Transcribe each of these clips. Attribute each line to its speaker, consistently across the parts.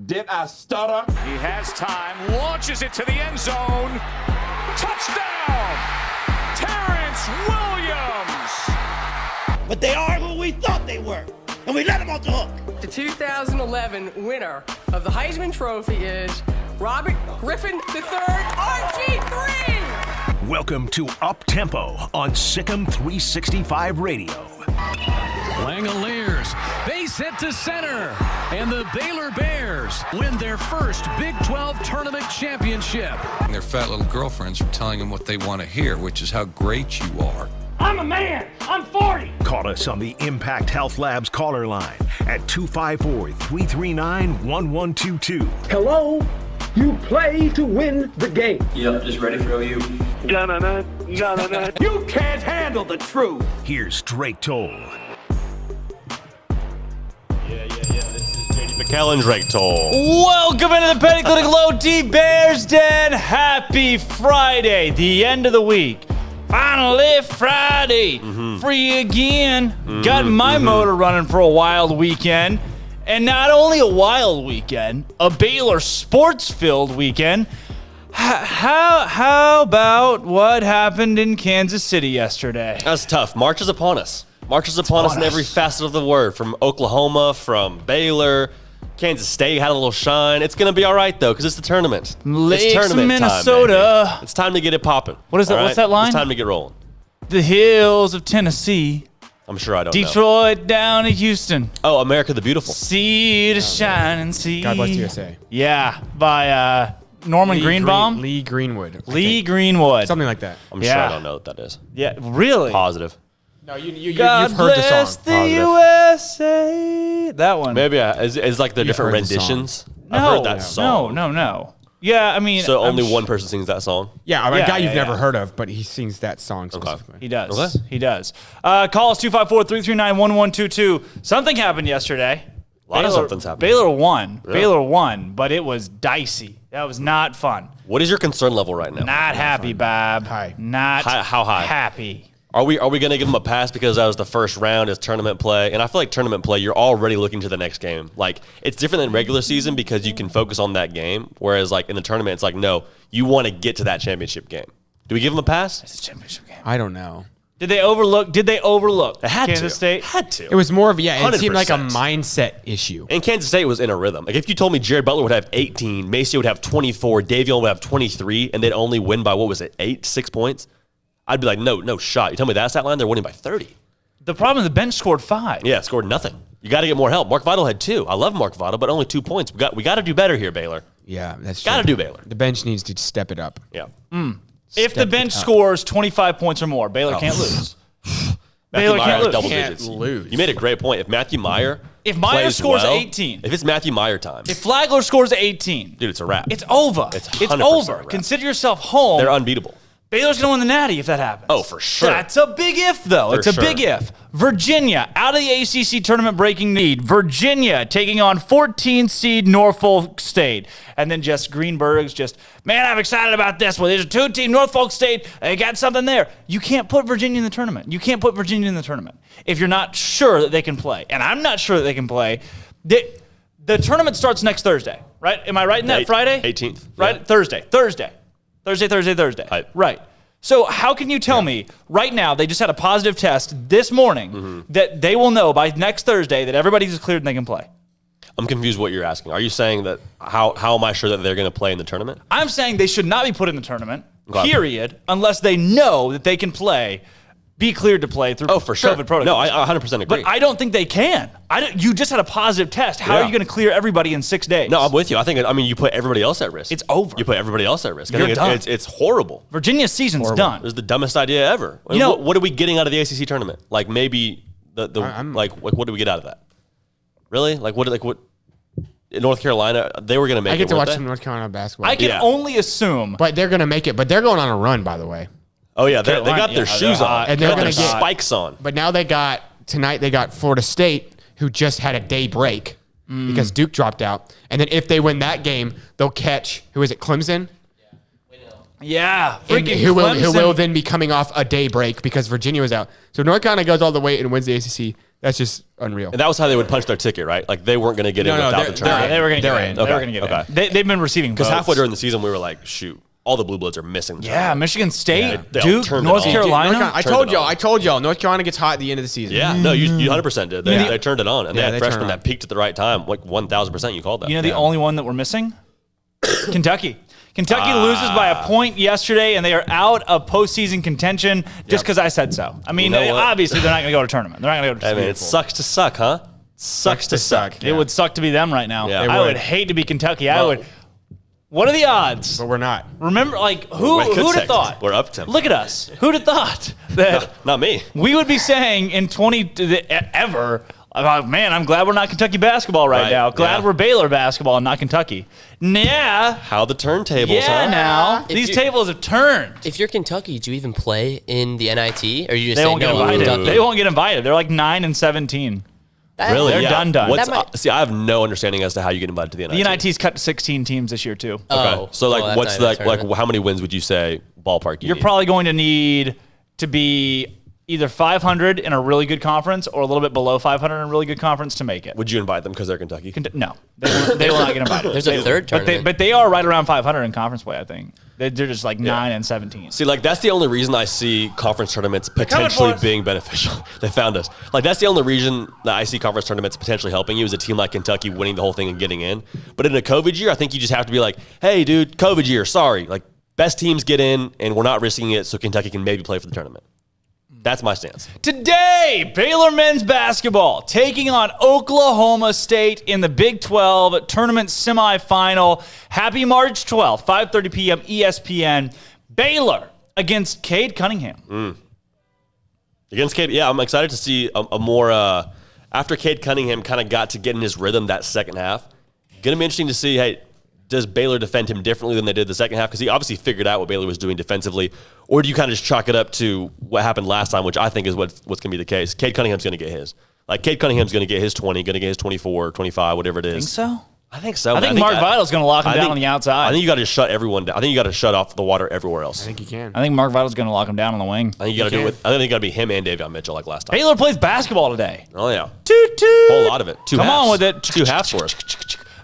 Speaker 1: Did I stutter?
Speaker 2: He has time, launches it to the end zone. Touchdown! Terrence Williams!
Speaker 3: But they are who we thought they were, and we let them off the hook.
Speaker 4: The 2011 winner of the Heisman Trophy is Robert Griffin III, RG3!
Speaker 5: Welcome to Up Tempo on SicEm365 Radio.
Speaker 6: Langoliers, base hit to center, and the Baylor Bears win their first Big 12 tournament championship.
Speaker 7: Their fat little girlfriends are telling them what they want to hear, which is how great you are.
Speaker 3: I'm a man. I'm 40.
Speaker 5: Call us on the Impact Health Labs caller line at 254-339-1122.
Speaker 8: Hello? You play to win the game.
Speaker 9: Yep, just ready for OU.
Speaker 3: You can't handle the truth.
Speaker 5: Here's Drake Toll.
Speaker 10: Pickell and Drake Toll.
Speaker 11: Welcome into the Penny Clinic Low T Bears Den. Happy Friday, the end of the week. Finally Friday, free again. Got my motor running for a wild weekend. And not only a wild weekend, a Baylor sports-filled weekend. How about what happened in Kansas City yesterday?
Speaker 10: That's tough. March is upon us. March is upon us in every facet of the word, from Oklahoma, from Baylor. Kansas State had a little shine. It's going to be all right, though, because it's the tournament.
Speaker 11: Lakes,
Speaker 10: it's tournament
Speaker 11: Minnesota.
Speaker 10: Time, it's time to get it popping.
Speaker 11: What is that? Right? What's that line?
Speaker 10: It's time to get rolling.
Speaker 11: The hills of Tennessee.
Speaker 10: I'm sure I don't
Speaker 11: Detroit down to Houston.
Speaker 10: Oh, America the Beautiful.
Speaker 11: Sea to shining sea.
Speaker 12: God Bless the USA.
Speaker 11: Yeah, by Norman Greenbaum?
Speaker 12: Lee Greenwood.
Speaker 11: Lee Greenwood.
Speaker 12: Something like that.
Speaker 10: I'm sure I don't know what that is.
Speaker 11: Yeah, really?
Speaker 10: Positive.
Speaker 12: No, you've
Speaker 11: God
Speaker 12: heard the song.
Speaker 11: bless the USA. That one.
Speaker 10: Maybe it's like the different renditions. I've heard that song.
Speaker 11: No. Yeah, I mean.
Speaker 10: So only one person sings that song?
Speaker 12: Yeah, a guy you've never heard of, but he sings that song specifically.
Speaker 11: He does. Okay. He does. Call us 254-339-1122. Something happened yesterday.
Speaker 10: A lot of something's happened.
Speaker 11: Baylor won.
Speaker 10: Yeah.
Speaker 11: Baylor won, but it was dicey. That was not fun.
Speaker 10: What is your concern level right now?
Speaker 11: Not happy, Bob.
Speaker 12: High.
Speaker 11: Not
Speaker 10: how high?
Speaker 11: Happy.
Speaker 10: Are we going to give them a pass because that was the first round as tournament play? And I feel like tournament play, you're already looking to the next game. Like, it's different than regular season because you can focus on that game. Whereas, like, in the tournament, it's like, no, you want to get to that championship game. Do we give them a pass?
Speaker 11: It's a championship game.
Speaker 12: I don't know.
Speaker 11: Did they overlook
Speaker 10: It had
Speaker 11: Kansas State?
Speaker 10: Had to.
Speaker 12: It was more of, it seemed like a
Speaker 10: 100%.
Speaker 12: mindset issue.
Speaker 10: And Kansas State was in a rhythm. Like, if you told me Jared Butler would have 18, Maceo would have 24, Davion would have 23, and they'd only win by, 6 points? I'd be like, no shot. You tell me that stat line, they're winning by 30.
Speaker 11: The problem is the bench scored 5.
Speaker 10: Yeah, scored nothing. You got to get more help. Mark Vital had 2. I love Mark Vital, but only 2 points. We got to do better here, Baylor.
Speaker 12: Yeah, that's true.
Speaker 10: Got to do Baylor.
Speaker 12: The bench needs to step it up.
Speaker 10: Yeah.
Speaker 11: If the bench scores 25 points or more, Baylor can't lose. Baylor can't lose.
Speaker 10: Double digits.
Speaker 12: Lose.
Speaker 10: You made a great point. If Matthew Meyer
Speaker 11: scores
Speaker 10: well,
Speaker 11: 18.
Speaker 10: If it's Matthew Meyer time.
Speaker 11: If Flagler scores 18.
Speaker 10: Dude, it's a wrap.
Speaker 11: It's over.
Speaker 10: It's
Speaker 11: It's
Speaker 10: 100%
Speaker 11: over.
Speaker 10: a wrap.
Speaker 11: Consider yourself home.
Speaker 10: They're unbeatable.
Speaker 11: Baylor's going to win the Natty if that happens.
Speaker 10: Oh, for sure.
Speaker 11: That's a big if, though. It's a big if. Virginia, out of the ACC tournament breaking lead. Virginia taking on 14 seed Norfolk State. And then just Greenberg's man, I'm excited about this one. There's a 2-team Norfolk State. They got something there. You can't put Virginia in the tournament. If you're not sure that they can play. And I'm not sure that they can play. The tournament starts next Thursday, right? Am I right in that? Friday?
Speaker 10: 18th.
Speaker 11: Right?
Speaker 10: Yeah.
Speaker 11: Thursday. Right. So how can you tell me right now they just had a positive test this morning that they will know by next Thursday that everybody's cleared and they can play?
Speaker 10: I'm confused what you're asking. Are you saying that how am I sure that they're going to play in the tournament?
Speaker 11: I'm saying they should not be put in the tournament, period, unless they know that they can play, be cleared to play through
Speaker 10: for sure.
Speaker 11: COVID protocols.
Speaker 10: No, I 100% agree.
Speaker 11: But I don't think they can. You just had a positive test. How are you going to clear everybody in 6 days?
Speaker 10: No, I'm with you. I mean, you put everybody else at risk.
Speaker 11: It's over.
Speaker 10: You put everybody else at risk.
Speaker 11: You're
Speaker 10: I think
Speaker 11: done.
Speaker 10: It's horrible.
Speaker 11: Virginia's season's done.
Speaker 10: It was the dumbest idea ever. What are we getting out of the ACC tournament? Like, maybe what do we get out of that? Really? What? In North Carolina, they were going to make it.
Speaker 12: I get to watch some North Carolina basketball.
Speaker 11: I can only assume.
Speaker 12: But they're going to make it. But they're going on a run, by the way.
Speaker 10: Oh, yeah. They got their shoes on.
Speaker 12: And
Speaker 10: they're
Speaker 12: they're
Speaker 10: going
Speaker 12: going
Speaker 10: to
Speaker 12: to
Speaker 10: get spikes on.
Speaker 12: But now they got Florida State, who just had a day break because Duke dropped out. And then if they win that game, they'll catch, who is it, Clemson?
Speaker 11: Yeah.
Speaker 12: Who will then be coming off a day break because Virginia was out. So North Carolina goes all the way and wins the ACC. That's just unreal.
Speaker 10: And that was how they would punch their ticket, right? Like, they weren't going to get in without the tournament.
Speaker 11: They were going to get in. They were going to get in. They've been receiving votes.
Speaker 10: Because halfway during the season, we were like, shoot, all the Blue Bloods are missing.
Speaker 11: Yeah, Michigan State,
Speaker 10: They
Speaker 11: Duke, North Carolina.
Speaker 12: I told y'all, North Carolina gets hot at the end of the season.
Speaker 10: Yeah, no, you 100% did. They turned it on. And they had freshmen that peaked at the right time. Like 1,000% you called that.
Speaker 11: You know the only one that we're missing? Kentucky. Kentucky loses by a point yesterday, and they are out of postseason contention just because I said so. I mean, obviously they're not going to go to tournament. They're not going to go to
Speaker 10: I mean, it sucks to suck, huh? Sucks to suck.
Speaker 11: It would suck to be them right now.
Speaker 10: Yeah.
Speaker 11: I would hate to be Kentucky. What are the odds?
Speaker 12: But we're not.
Speaker 11: Remember, who'd have thought?
Speaker 10: We're up 10.
Speaker 11: Look at us. Who'd have thought that
Speaker 10: not me.
Speaker 11: We would be saying in ever, man, I'm glad we're not Kentucky basketball right now. Glad we're Baylor basketball and not Kentucky. Yeah.
Speaker 10: How the turntables,
Speaker 11: yeah,
Speaker 10: huh?
Speaker 11: now. These tables have turned.
Speaker 9: If you're Kentucky, do you even play in the NIT? Or you just
Speaker 11: they
Speaker 9: say
Speaker 11: won't get
Speaker 9: no,
Speaker 11: invited.
Speaker 9: Kentucky?
Speaker 11: They won't get invited. They're like 9-17.
Speaker 10: Really?
Speaker 11: They're done.
Speaker 10: See, I have no understanding as to how you get invited to the NIT.
Speaker 11: The NIT's cut to 16 teams this year, too.
Speaker 10: Okay. So, how many wins would you say ballpark
Speaker 11: You're probably going to need to be either 500 in a really good conference or a little bit below 500 in a really good conference to make it.
Speaker 10: Would you invite them because they're Kentucky?
Speaker 11: No. They will not get invited.
Speaker 9: There's a third tournament.
Speaker 11: But they are right around 500 in conference play, I think. They're just like 9-17.
Speaker 10: See, that's the only reason I see conference tournaments potentially being beneficial. They found us. That's the only reason that I see conference tournaments potentially helping you is a team like Kentucky winning the whole thing and getting in. But in a COVID year, I think you just have to be like, hey, dude, COVID year, sorry. Best teams get in, and we're not risking it so Kentucky can maybe play for the tournament. That's my stance.
Speaker 11: Today, Baylor men's basketball taking on Oklahoma State in the Big 12 tournament semifinal. Happy March 12th, 5:30 p.m. ESPN. Baylor against Cade Cunningham.
Speaker 10: Against Cade, yeah, I'm excited to see a more after Cade Cunningham kind of got to get in his rhythm that second half. Going to be interesting to see, hey, does Baylor defend him differently than they did the second half? Because he obviously figured out what Baylor was doing defensively. Or do you kind of just chalk it up to what happened last time, which I think is what's going to be the case? Cade Cunningham's going to get his. Cade Cunningham's going to get his 20, going to get his 24, 25, whatever it is.
Speaker 11: Think so?
Speaker 10: I think so.
Speaker 11: I think Mark Vital's going to lock him down on the outside.
Speaker 10: I think you got to shut everyone down. I think you got to shut off the water everywhere else.
Speaker 12: I think you can.
Speaker 11: I think Mark Vital's going to lock him down on the wing.
Speaker 10: I think you got to do it. I think it got to be him and Davion Mitchell like last time.
Speaker 11: Baylor plays basketball today.
Speaker 10: Oh, yeah.
Speaker 11: Toot toot.
Speaker 10: Whole lot of it. Come
Speaker 11: on with it.
Speaker 10: 2 halves for us.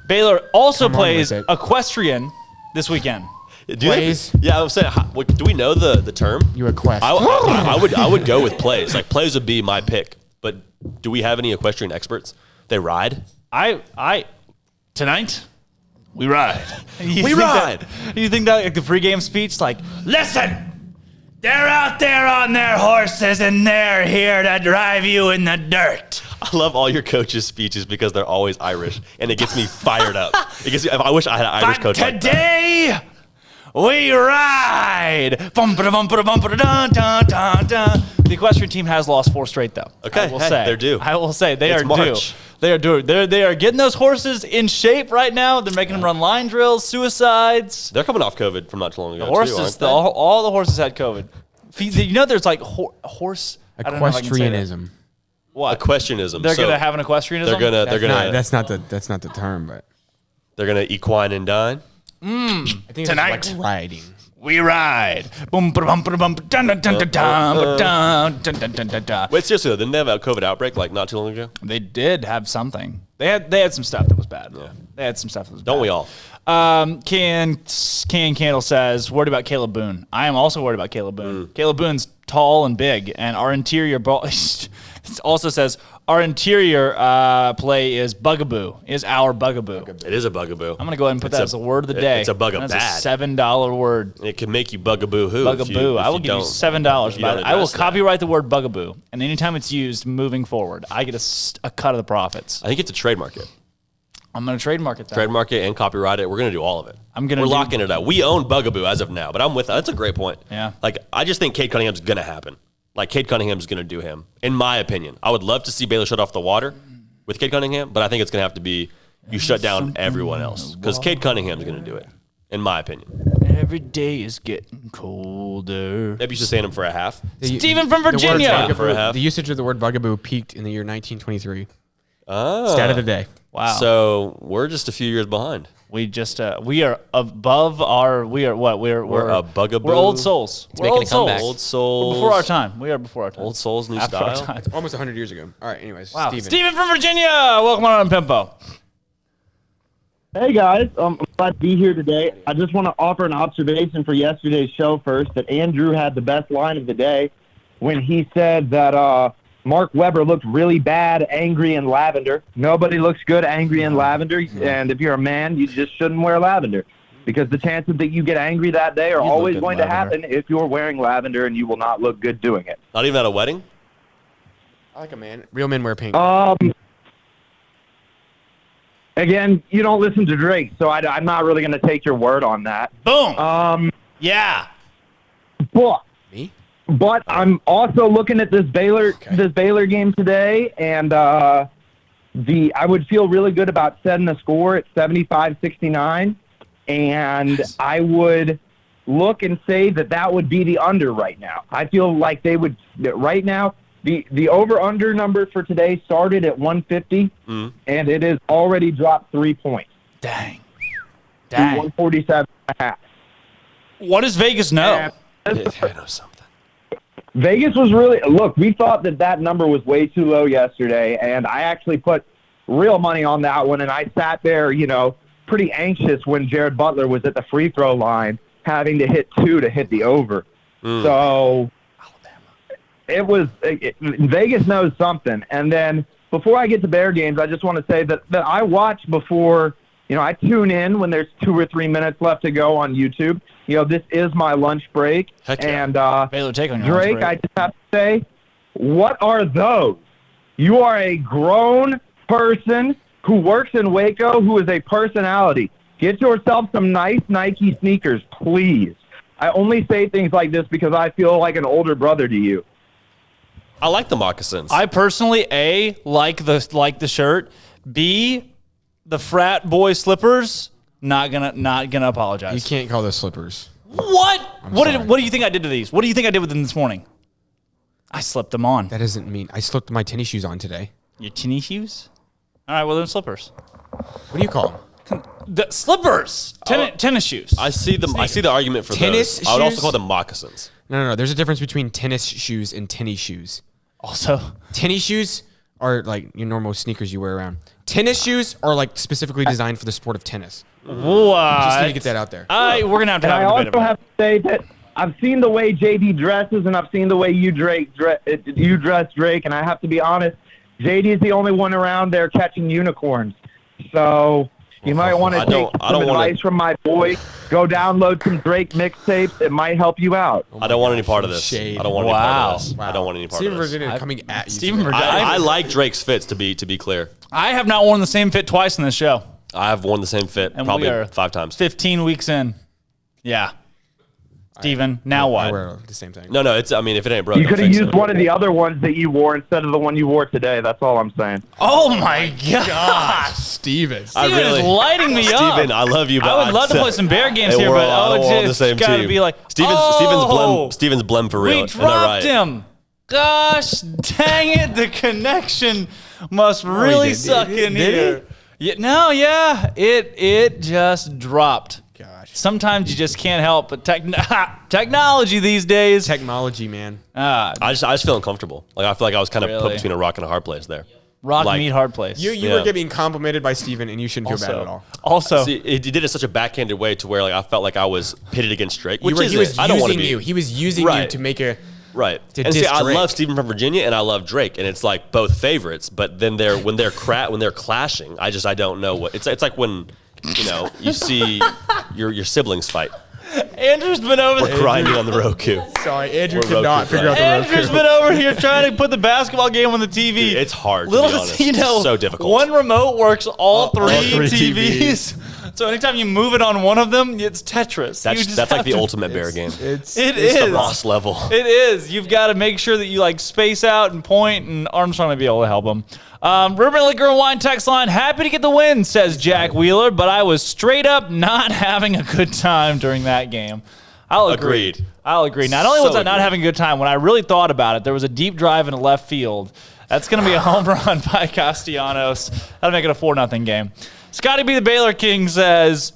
Speaker 11: Baylor also plays equestrian this weekend.
Speaker 12: Plays.
Speaker 10: Yeah, I'm saying, do we know the term?
Speaker 12: You equest.
Speaker 10: I would go with plays. Like plays would be my pick. But do we have any equestrian experts? They ride.
Speaker 11: Tonight we ride.
Speaker 10: We ride.
Speaker 11: You think that like the pregame speech, like, listen, they're out there on their horses and they're here to drive you in the dirt.
Speaker 10: I love all your coaches' speeches because they're always Irish, and it gets me fired up. I wish I had an Irish coach like that.
Speaker 11: Today, we ride. The equestrian team has lost 4 straight, though.
Speaker 10: Okay, they're due.
Speaker 11: I will say they
Speaker 10: It's
Speaker 11: are
Speaker 10: March.
Speaker 11: due. They are due. They are getting those horses in shape right now. They're making them run line drills, suicides.
Speaker 10: They're coming off COVID from not too long ago.
Speaker 11: The horses,
Speaker 10: too, aren't they?
Speaker 11: all the horses had COVID. You know, there's like horse I don't know if I can say that.
Speaker 12: Equestrianism.
Speaker 11: What?
Speaker 10: Equestrianism.
Speaker 11: They're gonna have an equestrianism.
Speaker 12: That's not the term, but
Speaker 10: they're gonna equine and dine.
Speaker 12: I think
Speaker 11: Tonight.
Speaker 12: it's like riding.
Speaker 11: We ride.
Speaker 10: Wait, seriously though, didn't they have a COVID outbreak like not too long ago?
Speaker 11: They did have something. They had some stuff that was bad. Yeah. They had some stuff that was bad.
Speaker 10: Don't we all?
Speaker 11: Can Candle says, worried about Caleb Boone. I am also worried about Caleb Boone. Caleb Boone's tall and big, and our interior ball also says our interior play is bugaboo, is our bugaboo.
Speaker 10: It is a bugaboo.
Speaker 11: I'm going to go ahead and put that as a word of the day.
Speaker 10: It's a bugaboo.
Speaker 11: That's a $7 word.
Speaker 10: It can make you bugaboo who?
Speaker 11: Bugaboo. I will give you $7 about it. I will copyright the word bugaboo, and anytime it's used moving forward, I get a cut of the profits.
Speaker 10: I think it's a trademark it.
Speaker 11: I'm going to trademark it.
Speaker 10: Trademark it and copyright it. We're going to do all of it.
Speaker 11: We're
Speaker 10: locking it up. We own Bugaboo as of now, but I'm with that. That's a great point.
Speaker 11: Yeah.
Speaker 10: Like, I just think Cade Cunningham's going to happen. Like, Cade Cunningham's going to do him, in my opinion. I would love to see Baylor shut off the water with Cade Cunningham, but I think it's going to have to be you shut down everyone else because Cade Cunningham's going to do it, in my opinion.
Speaker 11: Every day is getting colder.
Speaker 10: Maybe you should stand him for a half.
Speaker 11: Steven from Virginia.
Speaker 10: For a half.
Speaker 12: The usage of the word bugaboo peaked in the year 1923.
Speaker 10: Oh.
Speaker 12: Stat of the day.
Speaker 11: Wow.
Speaker 10: So we're just a few years behind.
Speaker 11: We are above our. We're
Speaker 10: a bugaboo.
Speaker 11: We're old souls.
Speaker 9: It's
Speaker 11: we're
Speaker 9: making
Speaker 11: old
Speaker 9: a
Speaker 11: souls.
Speaker 9: comeback.
Speaker 10: Old souls.
Speaker 11: We're before our time. We are before our time.
Speaker 10: Old souls, new
Speaker 11: After our
Speaker 10: style.
Speaker 11: time.
Speaker 12: Almost 100 years ago. All right, anyways.
Speaker 11: Wow.
Speaker 12: Steven.
Speaker 11: Steven from Virginia. Welcome on Pimpo.
Speaker 13: Hey, guys. I'm glad to be here today. I just want to offer an observation for yesterday's show first, that Andrew had the best line of the day when he said that Mark Webber looked really bad, angry, in lavender. Nobody looks good angry in lavender, and if you're a man, you just shouldn't wear lavender because the chances that you get angry that day are always going to happen if you're wearing lavender, and you will not look good doing it.
Speaker 10: Not even at a wedding?
Speaker 12: I like a man. Real men wear pink.
Speaker 13: Again, you don't listen to Drake, so I'm not really going to take your word on that.
Speaker 11: Boom. Yeah.
Speaker 13: But I'm also looking at this Baylor game today, and I would feel really good about setting the score at 75-69, and I would look and say that would be the under right now. I feel like they would right now. The over-under number for today started at 150, and it has already dropped 3 points.
Speaker 11: Dang.
Speaker 13: 147.5.
Speaker 11: What does Vegas know?
Speaker 10: I know something.
Speaker 13: Vegas was look, we thought that number was way too low yesterday, and I actually put real money on that one, and I sat there, pretty anxious when Jared Butler was at the free throw line having to hit 2 to hit the over. So Vegas knows something. And then before I get to Bear games, I just want to say that I watch before, I tune in when there's 2 or 3 minutes left to go on YouTube. This is my lunch break.
Speaker 10: Heck yeah.
Speaker 13: And
Speaker 11: Baylor, take on your
Speaker 13: Drake,
Speaker 11: lunch break.
Speaker 13: I just have to say, what are those? You are a grown person who works in Waco, who is a personality. Get yourself some nice Nike sneakers, please. I only say things like this because I feel like an older brother to you.
Speaker 10: I like the moccasins.
Speaker 11: I personally, A, like the shirt. B, the frat boy slippers. Not gonna apologize.
Speaker 12: You can't call those slippers.
Speaker 11: What? What do you think I did to these? What do you think I did with them this morning? I slipped them on.
Speaker 12: That doesn't mean I slipped my tennis shoes on today.
Speaker 11: Your tennis shoes? All right, well, then slippers.
Speaker 12: What do you call them?
Speaker 11: The slippers. Tennis shoes.
Speaker 10: I see the argument for
Speaker 12: tennis
Speaker 10: those.
Speaker 12: shoes?
Speaker 10: I would also call them moccasins.
Speaker 12: No. There's a difference between tennis shoes and tennis shoes.
Speaker 11: Also,
Speaker 12: tennis shoes are like your normal sneakers you wear around. Tennis shoes are like specifically designed for the sport of tennis.
Speaker 11: What?
Speaker 12: Just need to get that out there.
Speaker 11: We're going to have
Speaker 13: And I
Speaker 11: a
Speaker 13: also
Speaker 11: debate about
Speaker 13: have to say that I've seen the way JD dresses, and I've seen the way you dress Drake, and I have to be honest, JD is the only one around there catching unicorns. So you might want to take some advice from my boy. Go download some Drake mixtapes. It might help you out.
Speaker 10: I don't want any part of this.
Speaker 12: Shade.
Speaker 10: I don't want any part of this. I don't want any part
Speaker 12: Steven
Speaker 10: of this.
Speaker 12: Virginia coming at you.
Speaker 11: Steven
Speaker 12: today.
Speaker 11: Virginia.
Speaker 10: I like Drake's fits, to be clear.
Speaker 11: I have not worn the same fit twice in this show.
Speaker 10: I have worn the same fit
Speaker 11: And
Speaker 10: probably
Speaker 11: we are
Speaker 10: 5 times.
Speaker 11: 15 weeks in. Yeah. Steven, now
Speaker 12: I
Speaker 11: what?
Speaker 12: wear the same thing.
Speaker 10: No, it's. I mean, if it ain't broke,
Speaker 13: You could have
Speaker 10: fix
Speaker 13: used
Speaker 10: it.
Speaker 13: one of the other ones that you wore instead of the one you wore today. That's all I'm saying.
Speaker 11: Oh, my God.
Speaker 12: Steven.
Speaker 11: Steven is lighting me up.
Speaker 10: Steven, I love you, but
Speaker 11: I would love to play some Bear games here,
Speaker 10: we're
Speaker 11: but
Speaker 10: all on the
Speaker 11: it's
Speaker 10: same
Speaker 11: got to
Speaker 10: team.
Speaker 11: be like,
Speaker 10: Steven's blem for real.
Speaker 11: we
Speaker 10: Isn't that right?
Speaker 11: dropped him. Gosh, dang it. The connection must really suck in here. It just dropped.
Speaker 12: Gosh.
Speaker 11: Sometimes you just can't help but technology these days.
Speaker 12: Technology, man.
Speaker 10: I just feel uncomfortable. Like I feel like I was kind of put between a rock and a hard place there.
Speaker 11: Rock, meat, hard place.
Speaker 12: You were getting complimented by Steven, and you shouldn't feel bad at all.
Speaker 11: Also,
Speaker 10: see, he did it in such a backhanded way to where like I felt like I was pitted against Drake.
Speaker 12: He was using you. He was using you to make a
Speaker 10: right.
Speaker 12: To
Speaker 10: and see,
Speaker 12: diss
Speaker 10: I
Speaker 12: Drake.
Speaker 10: love Steven from Virginia, and I love Drake, and it's like both favorites. But then when they're clashing, I don't know what it's like when you see your siblings fight.
Speaker 11: Andrew's been over
Speaker 10: We're grinding on the Roku.
Speaker 12: Sorry, Andrew could not figure out the Roku.
Speaker 11: Andrew's been over here trying to put the basketball game on the TV.
Speaker 10: Dude, it's hard,
Speaker 11: Little
Speaker 10: to be honest. It's so difficult.
Speaker 11: One remote works all three
Speaker 10: TVs.
Speaker 11: So anytime you move it on one of them, it's Tetris.
Speaker 10: That's like the ultimate bear game.
Speaker 11: It's
Speaker 10: the boss level.
Speaker 11: It is. You've got to make sure that you like space out and point, and Armstrong may be able to help him. River Liquor and Wine text line, happy to get the win, says Jack Wheeler, but I was straight up not having a good time during that game. I'll agree.
Speaker 10: Agreed.
Speaker 11: I'll agree. Not only was I not having a good time, when I really thought about it, there was a deep drive in the left field. That's going to be a home run by Castellanos. That'll make it a 4-0 game. Scotty B. the Baylor King says,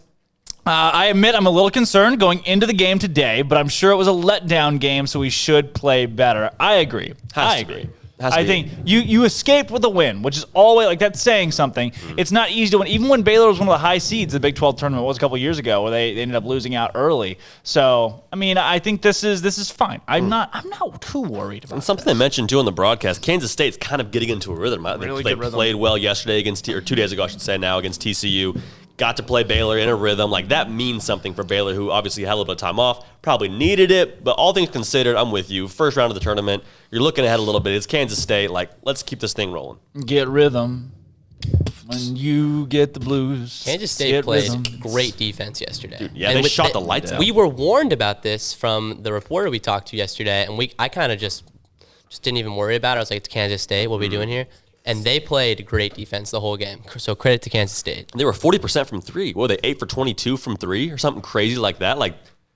Speaker 11: I admit I'm a little concerned going into the game today, but I'm sure it was a letdown game, so we should play better. I agree. I agree. I think you escaped with a win, which is always like that's saying something. It's not easy to win. Even when Baylor was one of the high seeds, the Big 12 tournament was a couple years ago, where they ended up losing out early. So I mean, I think this is fine. I'm not too worried about.
Speaker 10: And something they mentioned too on the broadcast, Kansas State's kind of getting into a rhythm. They played well yesterday or 2 days ago, I should say now, against TCU. Got to play Baylor in a rhythm. Like, that means something for Baylor, who obviously had a little bit of time off, probably needed it. But all things considered, I'm with you. First round of the tournament, you're looking ahead a little bit. It's Kansas State. Like, let's keep this thing rolling.
Speaker 11: Get rhythm when you get the blues.
Speaker 9: Kansas State played great defense yesterday.
Speaker 10: Dude, yeah, and they shot the lights out.
Speaker 9: We were warned about this from the reporter we talked to yesterday, and I kind of just didn't even worry about it. I was like, it's Kansas State. What are we doing here? And they played great defense the whole game. So credit to Kansas State.
Speaker 10: They were 40% from three. What were they, 8 for 22 from three or something crazy like that? Like,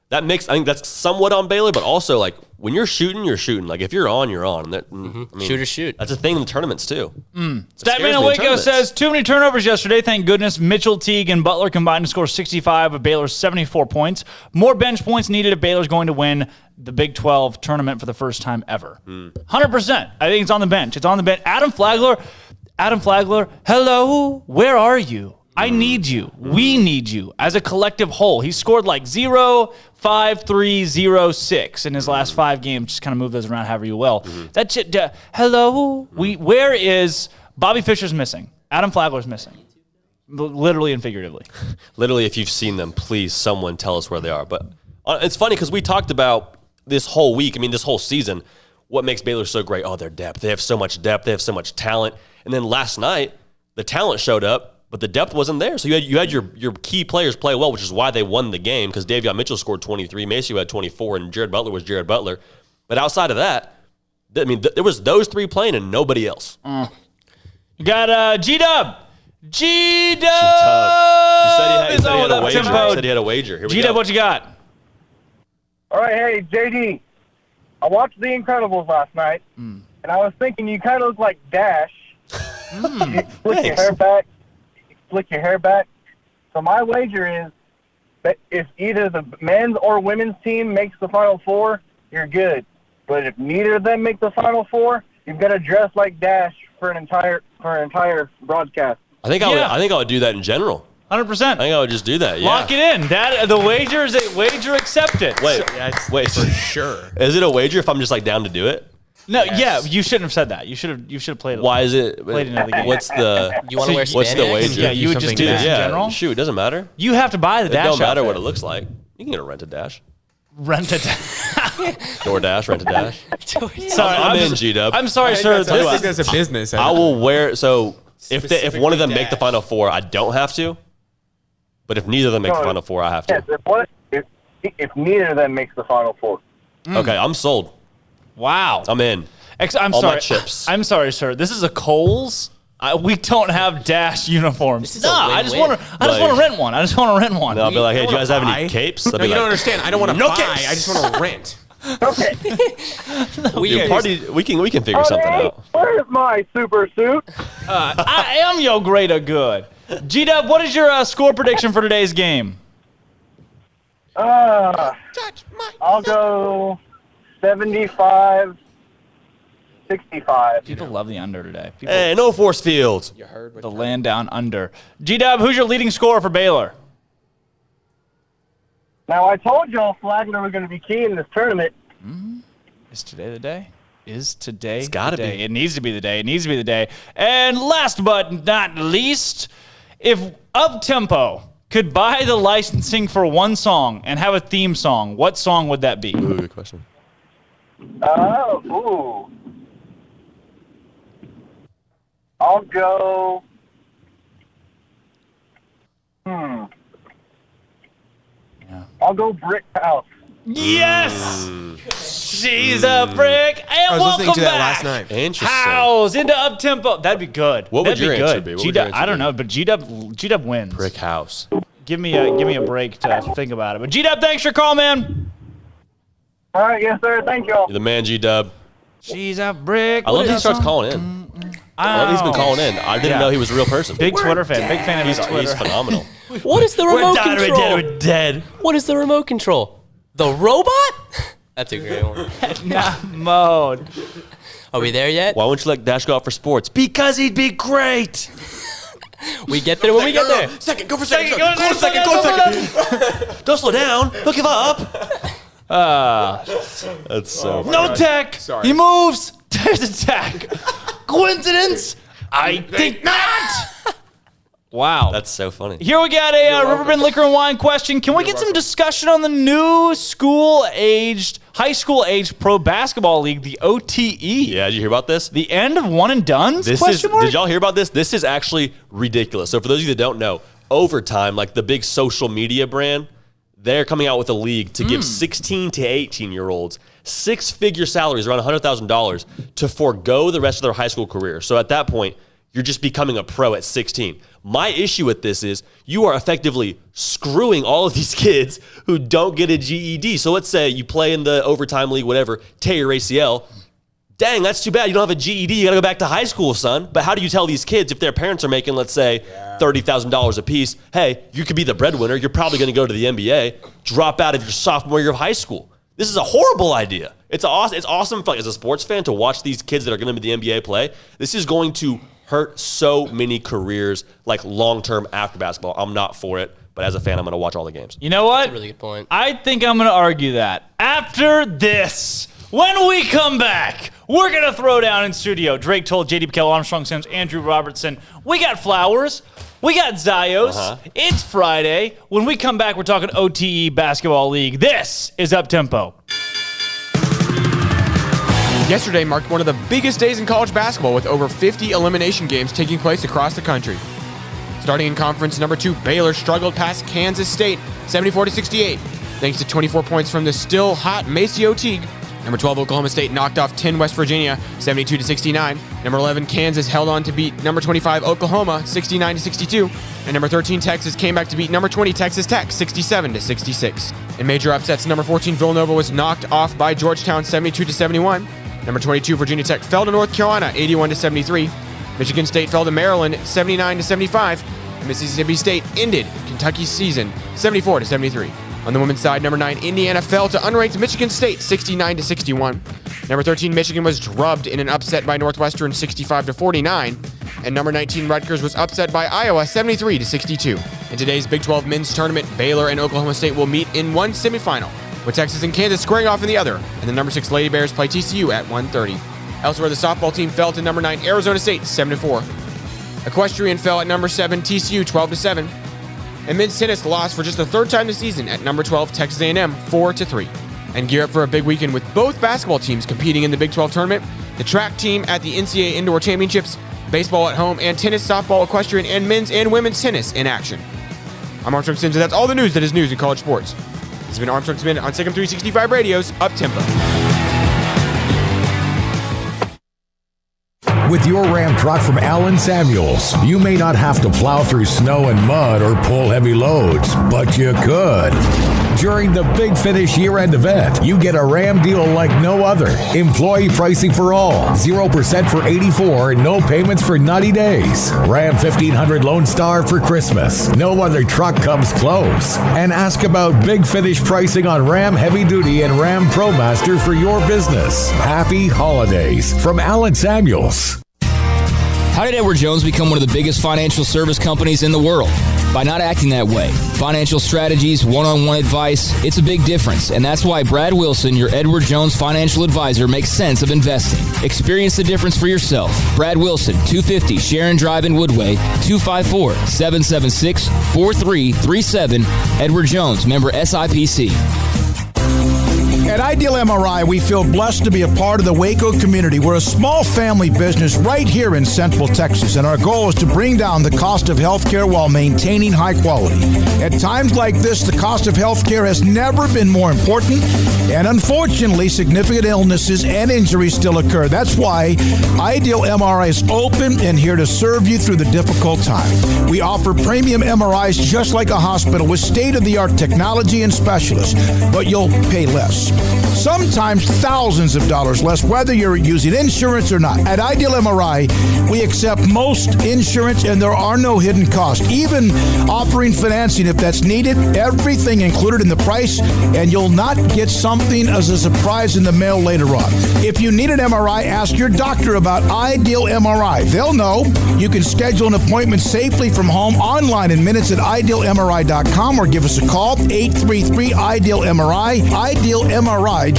Speaker 10: that makes, I think that's somewhat on Baylor, but also, like, when you're shooting, you're shooting. Like, if you're on, you're on. That, I mean,
Speaker 9: shoot or shoot.
Speaker 10: That's a thing in the tournaments, too.
Speaker 11: Statman in Waco says, too many turnovers yesterday. Thank goodness Mitchell, Teague, and Butler combined to score 65 of Baylor's 74 points. More bench points needed if Baylor's going to win the Big 12 tournament for the first time ever. 100%. I think it's on the bench. It's on the bench. Adam Flagler, hello, where are you? I need you. We need you as a collective whole. He scored like 0, 5, 3, 0, 6 in his last 5 games. Just kind of move those around however you will. That's it. Hello, where is Bobby Fischer's missing? Adam Flagler's missing. Literally and figuratively.
Speaker 10: Literally, if you've seen them, please, someone tell us where they are. But it's funny because we talked about this whole week, this whole season, what makes Baylor so great. Oh, their depth. They have so much depth. They have so much talent. And then last night, the talent showed up, but the depth wasn't there. So you had your key players play well, which is why they won the game, because Davion Mitchell scored 23, Maceo had 24, and Jared Butler was Jared Butler. But outside of that, there was those three playing and nobody else.
Speaker 11: You got G-Dub. G-Dub!
Speaker 10: He said he had a wager. Here we
Speaker 11: G-Dub,
Speaker 10: go.
Speaker 11: what you got?
Speaker 13: All right, hey, JD. I watched The Incredibles last night, and I was thinking you kind of look like Dash. You flick your hair back. So my wager is that if either the men's or women's team makes the Final Four, you're good. But if neither of them make the Final Four, you've got to dress like Dash for an entire broadcast.
Speaker 10: I think I would do that in general.
Speaker 11: 100%.
Speaker 10: I think I would just do that. Yeah.
Speaker 11: Lock it in. That the wager is a wager accepted.
Speaker 10: Wait, wait.
Speaker 12: For sure.
Speaker 10: Is it a wager if I'm just like down to do it?
Speaker 11: No, yeah, you shouldn't have said that. You should have played it.
Speaker 10: Why is it?
Speaker 11: Played another game.
Speaker 10: What's the?
Speaker 9: You want to wear
Speaker 10: What's the
Speaker 9: spandex?
Speaker 10: wager?
Speaker 11: Yeah, you would just do this in general.
Speaker 10: Shoot, it doesn't matter.
Speaker 11: You have to buy the
Speaker 10: It
Speaker 11: Dash.
Speaker 10: don't matter
Speaker 11: outfit.
Speaker 10: what it looks like. You can get a rent a Dash.
Speaker 11: Rent a Dash.
Speaker 10: DoorDash, rent a Dash.
Speaker 11: Sorry,
Speaker 10: I'm in, G-Dub.
Speaker 11: I'm sorry, sir.
Speaker 12: I think that's a business.
Speaker 10: I will wear. So if one of them make the Final Four, I don't have to. But if neither of them make the Final Four, I have to.
Speaker 13: Yes, if neither of them makes the Final Four.
Speaker 10: Okay, I'm sold.
Speaker 11: Wow.
Speaker 10: I'm in.
Speaker 11: I'm
Speaker 10: All
Speaker 11: sorry.
Speaker 10: my chips.
Speaker 11: I'm sorry, sir. This is a Kohl's. We don't have Dash uniforms.
Speaker 9: This is a
Speaker 11: I just
Speaker 9: win-win.
Speaker 11: want to rent one. I just want to rent one.
Speaker 10: No, I'll be like, hey, do you guys have
Speaker 12: buy?
Speaker 10: any capes? I'll
Speaker 12: No,
Speaker 10: be
Speaker 12: you
Speaker 10: like,
Speaker 12: don't understand. I don't want to
Speaker 10: No
Speaker 12: buy.
Speaker 10: capes.
Speaker 12: I just want to rent.
Speaker 13: Okay.
Speaker 10: Dude, party. We can figure something out.
Speaker 13: Where's my super suit?
Speaker 11: I am your greater good. G-Dub, what is your score prediction for today's game?
Speaker 13: I'll go 75-65.
Speaker 11: People love the under today.
Speaker 10: Hey, no force fields.
Speaker 12: You heard what
Speaker 11: The land down under. G-Dub, who's your leading scorer for Baylor?
Speaker 13: Now, I told y'all Flagler was going to be key in this tournament.
Speaker 11: Is today the day? Is today
Speaker 10: It's gotta
Speaker 11: the day?
Speaker 10: be.
Speaker 11: It needs to be the day. It needs to be the day. And last but not least, if Uptempo could buy the licensing for one song and have a theme song, what song would that be?
Speaker 10: Ooh, good question.
Speaker 13: Ooh. I'll go. I'll go Brick House.
Speaker 11: Yes! She's a brick. And
Speaker 12: I was listening
Speaker 11: welcome
Speaker 12: to that
Speaker 11: back.
Speaker 12: last night.
Speaker 10: Interesting.
Speaker 11: House into Uptempo. That'd be good.
Speaker 10: What would
Speaker 11: That'd
Speaker 10: your
Speaker 11: be
Speaker 10: answer
Speaker 11: good.
Speaker 10: be? What would
Speaker 11: G-Dub,
Speaker 10: your answer
Speaker 11: I don't
Speaker 10: be?
Speaker 11: know, but G-Dub wins.
Speaker 10: Brick house.
Speaker 11: Give me a break to think about it. But G-Dub, thanks for your call, man.
Speaker 13: All right, yes, sir. Thank y'all.
Speaker 10: You're the man, G-Dub.
Speaker 11: She's a brick.
Speaker 10: I love that he starts calling in. I love he's been calling in. I didn't know he was a real person.
Speaker 11: Big Twitter fan. Big fan of his Twitter.
Speaker 10: He's phenomenal.
Speaker 9: What is the remote control?
Speaker 10: We're dead.
Speaker 9: What is the remote control? The robot? That's a great one.
Speaker 11: Not mode.
Speaker 9: Are we there yet?
Speaker 10: Why won't you let Dash go out for sports? Because he'd be great.
Speaker 9: We get there when we get there.
Speaker 12: Second, go for second.
Speaker 11: Go for second.
Speaker 10: Don't slow down. Don't give up. That's so funny.
Speaker 11: No tech.
Speaker 12: Sorry.
Speaker 11: He moves. There's a tech. Coincidence? I think not. Wow.
Speaker 10: That's so funny.
Speaker 11: Here we got a Riverbend Liquor and Wine question. Can we get some discussion on the new high school aged pro basketball league, the OTE?
Speaker 10: Yeah, did you hear about this?
Speaker 11: The end of one and done's? Question mark?
Speaker 10: Did y'all hear about this? This is actually ridiculous. So for those of you that don't know, Overtime, like the big social media brand, they're coming out with a league to give 16 to 18-year-olds six-figure salaries, around $100,000, to forego the rest of their high school career. So at that point, you're just becoming a pro at 16. My issue with this is you are effectively screwing all of these kids who don't get a GED. So let's say you play in the Overtime league, whatever, tear your ACL. Dang, that's too bad. You don't have a GED. You got to go back to high school, son. But how do you tell these kids if their parents are making, let's say, $30,000 a piece, hey, you could be the breadwinner. You're probably going to go to the NBA, drop out of your sophomore year of high school. This is a horrible idea. It's awesome for, as a sports fan to watch these kids that are going to be the NBA play. This is going to hurt so many careers, like long-term after basketball. I'm not for it, but as a fan, I'm going to watch all the games.
Speaker 11: You know what?
Speaker 9: That's a really good point.
Speaker 11: I think I'm going to argue that. After this, when we come back, we're going to throw down in studio. Drake Toll, J.D. Pickell, Armstrong Sims, Andrew Robertson. We got Flowers. We got Zios. It's Friday. When we come back, we're talking OTE Basketball League. This is Uptempo.
Speaker 12: Yesterday marked one of the biggest days in college basketball with over 50 elimination games taking place across the country. Starting in conference number 2, Baylor struggled past Kansas State 74-68 thanks to 24 points from the still hot Maceo Teague. Number 12, Oklahoma State knocked off 10 West Virginia 72-69. Number 11, Kansas held on to beat number 25 Oklahoma 69-62. And number 13, Texas came back to beat number 20 Texas Tech 67-66. In major upsets, number 14 Villanova was knocked off by Georgetown 72-71. Number 22 Virginia Tech fell to North Carolina 81-73. Michigan State fell to Maryland 79-75. And Mississippi State ended Kentucky's season 74-73. On the women's side, number 9 Indiana fell to unranked Michigan State 69-61. Number 13 Michigan was drubbed in an upset by Northwestern 65-49. And number 19 Rutgers was upset by Iowa 73-62. In today's Big 12 men's tournament, Baylor and Oklahoma State will meet in one semifinal, with Texas and Kansas squaring off in the other, and the number 6 Lady Bears play TCU at 1:30. Elsewhere, the softball team fell to number 9 Arizona State 7-4. Equestrian fell at number 7 TCU 12-7. And men's tennis lost for just the third time this season at number 12 Texas A&M 4-3. And gear up for a big weekend with both basketball teams competing in the Big 12 tournament, the track team at the NCAA Indoor Championships, baseball at home, and tennis, softball, equestrian, and men's and women's tennis in action. I'm Armstrong Sims, and that's all the news that is news in college sports. This has been Armstrong's Minute on SicEm365 Radio's Up Tempo.
Speaker 14: With your Ram truck from Allen Samuels, you may not have to plow through snow and mud or pull heavy loads, but you could. During the Big Finish year-end event, you get a Ram deal like no other. Employee pricing for all, 0% for 84, and no payments for 90 days. Ram 1500 Lone Star for Christmas. No other truck comes close. And ask about Big Finish pricing on Ram Heavy Duty and Ram ProMaster for your business. Happy holidays from Allen Samuels.
Speaker 15: How did Edward Jones become one of the biggest financial service companies in the world? By not acting that way. Financial strategies, one-on-one advice, it's a big difference. And that's why Brad Wilson, your Edward Jones financial advisor, makes sense of investing. Experience the difference for yourself. Brad Wilson, 250 Sharon Drive in Woodway, 254-776-4337. Edward Jones, member SIPC.
Speaker 16: At Ideal MRI, we feel blessed to be a part of the Waco community. We're a small family business right here in Central Texas, and our goal is to bring down the cost of healthcare while maintaining high quality. At times like this, the cost of healthcare has never been more important, and unfortunately, significant illnesses and injuries still occur. That's why Ideal MRI is open and here to serve you through the difficult time. We offer premium MRIs just like a hospital with state-of-the-art technology and specialists, but you'll pay less. Sometimes thousands of dollars less, whether you're using insurance or not. At Ideal MRI, we accept most insurance and there are no hidden costs, even offering financing if that's needed. Everything included in the price, and you'll not get something as a surprise in the mail later on. If you need an MRI, ask your doctor about Ideal MRI. They'll know. You can schedule an appointment safely from home online in minutes at idealmri.com or give us a call, 833-IDEAL-MRI, idealmri.com.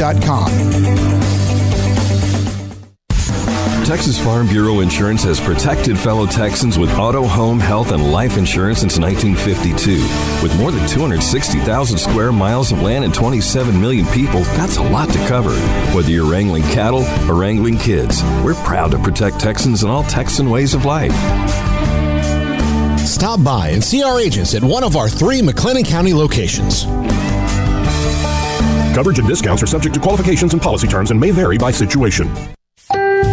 Speaker 17: Texas Farm Bureau Insurance has protected fellow Texans with auto, home, health, and life insurance since 1952. With more than 260,000 square miles of land and 27 million people, that's a lot to cover. Whether you're wrangling cattle or wrangling kids, we're proud to protect Texans in all Texan ways of life.
Speaker 18: Stop by and see our agents at one of our 3 McLennan County locations.
Speaker 19: Coverage and discounts are subject to qualifications and policy terms and may vary by situation.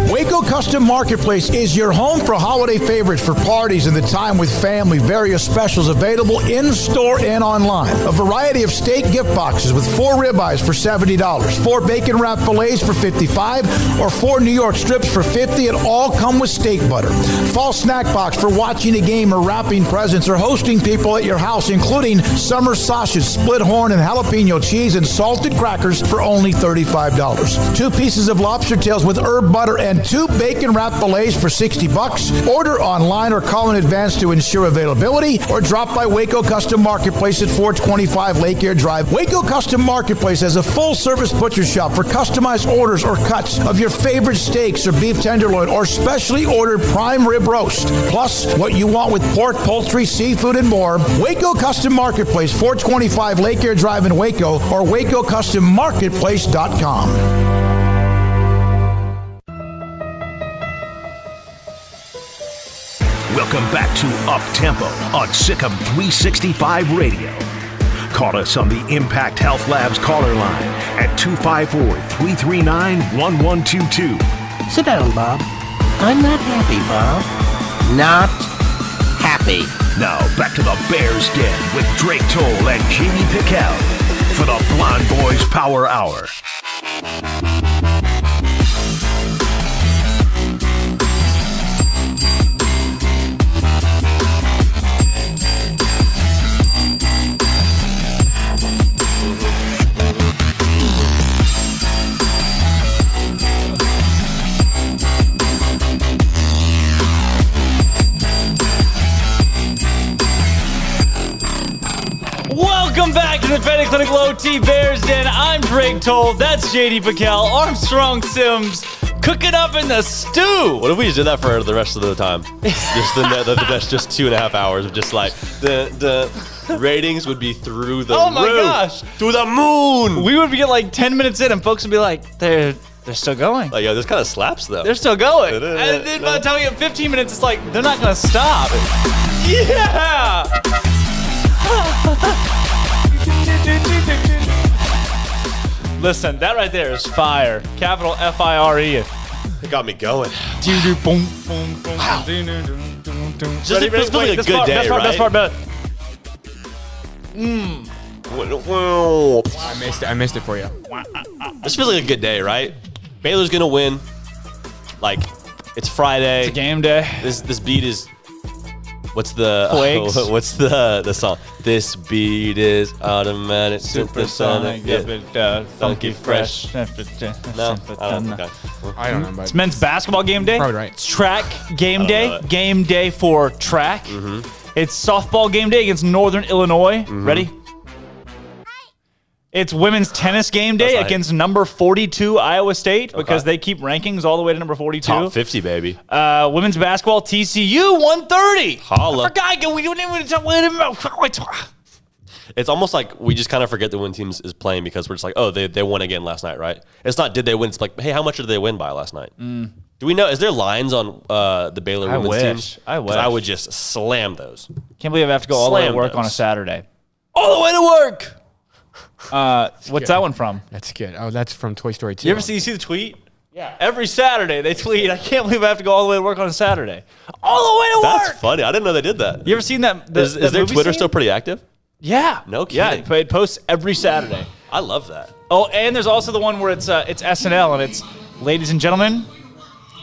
Speaker 16: Waco Custom Marketplace is your home for holiday favorites for parties and the time with family. Various specials available in-store and online. A variety of steak gift boxes with 4 ribeyes for $70, 4 bacon wrap fillets for $55, or 4 New York strips for $50, and all come with steak butter. Fall snack box for watching a game or wrapping presents or hosting people at your house, including summer sausage, split horn, and jalapeno cheese, and salted crackers for only $35. 2 pieces of lobster tails with herb butter and 2 bacon wrap fillets for $60. Order online or call in advance to ensure availability, or drop by Waco Custom Marketplace at 425 Lake Air Drive. Waco Custom Marketplace has a full-service butcher shop for customized orders or cuts of your favorite steaks or beef tenderloin or specially ordered prime rib roast. Plus, what you want with pork, poultry, seafood, and more. Waco Custom Marketplace, 425 Lake Air Drive in Waco, or WacoCustomMarketplace.com.
Speaker 5: Welcome back to Up Tempo on SicEm365 Radio. Call us on the Impact Health Labs caller line at 254-339-1122.
Speaker 20: Sit down, Bob. I'm not happy, Bob. Not happy.
Speaker 5: Now back to the Bears Den with Drake Toll and J.D. Pickell for the Blonde Boys Power Hour.
Speaker 11: Welcome back to the Defending Clinic Low T Bears Den. I'm Drake Toll. That's J.D. Pickell. Armstrong Sims cooking up in the stew.
Speaker 10: What if we just did that for the rest of the time? Just the best, just 2.5 hours of just like the ratings would be through the
Speaker 11: Oh my
Speaker 10: roof.
Speaker 11: gosh.
Speaker 10: Through the moon.
Speaker 11: We would get like 10 minutes in and folks would be like, they're still going.
Speaker 10: Like, yo, this kind of slaps though.
Speaker 11: They're still going. And then by the time we get 15 minutes, it's like, they're not going to stop. Yeah. Listen, that right there is fire. Capital F-I-R-E.
Speaker 10: It got me going.
Speaker 11: This
Speaker 10: feels like a good day, right?
Speaker 11: Best part.
Speaker 12: I missed it for you.
Speaker 10: This feels like a good day, right? Baylor's gonna win. Like, it's Friday.
Speaker 11: It's a game day.
Speaker 10: This beat is. What's the
Speaker 11: Squeaks.
Speaker 10: what's the song? This beat is automatic,
Speaker 11: Supersonic, funky fresh.
Speaker 10: No, I don't know.
Speaker 12: I don't know. But
Speaker 11: It's men's basketball game day.
Speaker 12: Probably right.
Speaker 11: It's track game day.
Speaker 10: know it.
Speaker 11: Game day for track.
Speaker 10: Mm-hmm.
Speaker 11: It's softball game day against Northern Illinois. Ready? It's women's tennis game day
Speaker 10: That's right.
Speaker 11: against number 42 Iowa State because they keep rankings all the way to number 42.
Speaker 10: Top 50, baby.
Speaker 11: Women's basketball TCU 130.
Speaker 10: Holla.
Speaker 11: I forgot. We didn't even talk.
Speaker 10: It's almost like we just kind of forget that when teams is playing because we're just like, oh, they won again last night, right? It's not did they win. It's like, hey, how much did they win by last night? Do we know? Is there lines on the Baylor women's team?
Speaker 11: I wish.
Speaker 10: I would just slam those.
Speaker 11: Can't believe I have to go all the way to work on a
Speaker 10: those.
Speaker 11: Saturday. All the way to work. What's that one from?
Speaker 12: That's good. Oh, that's from Toy Story 2.
Speaker 11: You see the tweet? Yeah. Every Saturday they tweet, I can't believe I have to go all the way to work on a Saturday. All the way to work.
Speaker 10: That's funny. I didn't know they did that.
Speaker 11: You ever seen that?
Speaker 10: Is their Twitter still pretty active?
Speaker 11: Yeah.
Speaker 10: No kidding.
Speaker 11: Yeah, it posts every Saturday.
Speaker 10: I love that.
Speaker 11: Oh, and there's also the one where it's SNL and it's, ladies and gentlemen,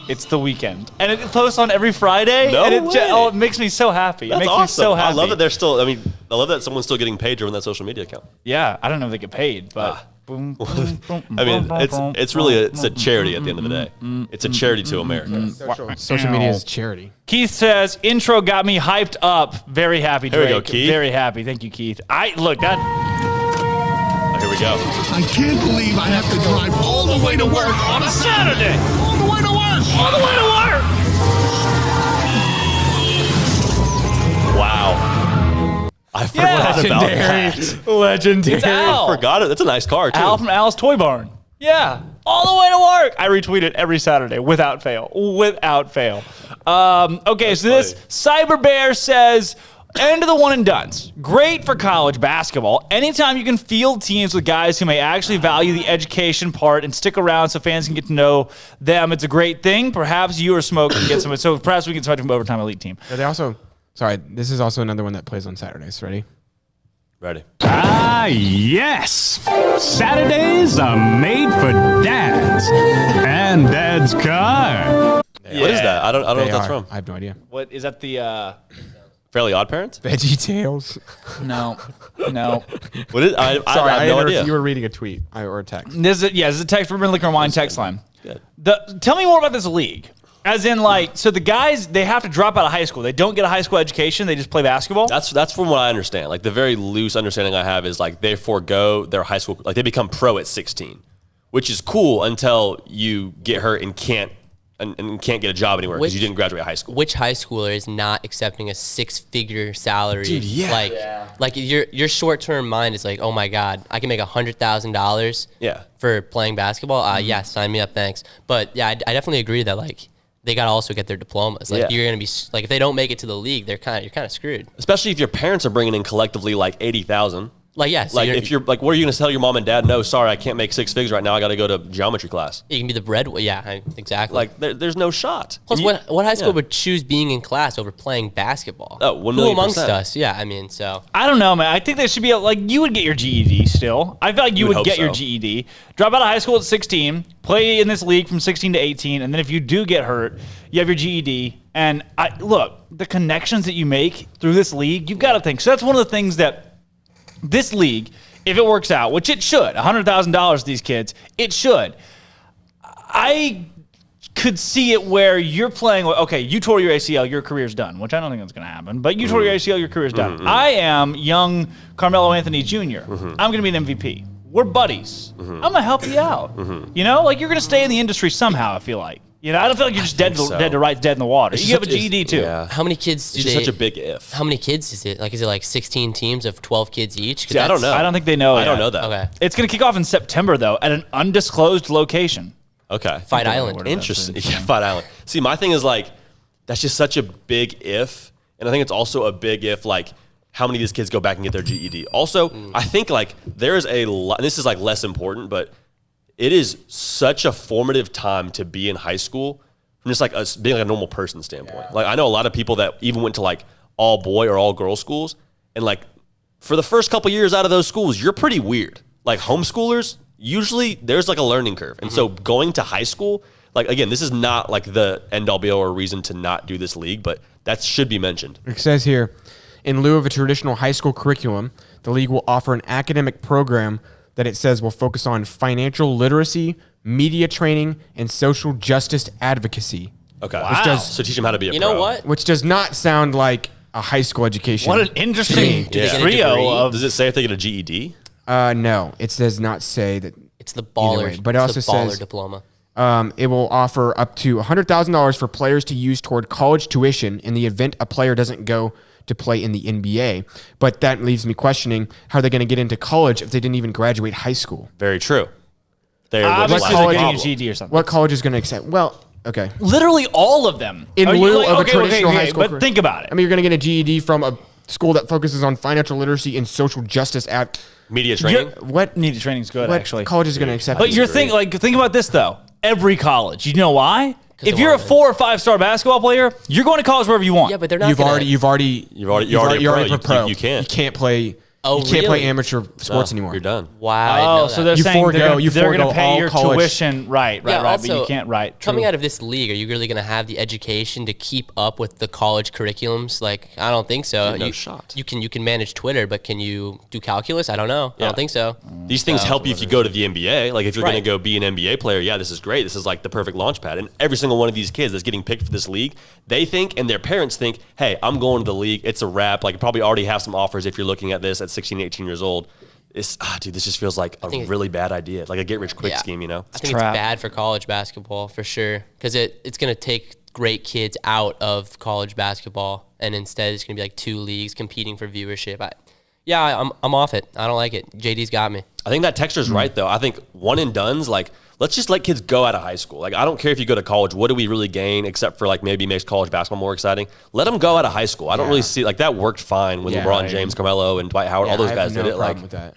Speaker 11: it's the weekend. And it posts on every Friday.
Speaker 10: No
Speaker 11: and it
Speaker 10: way.
Speaker 11: it makes me so happy.
Speaker 10: That's
Speaker 11: it makes
Speaker 10: awesome.
Speaker 11: me so happy.
Speaker 10: I love that they're still. I love that someone's still getting paid to run that social media account.
Speaker 11: Yeah, I don't know if they get paid, but. Boom, boom, boom,
Speaker 10: I mean,
Speaker 11: boom,
Speaker 10: it's really it's a charity at the end of the day. It's a charity to America.
Speaker 12: Social media is charity.
Speaker 11: Keith says, intro got me hyped up. Very happy, Drake.
Speaker 10: Here we go, Keith.
Speaker 11: Very happy. Thank you, Keith. Here we go.
Speaker 21: I can't believe I have to drive all the way to work on a Saturday. All the way to work.
Speaker 11: All the way to work.
Speaker 10: Wow. I forgot about that.
Speaker 11: Legendary. It's Al.
Speaker 10: I forgot it. That's a nice car, too.
Speaker 11: Al from Al's Toy Barn. Yeah. All the way to work. I retweet it every Saturday without fail. Without fail. Okay, so this Cyber Bear says, end of the one and dones. Great for college basketball. Anytime you can field teams with guys who may actually value the education part and stick around so fans can get to know them, it's a great thing. Perhaps you or Smoak can get some. So perhaps we can start from overtime elite team.
Speaker 12: They also, sorry, this is also another one that plays on Saturdays. Ready?
Speaker 10: Ready.
Speaker 22: Ah, yes. Saturdays are made for dads and dad's car.
Speaker 10: Yeah. What is that? I don't know what that's from.
Speaker 12: I have no idea.
Speaker 11: What is that? The
Speaker 10: Fairly Odd Parents?
Speaker 12: Veggie Tales.
Speaker 11: No.
Speaker 10: What is? I have no idea.
Speaker 12: You were reading a tweet or a text.
Speaker 11: This is a text. Urban Liquor and Wine text line.
Speaker 10: Good.
Speaker 11: Tell me more about this league. As in, like, so the guys, they have to drop out of high school. They don't get a high school education. They just play basketball.
Speaker 10: That's from what I understand. Like, the very loose understanding I have is, like, they forego their high school. Like, they become pro at 16, which is cool until you get hurt and can't get a job anywhere because you didn't graduate high school.
Speaker 9: Which high schooler is not accepting a 6-figure salary?
Speaker 10: Dude, yeah.
Speaker 9: Like your short-term mind is like, oh my God, I can make $100,000 for playing basketball. Yeah, sign me up, thanks. But yeah, I definitely agree that like they gotta also get their diplomas. Like you're gonna be like, if they don't make it to the league, you're kind of screwed.
Speaker 10: Especially if your parents are bringing in collectively like $80,000.
Speaker 9: Like, yeah. So
Speaker 10: like, if you're like, what are you going to tell your mom and dad? No, sorry, I can't make 6 figures right now. I got to go to geometry class.
Speaker 9: You can be the bread. Yeah, exactly.
Speaker 10: Like, there's no shot.
Speaker 9: Plus, what high school would choose being in class over playing basketball?
Speaker 10: Oh, 1
Speaker 9: Who
Speaker 10: million
Speaker 9: amongst
Speaker 10: %.
Speaker 9: us? Yeah, I mean, so.
Speaker 11: I don't know, man. I think there should be like you would get your GED still. I feel like you would get your GED. Drop out of high school at 16, play in this league from 16 to 18, and then if you do get hurt, you have your GED. And look, the connections that you make through this league, you've got to think. So that's one of the things that this league, if it works out, which it should, $100,000 to these kids, it should. I could see it where you're playing. Okay, you tore your ACL, your career's done, which I don't think that's going to happen. But you tore your ACL, your career's done. I am young Carmelo Anthony Jr. I'm going to be an MVP. We're buddies. I'm going to help you out. You know, like you're going to stay in the industry somehow. I feel like. You know, I don't feel like you're just dead to rights, dead in the water. You have a GED too.
Speaker 10: Yeah.
Speaker 9: How many kids do
Speaker 10: it's
Speaker 9: they?
Speaker 10: Such a big if.
Speaker 9: How many kids is it? Like, is it like 16 teams of 12 kids each?
Speaker 10: See, I don't know.
Speaker 11: I don't think they know.
Speaker 10: I don't know that.
Speaker 9: Okay.
Speaker 11: It's going to kick off in September though, at an undisclosed location.
Speaker 10: Okay.
Speaker 9: Fight Island.
Speaker 10: Interesting. Yeah, Fight Island. See, my thing is like, that's just such a big if, and I think it's also a big if like. How many of these kids go back and get their GED? Also, I think like there is a lot, and this is like less important, but it is such a formative time to be in high school from just like being like a normal person standpoint. Yeah. Like I know a lot of people that even went to like all boy or all girl schools, and like for the first couple years out of those schools, you're pretty weird. Like homeschoolers, usually there's like a learning curve. And so going to high school, like again, this is not like the end all be all or reason to not do this league, but that should be mentioned.
Speaker 12: It says here, in lieu of a traditional high school curriculum, the league will offer an academic program that it says will focus on financial literacy, media training, and social justice advocacy.
Speaker 10: Okay.
Speaker 11: Wow.
Speaker 10: So teach them how to be a pro.
Speaker 9: You know what?
Speaker 12: Which does not sound like a high school education.
Speaker 11: What an interesting trio of...
Speaker 10: Does it say if they get a GED?
Speaker 12: No, it does not say that.
Speaker 9: It's the baller.
Speaker 12: Way, but it also
Speaker 9: baller
Speaker 12: says
Speaker 9: diploma.
Speaker 12: It will offer up to $100,000 for players to use toward college tuition in the event a player doesn't go to play in the NBA. But that leaves me questioning how they're going to get into college if they didn't even graduate high school.
Speaker 10: Very true.
Speaker 11: What college getting a GED or something?
Speaker 12: What college is going to accept? Well, okay.
Speaker 11: Literally all of them.
Speaker 12: In lieu of a traditional high school.
Speaker 11: But think about it.
Speaker 12: I mean, you're going to get a GED from a school that focuses on financial literacy and social justice
Speaker 10: media training.
Speaker 12: What
Speaker 11: media training is good,
Speaker 12: what
Speaker 11: actually.
Speaker 12: College is going to accept.
Speaker 11: But think about this though. Every college. You know why? If you're a 4 or 5 star basketball player, you're going to college wherever you want.
Speaker 9: Yeah, but they're not.
Speaker 12: You've already a pro.
Speaker 10: You can't.
Speaker 12: You can't play.
Speaker 9: Oh,
Speaker 12: you can't play
Speaker 9: really?
Speaker 12: amateur sports anymore.
Speaker 10: You're done.
Speaker 9: Wow.
Speaker 11: Oh, so they're saying they're going to pay your
Speaker 12: college
Speaker 11: tuition. Right.
Speaker 9: Also,
Speaker 11: but you can't write.
Speaker 9: Coming out of this league, are you really going to have the education to keep up with the college curriculums? Like, I don't think so.
Speaker 10: No shot.
Speaker 9: You can manage Twitter, but can you do calculus? I don't know. I don't think so.
Speaker 10: These things help you if you go to the NBA. Like if you're going to go be an NBA player, yeah, this is great. This is like the perfect launch pad. And every single one of these kids that's getting picked for this league, they think and their parents think, hey, I'm going to the league. It's a wrap. Like you probably already have some offers if you're looking at this at 16, 18 years old. This just feels like a really bad idea, like a get-rich-quick scheme, you know?
Speaker 9: I think it's bad for college basketball, for sure, because it's going to take great kids out of college basketball, and instead it's going to be like 2 leagues competing for viewership. I'm off it. I don't like it. JD's got me.
Speaker 10: I think that texture's right, though. I think one and done's, like, let's just let kids go out of high school. Like, I don't care if you go to college. What do we really gain except for, like, maybe makes college basketball more exciting? Let them go out of high school. I don't really see, like, that worked fine when LeBron James, Carmelo, and Dwight Howard, all those guys did it. Like,
Speaker 12: with that.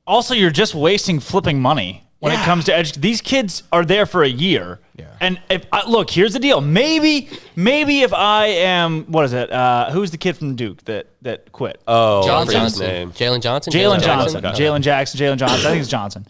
Speaker 11: Also, you're just wasting flipping money when it comes to education. These kids are there for a year. Yeah. And look, here's the deal. Maybe if I am, what is it? Who's the kid from Duke that quit?
Speaker 10: Oh,
Speaker 9: Johnson.
Speaker 10: Name.
Speaker 9: Jalen Johnson.
Speaker 11: Jalen Johnson. Jalen Jackson. Jalen Johnson. I think it's Johnson.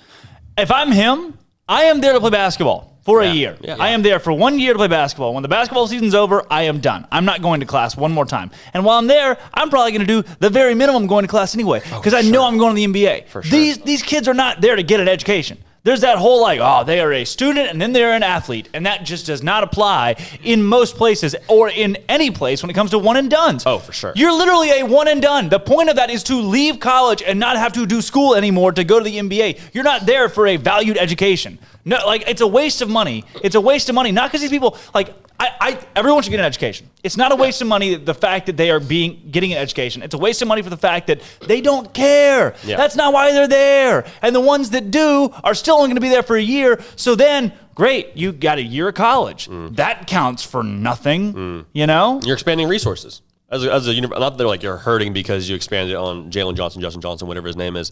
Speaker 11: If I'm him, I am there to play basketball for a year. Yeah. I am there for 1 year to play basketball. When the basketball season's over, I am done. I'm not going to class one more time. And while I'm there, I'm probably going to do the very minimum going to class anyway because I know I'm going to the NBA.
Speaker 10: For sure.
Speaker 11: These kids are not there to get an education. There's that whole like, oh, they are a student and then they're an athlete. And that just does not apply in most places or in any place when it comes to one and dones.
Speaker 10: Oh, for sure.
Speaker 11: You're literally a one and done. The point of that is to leave college and not have to do school anymore to go to the NBA. You're not there for a valued education. No, like it's a waste of money. It's a waste of money. Not because these people like everyone should get an education. It's not a waste of money, the fact that they are getting an education. It's a waste of money for the fact that they don't care. Yeah. That's not why they're there. And the ones that do are still only going to be there for a year. So then, great, you got a year of college. That counts for nothing, you know?
Speaker 10: You're expanding resources. As a not that they're like you're hurting because you expanded on Jalen Johnson, Justin Johnson, whatever his name is.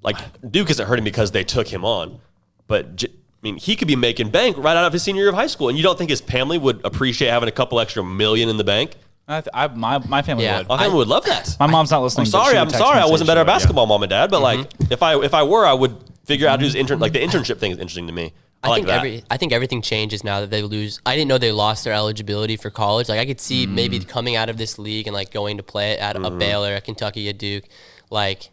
Speaker 10: Like Duke isn't hurting because they took him on. But he could be making bank right out of his senior year of high school, and you don't think his family would appreciate having a couple extra million in the bank?
Speaker 11: My family would.
Speaker 10: My family would love that.
Speaker 11: My mom's not listening.
Speaker 10: I'm sorry, I wasn't better at basketball, mom and dad. But like, if I were, I would figure out how to do this like the internship thing is interesting to me. I
Speaker 9: think everything changes now that they lose. I didn't know they lost their eligibility for college. Like I could see maybe coming out of this league and like going to play at a Baylor, a Kentucky, a Duke, like.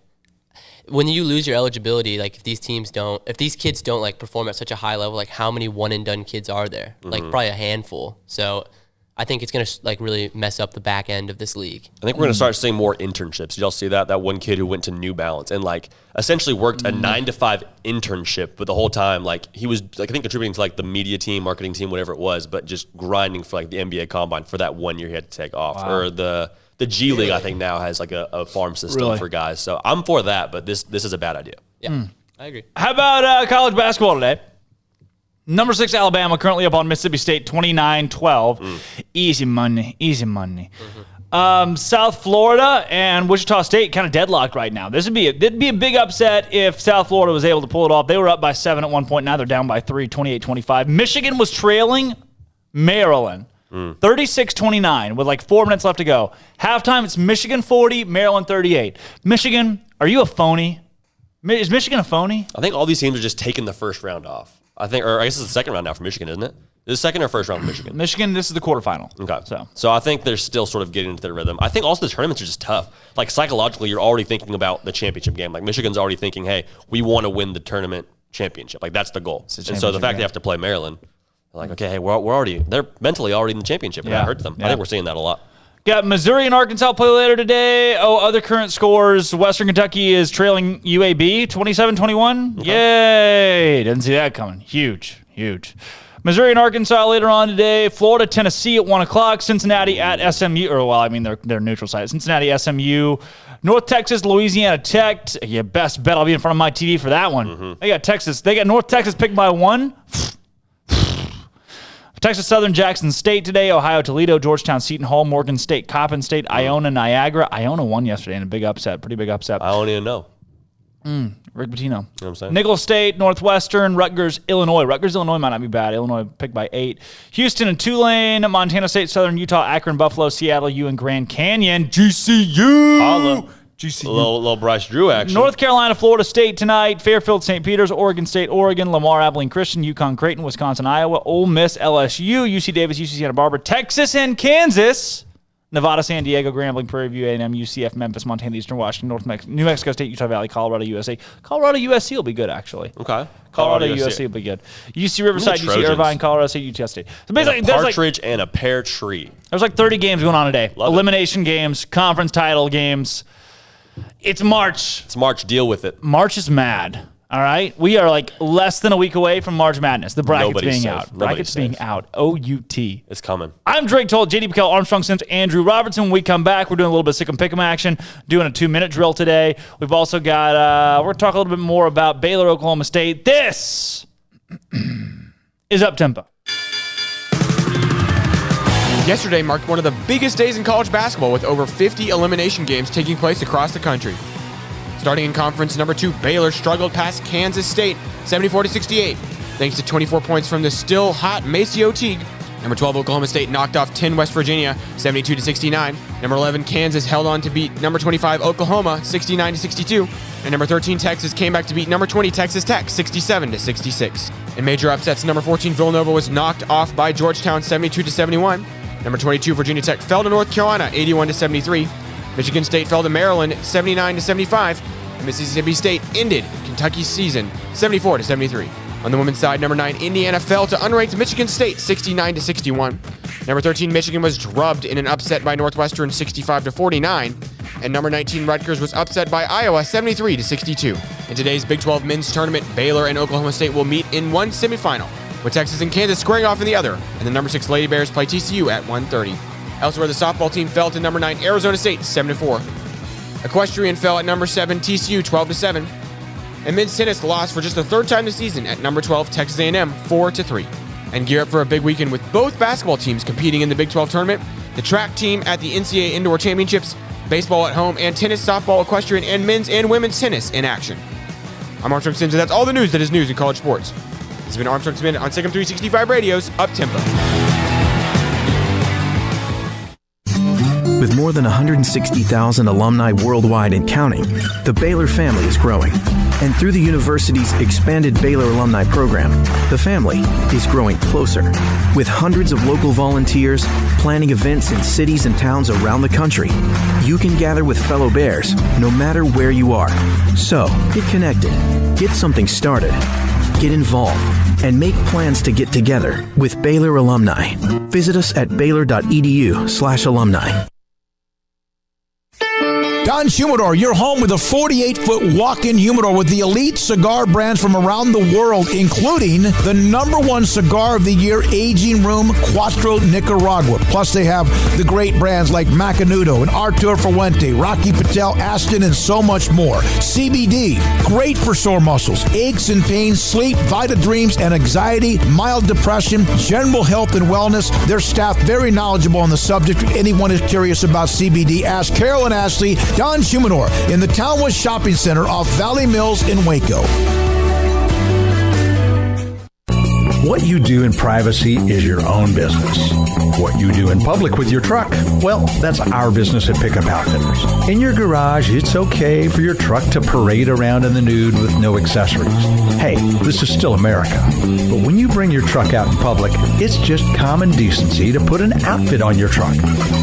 Speaker 9: when you lose your eligibility, like if these kids don't like perform at such a high level, like how many one and done kids are there? Like probably a handful. So I think it's going to like really mess up the back end of this league.
Speaker 10: I think we're going to start seeing more internships. Did y'all see that? That one kid who went to New Balance and like essentially worked a 9-to-5 internship, but the whole time like he was like I think contributing to like the media team, marketing team, whatever it was, but just grinding for like the NBA Combine for that 1 year he had to take off.
Speaker 11: Wow.
Speaker 10: Or the G League I think now has like a farm system for guys. So I'm for that, but this is a bad idea.
Speaker 9: Yeah, I agree.
Speaker 11: How about college basketball today? Number 6 Alabama currently up on Mississippi State 29-12. Easy money. South Florida and Wichita State kind of deadlocked right now. It'd be a big upset if South Florida was able to pull it off. They were up by 7 at one point. Now they're down by 3, 28-25. Michigan was trailing Maryland 36-29 with like 4 minutes left to go. Halftime, it's Michigan 40, Maryland 38. Michigan, are you a phony? Is Michigan a phony?
Speaker 10: I think all these teams are just taking the first round off. I guess it's the second round now for Michigan, isn't it? Is it second or first round for Michigan?
Speaker 11: Michigan, this is the quarterfinal.
Speaker 10: Okay. So I think they're still sort of getting into their rhythm. I think also the tournaments are just tough. Like psychologically, you're already thinking about the championship game. Like Michigan's already thinking, hey, we want to win the tournament championship. Like that's the goal. And so the fact they have to play Maryland, they're like, okay, hey, they're mentally already in the championship. And that hurts them. I think we're seeing that a lot.
Speaker 11: Got Missouri and Arkansas play later today. Other current scores. Western Kentucky is trailing UAB 27-21. Okay. Yay. Didn't see that coming. Huge. Missouri and Arkansas later on today. Florida, Tennessee at 1 o'clock. Cincinnati at SMU. They're neutral site. Cincinnati, SMU. North Texas, Louisiana Tech. You best bet I'll be in front of my TV for that one. They got North Texas picked by 1. Texas Southern, Jackson State today. Ohio, Toledo, Georgetown, Seton Hall, Morgan State, Coppin State, Iona, Niagara. Iona won yesterday in a big upset. Pretty big upset.
Speaker 10: I don't even know.
Speaker 11: Rick Pitino.
Speaker 10: You know what I'm saying?
Speaker 11: Nicholls State, Northwestern, Rutgers, Illinois. Illinois might not be bad. Illinois picked by 8. Houston and Tulane, Montana State, Southern Utah, Akron, Buffalo, Seattle, U, and Grand Canyon. GCU.
Speaker 10: Holla. GCU. Little Bryce Drew action.
Speaker 11: North Carolina, Florida State tonight. Fairfield, St. Peter's, Oregon State, Oregon. Lamar, Abilene Christian, UConn, Creighton, Wisconsin, Iowa. Ole Miss, LSU, UC Davis, UC Santa Barbara, Texas, and Kansas. Nevada, San Diego, Grambling, Prairie View, A&M, UCF, Memphis, Montana, Eastern Washington, New Mexico State, Utah Valley, Colorado, USA. Colorado, USC will be good, actually.
Speaker 10: Okay.
Speaker 11: Colorado, USC will be good. UC Riverside, UC Irvine, Colorado State, Utah State. So basically,
Speaker 10: and a partridge and a pear tree.
Speaker 11: There's like 30 games going on today. Elimination games, conference title games. It's March.
Speaker 10: Deal with it.
Speaker 11: March is mad. All right? We are like less than a week away from March Madness. The bracket's being out. Bracket's being out. O-U-T.
Speaker 10: It's coming.
Speaker 11: I'm Drake Toll, J.D. Pickell, Armstrong Sims, Andrew Robertson. When we come back, we're doing a little bit of SicEm Pick'em action, doing a 2-minute drill today. We've also got, we're going to talk a little bit more about Baylor, Oklahoma State. This is Up Tempo.
Speaker 12: Yesterday marked one of the biggest days in college basketball with over 50 elimination games taking place across the country. Starting in conference number 2, Baylor struggled past Kansas State 74-68, thanks to 24 points from the still hot Maceo Teague. Number 12, Oklahoma State knocked off 10 West Virginia 72-69. Number 11, Kansas held on to beat number 25, Oklahoma 69-62. And number 13, Texas came back to beat number 20, Texas Tech 67-66. In major upsets, number 14, Villanova was knocked off by Georgetown 72-71. Number 22, Virginia Tech fell to North Carolina 81-73. Michigan State fell to Maryland 79-75. And Mississippi State ended Kentucky's season 74-73. On the women's side, number 9, Indiana fell to unranked Michigan State 69-61. Number 13, Michigan was drubbed in an upset by Northwestern 65-49. And number 19, Rutgers was upset by Iowa 73-62. In today's Big 12 men's tournament, Baylor and Oklahoma State will meet in one semifinal, with Texas and Kansas squaring off in the other, and the number 6 Lady Bears play TCU at 1:30. Elsewhere, the softball team fell to number 9 Arizona State 7-4. Equestrian fell at number 7 TCU 12-7. And men's tennis lost for just the 3rd time this season at number 12 Texas A&M 4-3. And gear up for a big weekend with both basketball teams competing in the Big 12 tournament, the track team at the NCAA Indoor Championships, baseball at home, and tennis, softball, equestrian, and men's and women's tennis in action. I'm Armstrong Sims, and that's all the news that is news in college sports. This has been Armstrong's Minute on SicEm365 Radio's Up Tempo.
Speaker 1: With more than 160,000 alumni worldwide and counting, the Baylor family is growing. And through the university's expanded Baylor alumni program, the family is growing closer. With hundreds of local volunteers planning events in cities and towns around the country, you can gather with fellow Bears no matter where you are. So, get connected, get something started, get involved, and make plans to get together with Baylor alumni. Visit us at baylor.edu/alumni.
Speaker 16: Don Humidor, your home with a 48-foot walk-in humidor with the elite cigar brands from around the world, including the #1 cigar of the year, Aging Room Cuatro Nicaragua. Plus, they have the great brands like Macanudo and Artur Fuente, Rocky Patel, Aston, and so much more. CBD, great for sore muscles, aches and pains, sleep, Vita Dreams, and anxiety, mild depression, general health and wellness. Their staff very knowledgeable on the subject. If anyone is curious about CBD, ask Carol and Ashley. Don Humidor in the Townwest Shopping Center off Valley Mills in Waco.
Speaker 2: What you do in privacy is your own business. What you do in public with your truck, well, that's our business at Pickup Outfitters. In your garage, it's okay for your truck to parade around in the nude with no accessories. Hey, this is still America. But when you bring your truck out in public, it's just common decency to put an outfit on your truck.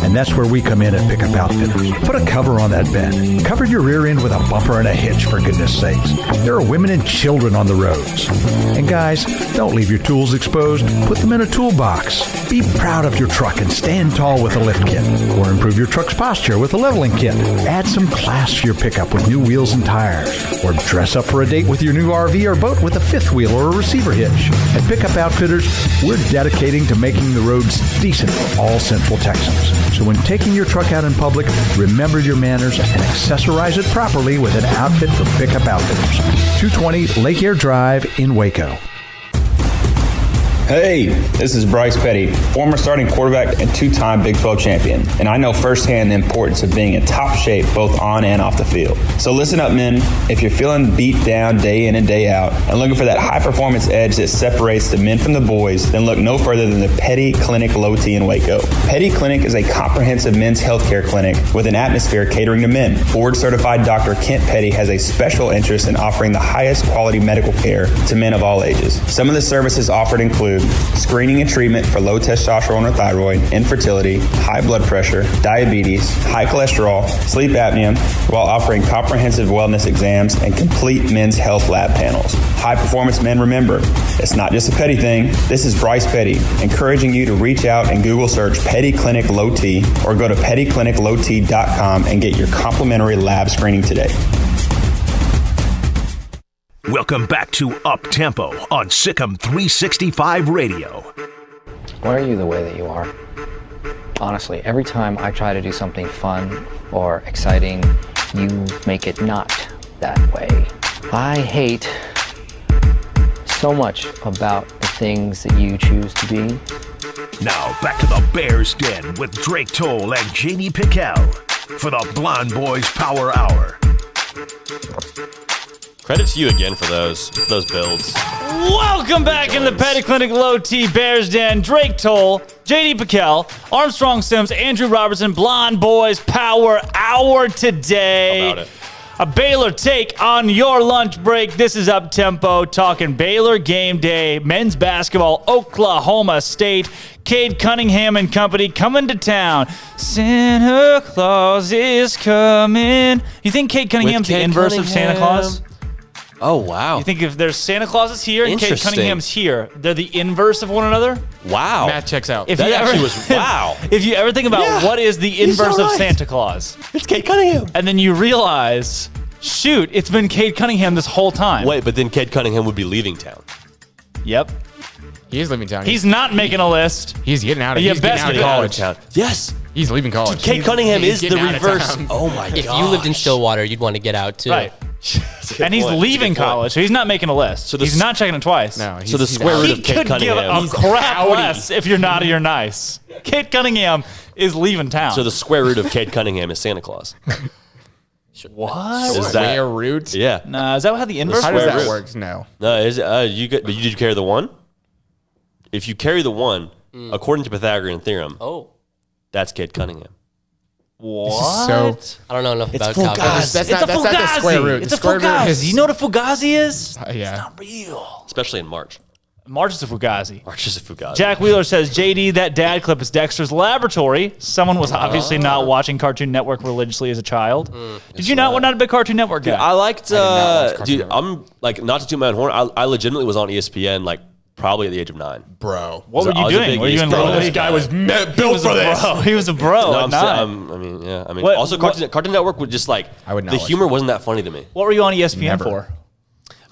Speaker 2: And that's where we come in at Pickup Outfitters. Put a cover on that bed. Cover your rear end with a bumper and a hitch, for goodness sakes. There are women and children on the roads. And guys, don't leave your tools exposed. Put them in a toolbox. Be proud of your truck and stand tall with a lift kit. Or improve your truck's posture with a leveling kit. Add some class to your pickup with new wheels and tires. Or dress up for a date with your new RV or boat with a fifth wheel or a receiver hitch. At Pickup Outfitters, we're dedicating to making the roads decent for all Central Texans. So when taking your truck out in public, remember your manners and accessorize it properly with an outfit from Pickup Outfitters. 220 Lake Air Drive in Waco.
Speaker 23: Hey, this is Bryce Petty, former starting quarterback and two-time Big 12 champion, and I know firsthand the importance of being in top shape both on and off the field. So listen up, men. If you're feeling beat down day in and day out and looking for that high-performance edge that separates the men from the boys, then look no further than the Petty Clinic Low T in Waco. Petty Clinic is a comprehensive men's healthcare clinic with an atmosphere catering to men. Board-certified Dr. Kent Petty has a special interest in offering the highest quality medical care to men of all ages. Some of the services offered include screening and treatment for low testosterone or thyroid, infertility, high blood pressure, diabetes, high cholesterol, sleep apnea, while offering comprehensive wellness exams and complete men's health lab panels. High performance men, remember, it's not just a Petty thing. This is Bryce Petty, encouraging you to reach out and Google search Petty Clinic Low T or go to pettycliniclowt.com and get your complimentary lab screening today.
Speaker 5: Welcome back to Up Tempo on SicEm365 Radio.
Speaker 24: Why are you the way that you are? Honestly, every time I try to do something fun or exciting, you make it not that way. I hate so much about the things that you choose to be.
Speaker 5: Now back to the Bears Den with Drake Toll and J.D. Pickell for the Blonde Boys Power Hour.
Speaker 10: Credit to you again for those builds.
Speaker 11: Welcome back in the Petty Clinic Low T Bears Den. Drake Toll, J.D. Pickell, Armstrong Sims, Andrew Robertson, Blonde Boys Power Hour today.
Speaker 10: How about it?
Speaker 11: A Baylor take on your lunch break. This is Up Tempo, talking Baylor game day, men's basketball, Oklahoma State. Cade Cunningham and company coming to town. Santa Claus is coming. You think Cade Cunningham's the inverse of Santa Claus?
Speaker 10: Oh, wow.
Speaker 11: You think if there's Santa Claus here and Cade
Speaker 10: Interesting.
Speaker 11: Cunningham's here, they're the inverse of one another?
Speaker 10: Wow.
Speaker 12: Math checks out.
Speaker 11: If
Speaker 10: That
Speaker 11: you
Speaker 10: actually
Speaker 11: ever,
Speaker 10: was wow.
Speaker 11: If you ever think about what is the inverse
Speaker 10: all
Speaker 11: of
Speaker 10: right.
Speaker 11: Santa Claus,
Speaker 10: It's Cade Cunningham.
Speaker 11: and then you realize, shoot, it's been Cade Cunningham this whole time.
Speaker 10: Wait, but then Cade Cunningham would be leaving town.
Speaker 11: Yep.
Speaker 12: He is leaving town.
Speaker 11: He's not making a list.
Speaker 12: He's getting out of,
Speaker 11: You
Speaker 12: he's getting
Speaker 11: best
Speaker 12: out of
Speaker 11: be out of
Speaker 12: college.
Speaker 10: Town. Yes.
Speaker 12: He's leaving college.
Speaker 10: Cade Cunningham
Speaker 12: He's
Speaker 10: is the
Speaker 12: getting out of
Speaker 10: reverse.
Speaker 12: town.
Speaker 10: Oh, my God.
Speaker 9: If you lived in Stillwater, you'd want to get out too.
Speaker 11: Right. And he's
Speaker 10: point.
Speaker 11: leaving
Speaker 10: That's a good point.
Speaker 11: college, so he's not making a list.
Speaker 10: So
Speaker 11: he's not checking it twice.
Speaker 12: No,
Speaker 10: So the square root
Speaker 11: He
Speaker 10: of Cade
Speaker 11: could give
Speaker 10: Cunningham.
Speaker 11: a crap less if you're naughty or nice. Cade Cunningham is leaving town.
Speaker 10: So the square root of Cade Cunningham is Santa Claus.
Speaker 11: What?
Speaker 10: Is
Speaker 12: Square
Speaker 10: that
Speaker 12: root?
Speaker 10: Yeah.
Speaker 11: Nah, is that how the inverse
Speaker 12: How does
Speaker 11: works?
Speaker 12: that work? No.
Speaker 10: No, is did you carry the one? If you carry the one, according to Pythagorean theorem,
Speaker 9: Oh.
Speaker 10: that's Cade Cunningham.
Speaker 11: What?
Speaker 9: I don't know enough about
Speaker 12: Fugazi.
Speaker 9: Cowboys.
Speaker 12: That's not the square root.
Speaker 11: It's
Speaker 12: The square root
Speaker 11: Fugazi.
Speaker 12: is-
Speaker 11: You know what a Fugazi is?
Speaker 12: Yeah.
Speaker 11: It's not real.
Speaker 10: Especially in March.
Speaker 11: March is a Fugazi.
Speaker 10: March is a Fugazi.
Speaker 11: Jack Wheeler says, JD, that dad clip is Dexter's Laboratory. Someone was obviously not watching Cartoon Network religiously as a child. Did you not? We're not a big Cartoon Network guy.
Speaker 10: I liked,
Speaker 12: Cartoon Network.
Speaker 10: I'm like, not to toot my own horn, I legitimately was on ESPN like probably at the age of 9.
Speaker 12: Bro.
Speaker 11: What were you doing? Were you in Little League?
Speaker 12: This guy was built for this.
Speaker 11: Bro. He was a bro
Speaker 10: No,
Speaker 11: at 9.
Speaker 10: I mean,
Speaker 11: What-
Speaker 10: also Cartoon Network would just like,
Speaker 12: I would not
Speaker 10: the
Speaker 12: watch
Speaker 10: humor wasn't that funny to me.
Speaker 11: What were you on ESPN
Speaker 12: Never.
Speaker 11: for?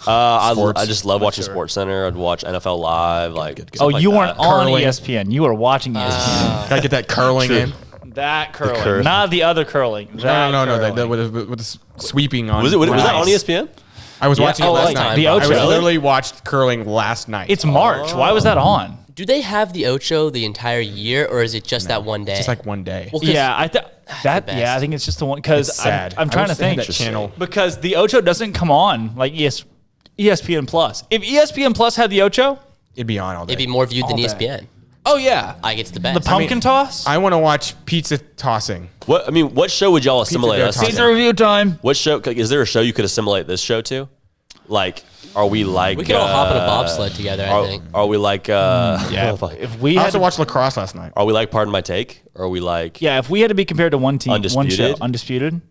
Speaker 10: I just love watching Sports Center. I'd watch NFL Live.
Speaker 11: Oh,
Speaker 10: like
Speaker 11: you
Speaker 10: that.
Speaker 11: weren't on
Speaker 12: Curling.
Speaker 11: ESPN. You were watching ESPN.
Speaker 12: Gotta get that curling in.
Speaker 11: That curling.
Speaker 10: curling.
Speaker 11: Not the other curling.
Speaker 12: No.
Speaker 11: That
Speaker 12: With the sweeping on.
Speaker 10: Was that on
Speaker 12: Nice.
Speaker 10: ESPN?
Speaker 12: I was watching it last
Speaker 11: like
Speaker 12: night.
Speaker 11: the
Speaker 12: I
Speaker 11: Ocho.
Speaker 12: literally watched curling last night.
Speaker 11: It's March. Why was that on?
Speaker 9: Do they have the Ocho the entire year, or is it just that one day?
Speaker 12: Just like one day.
Speaker 9: Well, 'cause
Speaker 11: Yeah, I
Speaker 9: the best.
Speaker 11: I think it's just the one because
Speaker 12: It's sad.
Speaker 11: I'm
Speaker 12: I
Speaker 11: trying to
Speaker 12: wish they had
Speaker 11: think
Speaker 12: that channel.
Speaker 11: because the Ocho doesn't come on like ESPN Plus. If ESPN Plus had the Ocho,
Speaker 12: It'd be on all day.
Speaker 9: It'd be more viewed than
Speaker 11: All day.
Speaker 9: ESPN.
Speaker 11: oh yeah,
Speaker 9: Like it's the best.
Speaker 11: the pumpkin toss.
Speaker 12: I want to watch pizza tossing.
Speaker 10: What show would y'all assimilate
Speaker 12: dough
Speaker 10: us
Speaker 12: tossing.
Speaker 11: Pizza
Speaker 10: to?
Speaker 11: review time.
Speaker 10: What show? Is there a show you could assimilate this show to? Like, are we like?
Speaker 9: We could all hop on a bobsled together, I think.
Speaker 10: Are we like?
Speaker 11: Yeah, if we
Speaker 12: I
Speaker 11: had
Speaker 12: also
Speaker 11: to,
Speaker 12: watched lacrosse last night.
Speaker 10: Are we like? Pardon my take. Or are we like?
Speaker 11: if we had to be compared to one team, one show,
Speaker 10: Undisputed?
Speaker 11: Undisputed.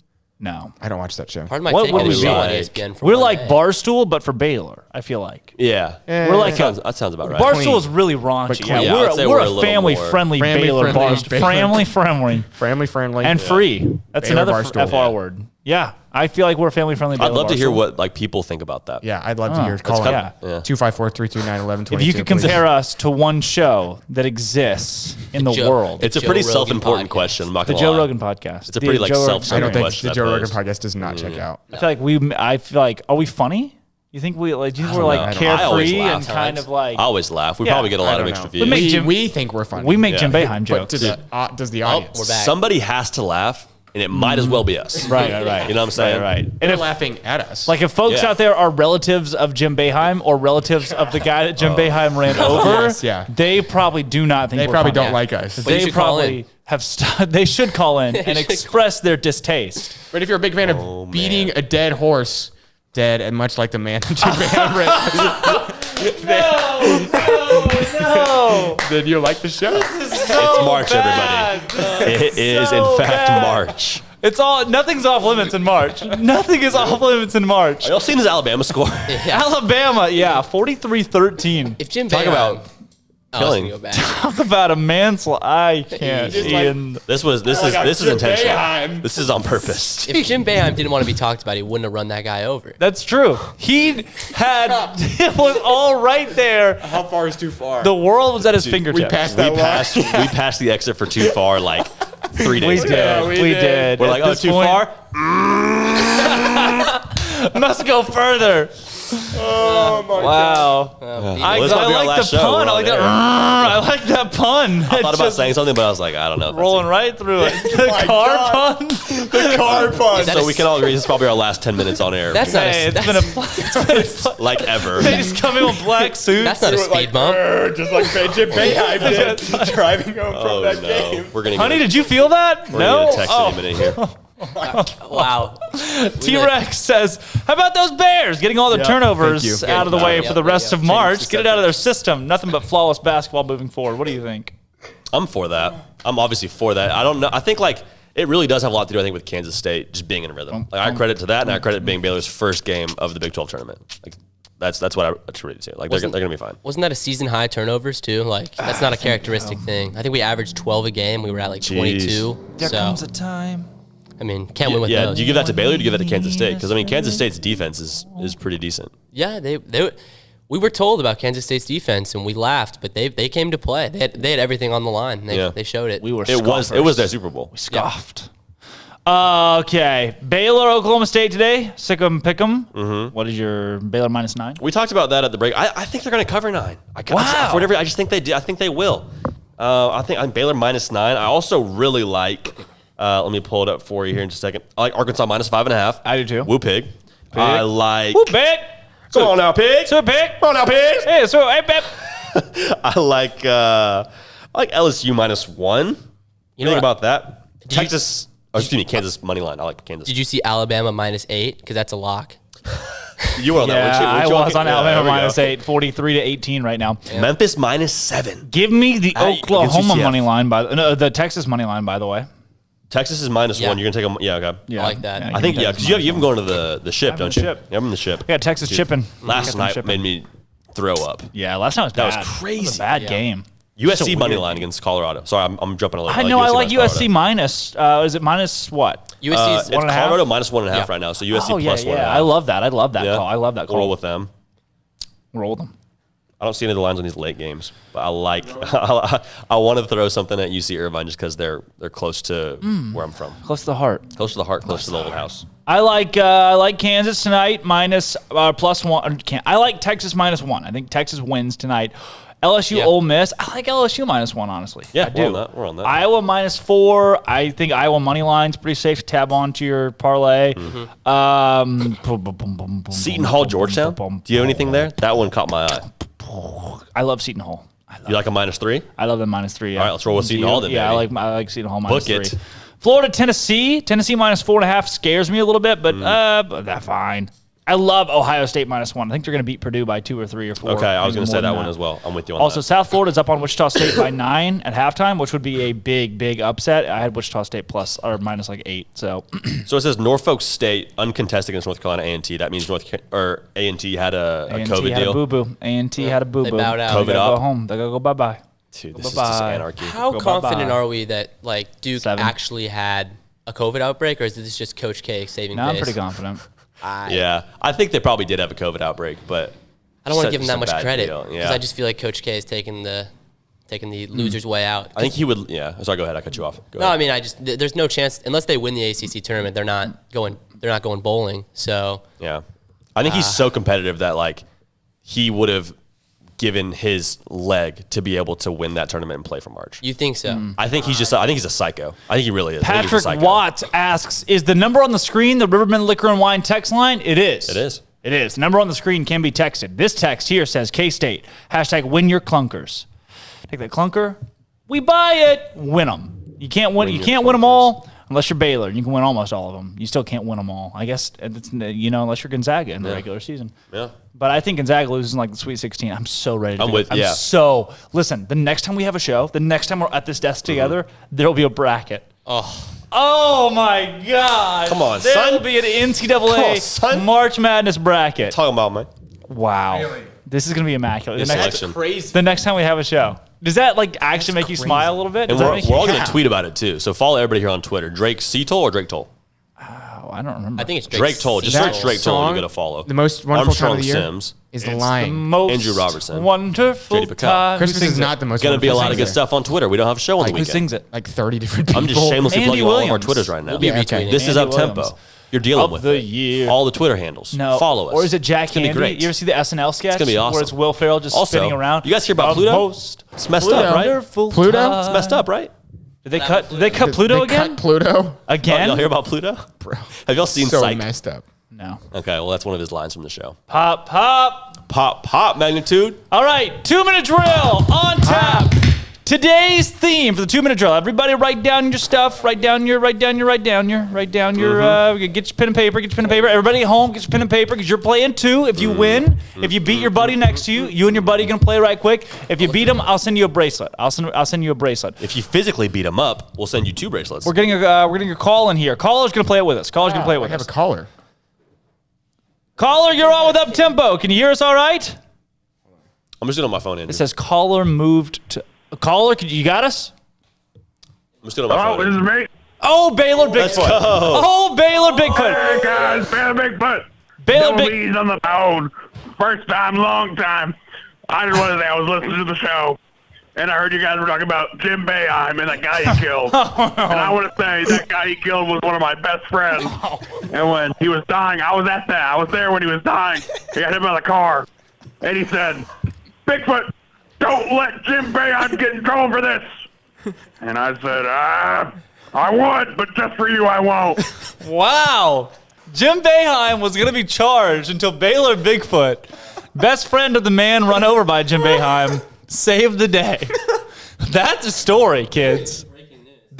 Speaker 11: No,
Speaker 12: I don't watch that show.
Speaker 9: Pardon my
Speaker 11: What
Speaker 9: take.
Speaker 11: would
Speaker 9: I
Speaker 11: we
Speaker 9: didn't
Speaker 11: be
Speaker 9: know on
Speaker 11: like?
Speaker 9: ESPN for
Speaker 11: we're
Speaker 9: one
Speaker 11: like
Speaker 9: day.
Speaker 11: Barstool, but for Baylor. I feel like
Speaker 10: Yeah.
Speaker 11: we're like
Speaker 10: that sounds about right.
Speaker 11: Barstool is really raunchy.
Speaker 12: But
Speaker 11: Yeah,
Speaker 12: clean.
Speaker 10: Yeah, I'd say
Speaker 11: we're
Speaker 10: we're a
Speaker 11: a
Speaker 10: little
Speaker 11: family
Speaker 10: more
Speaker 11: friendly
Speaker 12: family
Speaker 11: Baylor
Speaker 12: friendly
Speaker 11: Barstool.
Speaker 12: Baylor.
Speaker 11: Family friendly and
Speaker 12: Yeah.
Speaker 11: free. That's
Speaker 12: Baylor
Speaker 11: another
Speaker 12: Barstool.
Speaker 11: FR
Speaker 12: Yeah.
Speaker 11: word. Yeah, I feel like we're a family friendly.
Speaker 10: I'd love to hear what like people think about that.
Speaker 12: Yeah, I'd love to hear. Call
Speaker 10: kind
Speaker 12: in.
Speaker 10: of- yeah.
Speaker 12: 254-339-1122.
Speaker 11: If you could compare us to one show that exists in the world,
Speaker 10: It's a
Speaker 9: Joe
Speaker 10: pretty
Speaker 9: Rogan
Speaker 10: self-important
Speaker 9: podcast.
Speaker 10: question. I'm not
Speaker 11: the
Speaker 10: gonna
Speaker 11: Joe
Speaker 10: lie.
Speaker 11: Rogan podcast.
Speaker 10: It's a pretty like
Speaker 11: Joe Rogan-
Speaker 12: I
Speaker 10: self-serving
Speaker 12: don't think
Speaker 10: question.
Speaker 12: the
Speaker 10: I
Speaker 12: Joe Rogan
Speaker 10: pose.
Speaker 12: podcast does not check out.
Speaker 11: I feel like I feel like, are we funny? You think we like? Do you think we're
Speaker 10: I
Speaker 11: like
Speaker 10: don't know. I always
Speaker 11: carefree
Speaker 10: laugh
Speaker 11: and
Speaker 10: at
Speaker 11: kind
Speaker 10: times.
Speaker 11: of like?
Speaker 10: I always laugh. We
Speaker 11: Yeah.
Speaker 10: probably get a
Speaker 12: I
Speaker 10: lot of
Speaker 12: don't
Speaker 10: mixed
Speaker 12: know.
Speaker 10: reviews.
Speaker 11: make Jim-
Speaker 12: We think we're funny.
Speaker 11: We make
Speaker 10: Yeah.
Speaker 11: Jim Boeheim
Speaker 12: But
Speaker 11: jokes.
Speaker 12: does the audience?
Speaker 9: We're back.
Speaker 10: Somebody has to laugh, and it might as well be us.
Speaker 11: Right.
Speaker 10: You know what I'm saying?
Speaker 11: Right.
Speaker 12: And
Speaker 11: And if
Speaker 12: laughing at us.
Speaker 11: like if folks
Speaker 10: Yeah.
Speaker 11: out there are relatives of Jim Boeheim or relatives of the guy that Jim Boeheim ran over,
Speaker 12: Yes, yeah.
Speaker 11: they probably do not think
Speaker 12: they
Speaker 11: we're
Speaker 12: probably
Speaker 11: funny.
Speaker 12: don't like us.
Speaker 9: But you
Speaker 11: They
Speaker 9: should call
Speaker 11: probably have. They should call in and express their distaste.
Speaker 12: But if you're a big fan of beating a dead horse, dead, and much like the man that Jim Boeheim
Speaker 11: No.
Speaker 12: then you like the show.
Speaker 10: It's March, everybody. It is in fact March.
Speaker 11: It's all. Nothing's off limits in March. Nothing is off limits in March.
Speaker 10: Y'all seen his Alabama score?
Speaker 11: Alabama, 43-13.
Speaker 9: If Jim
Speaker 10: Talk
Speaker 9: Boeheim,
Speaker 10: about killing.
Speaker 9: Go back.
Speaker 11: Talk about a manslaughter. I can't. Ian.
Speaker 10: This is intentional. This is on purpose.
Speaker 9: If Jim Boeheim didn't want to be talked about, he wouldn't have run that guy over.
Speaker 11: That's true. He had. It was all right there.
Speaker 12: How far is too far?
Speaker 11: The world was at his fingertips.
Speaker 12: we passed that
Speaker 10: We passed the exit for too far like 3 days ago.
Speaker 12: Yeah,
Speaker 11: We did.
Speaker 10: We're
Speaker 11: At
Speaker 10: like, oh,
Speaker 11: this
Speaker 10: too
Speaker 11: point-
Speaker 10: far?
Speaker 11: Must go further.
Speaker 12: Oh my
Speaker 11: Wow.
Speaker 10: Well, this might be our
Speaker 11: like
Speaker 10: last
Speaker 11: the
Speaker 10: show.
Speaker 11: pun.
Speaker 10: We're
Speaker 11: I like
Speaker 10: on
Speaker 11: that.
Speaker 10: air.
Speaker 11: I like that pun.
Speaker 10: I thought about saying something, but I was like, I don't know. If
Speaker 11: rolling right through it. The car pun.
Speaker 12: The car pun.
Speaker 10: so we can all agree this is probably our last 10 minutes on air.
Speaker 9: That's not
Speaker 11: Hey,
Speaker 9: a,
Speaker 11: it's been a.
Speaker 10: like ever.
Speaker 11: They just come in with black suits.
Speaker 9: that's not a speed bump.
Speaker 12: Just like Jim Boeheim did driving home from that game.
Speaker 10: We're gonna
Speaker 11: Honey,
Speaker 10: get
Speaker 11: did you feel that?
Speaker 10: we're
Speaker 11: No.
Speaker 10: gonna get a text any minute here.
Speaker 9: Wow.
Speaker 11: T-Rex says, how about those Bears getting all their turnovers
Speaker 12: thank you.
Speaker 11: out of the way
Speaker 9: Yeah,
Speaker 11: for the rest
Speaker 9: yeah.
Speaker 11: of March? Get it out of their system. Nothing but flawless basketball moving forward. What do you think?
Speaker 10: I'm for that. I'm obviously for that. I don't know. I think like it really does have a lot to do, I think, with Kansas State just being in rhythm. Like I credit to that, and I credit being Baylor's first game of the Big 12 tournament. Like that's what I attribute to. Like they're gonna be fine.
Speaker 9: Wasn't that a season high turnovers too? Like that's not a characteristic thing. I think we averaged 12 a game. We were at like 22.
Speaker 11: There
Speaker 9: so
Speaker 11: comes a time.
Speaker 9: I mean, can't win with
Speaker 10: Yeah,
Speaker 9: those.
Speaker 10: do you give that to Baylor or do you give that to Kansas State? Because I mean, Kansas State's defense is pretty decent.
Speaker 9: Yeah, we were told about Kansas State's defense and we laughed, but they came to play. They had everything on the line. They showed it.
Speaker 11: We were
Speaker 10: It was their Super Bowl.
Speaker 11: We scoffed. Okay. Baylor, Oklahoma State today. SicEm, Pick'em. Mm-hmm. What is your Baylor -9?
Speaker 10: We talked about that at the break. I think they're going to cover 9.
Speaker 11: Wow.
Speaker 10: I just think they do. I think they will. I think I'm Baylor -9. I also really like. Let me pull it up for you here in just a second. I like Arkansas -5.5.
Speaker 11: I do too.
Speaker 10: Woo pig. I like.
Speaker 11: Woo pig.
Speaker 10: Come on now, pig.
Speaker 11: So pig.
Speaker 10: Come on now, pig.
Speaker 11: Hey, so hey, pip.
Speaker 10: I like LSU -1. You know about that? Oh, excuse me, Kansas money line. I like Kansas.
Speaker 9: Did you see Alabama -8? Because that's a lock.
Speaker 10: You were on that.
Speaker 11: I was on Alabama -8, 43-18 right now.
Speaker 10: Yeah. Memphis -7.
Speaker 11: Give me the Oklahoma money line the Texas money line. By the way,
Speaker 10: Texas is -1. You're gonna take them. Yeah, okay.
Speaker 9: I like that.
Speaker 10: I think because you have them going to the ship, don't you? Yeah, I'm in the ship.
Speaker 11: Yeah, Texas chipping.
Speaker 10: Last night made me throw up.
Speaker 11: Yeah, last night was bad.
Speaker 10: That was crazy.
Speaker 11: It was a bad game.
Speaker 10: USC money line against Colorado. Sorry, I'm jumping a little.
Speaker 11: I know. I like USC minus. Is it minus what?
Speaker 9: USC
Speaker 10: it's Colorado -1.5 right now. So USC plus 1.5.
Speaker 11: I love that. I love that call. I love that call.
Speaker 10: Roll with them.
Speaker 11: Roll with them.
Speaker 10: I don't see any of the lines on these late games, but I like. I want to throw something at UC Irvine just because they're close to where I'm from.
Speaker 11: Close to the heart.
Speaker 10: Close to the heart. Close to the old house.
Speaker 11: I like Kansas tonight minus +1. I like Texas -1. I think Texas wins tonight. LSU Ole Miss. I like LSU -1, honestly.
Speaker 10: Yeah,
Speaker 11: I do.
Speaker 10: We're on that.
Speaker 11: Iowa -4. I think Iowa money line's pretty safe to tab onto your parlay.
Speaker 10: Seton Hall, Georgetown. Do you have anything there? That one caught my eye.
Speaker 11: I love Seton Hall.
Speaker 10: You like a -3?
Speaker 11: I love them -3. Yeah.
Speaker 10: All right, let's roll with Seton Hall then.
Speaker 11: Yeah,
Speaker 10: baby.
Speaker 11: I like Seton Hall -3.
Speaker 10: Book it.
Speaker 11: Florida, Tennessee. Tennessee -4.5 scares me a little bit, but that's fine. I love Ohio State -1. I think they're going to beat Purdue by 2 or 3 or 4.
Speaker 10: Okay, I was going to say that one as well. I'm with you on that.
Speaker 11: Also, South Florida's up on Wichita State by 9 at halftime, which would be a big upset. I had Wichita State plus or -8. So
Speaker 10: it says Norfolk State uncontested against North Carolina A&T. That means A&T had a COVID deal.
Speaker 11: Boo-boo. A&T had a boo-boo.
Speaker 9: They bowed out.
Speaker 10: COVID
Speaker 11: they
Speaker 10: up.
Speaker 11: go home. They gotta go bye-bye.
Speaker 10: Dude, this is just anarchy.
Speaker 9: How confident are we that Duke actually had a COVID outbreak, or is this just Coach K saving face?
Speaker 11: I'm pretty confident.
Speaker 10: I think they probably did have a COVID outbreak, but
Speaker 9: I don't want to give him that much credit because
Speaker 10: Yeah.
Speaker 9: I just feel like Coach K is taking the loser's way out.
Speaker 10: I think he would. Yeah. Sorry, go ahead. I cut you off.
Speaker 9: No, I mean, there's no chance unless they win the ACC tournament. They're not going bowling. So
Speaker 10: yeah, I think he's so competitive that he would have given his leg to be able to win that tournament and play for March.
Speaker 9: You think so?
Speaker 10: I think he's just. I think he's a psycho. I think he really is.
Speaker 11: Patrick Watts asks, "Is the number on the screen the Riverman Liquor and Wine text line?" It is.
Speaker 10: It is.
Speaker 11: It is. The number on the screen can be texted. This text here says K-State #win your clunkers. Take that clunker. We buy it. Win them. You can't win. You can't win them all unless you're Baylor. You can win almost all of them. You still can't win them all. I guess unless you're Gonzaga in the regular season.
Speaker 10: Yeah.
Speaker 11: But I think Gonzaga loses in the Sweet 16. I'm so ready to listen, the next time we have a show, the next time we're at this desk together, there'll be a bracket. Oh my God.
Speaker 10: Come on,
Speaker 11: There'll
Speaker 10: son.
Speaker 11: be an NCAA March Madness bracket.
Speaker 10: Talking about, man.
Speaker 11: Wow. Really? This is going to be immaculate.
Speaker 10: That's
Speaker 11: crazy. The next time we have a show. Does that actually make you smile a little bit?
Speaker 10: And we're all going to tweet about it too. So follow everybody here on Twitter. Drake Toll or Drake Toll?
Speaker 11: I don't remember.
Speaker 9: I think it's
Speaker 10: Drake Toll. Just search Drake Toll and you get a follow.
Speaker 12: The most wonderful time of the year
Speaker 10: Sims
Speaker 12: is the line.
Speaker 10: Andrew Robertson.
Speaker 11: Wonderful
Speaker 10: Pickell.
Speaker 11: time.
Speaker 12: Christmas is not the most
Speaker 10: Going to be a
Speaker 12: wonderful
Speaker 10: lot of
Speaker 12: thing
Speaker 10: good stuff on Twitter. We don't have a show on the
Speaker 11: Who
Speaker 10: weekend.
Speaker 11: sings it?
Speaker 12: 30 different people.
Speaker 10: I'm just shamelessly
Speaker 11: Andy
Speaker 10: plugging all of our
Speaker 11: Williams.
Speaker 10: Twitters right now.
Speaker 9: We'll be retweeting.
Speaker 10: This is
Speaker 11: Andy
Speaker 10: up-tempo.
Speaker 11: Williams.
Speaker 10: You're dealing
Speaker 11: Of
Speaker 10: with
Speaker 11: the
Speaker 10: it.
Speaker 11: year.
Speaker 10: All the Twitter handles.
Speaker 11: No.
Speaker 10: Follow us.
Speaker 11: Or is it Jack
Speaker 10: It's gonna be
Speaker 11: Handy?
Speaker 10: great.
Speaker 11: You ever see the SNL sketch?
Speaker 10: It's going to be awesome.
Speaker 11: Where it's Will Ferrell just spinning around?
Speaker 10: You guys hear about Pluto? It's messed up, right?
Speaker 11: Pluto?
Speaker 10: It's messed up, right?
Speaker 11: Did they cut Pluto again?
Speaker 12: Cut Pluto?
Speaker 11: Again?
Speaker 10: Y'all hear about Pluto?
Speaker 12: Bro.
Speaker 10: Have y'all seen
Speaker 12: So
Speaker 10: Psych?
Speaker 12: messed up.
Speaker 11: No.
Speaker 10: Okay, well, that's one of his lines from the show.
Speaker 11: Pop, pop.
Speaker 10: Pop, pop, magnitude.
Speaker 11: All right, 2-minute drill on tap. Today's theme for the 2-minute drill. Everybody write down your stuff. Write down your, get your pen and paper, Everybody at home, get your pen and paper because you're playing too. If you win, if you beat your buddy next to you, you and your buddy going to play right quick. If you beat him, I'll send you a bracelet. I'll send you a bracelet.
Speaker 10: If you physically beat him up, we'll send you 2 bracelets.
Speaker 11: We're getting a call in here. Caller's going to play it with us.
Speaker 12: I have a caller.
Speaker 11: Caller, you're on with Up Tempo. Can you hear us all right?
Speaker 10: I'm just doing it on my phone, Andrew.
Speaker 11: It says caller moved to... Caller, you got us?
Speaker 10: I'm just doing it on my phone.
Speaker 4: This is me.
Speaker 11: Oh, Baylor Bigfoot.
Speaker 10: Let's go.
Speaker 11: Oh, Baylor Bigfoot.
Speaker 4: Hey, guys. Baylor Bigfoot.
Speaker 11: Baylor
Speaker 4: Bigfoot on the phone. First time, long time. I just wanted to say I was listening to the show, and I heard you guys were talking about Jim Boeheim and that guy he killed. And I want to say that guy he killed was one of my best friends. And when he was dying, I was at that. I was there when he was dying. He got hit by the car. And he said, Bigfoot, don't let Jim Boeheim get in trouble for this. And I said, I would, but just for you, I won't.
Speaker 11: Wow. Jim Boeheim was going to be charged until Baylor Bigfoot, best friend of the man run over by Jim Boeheim, saved the day. That's a story, kids.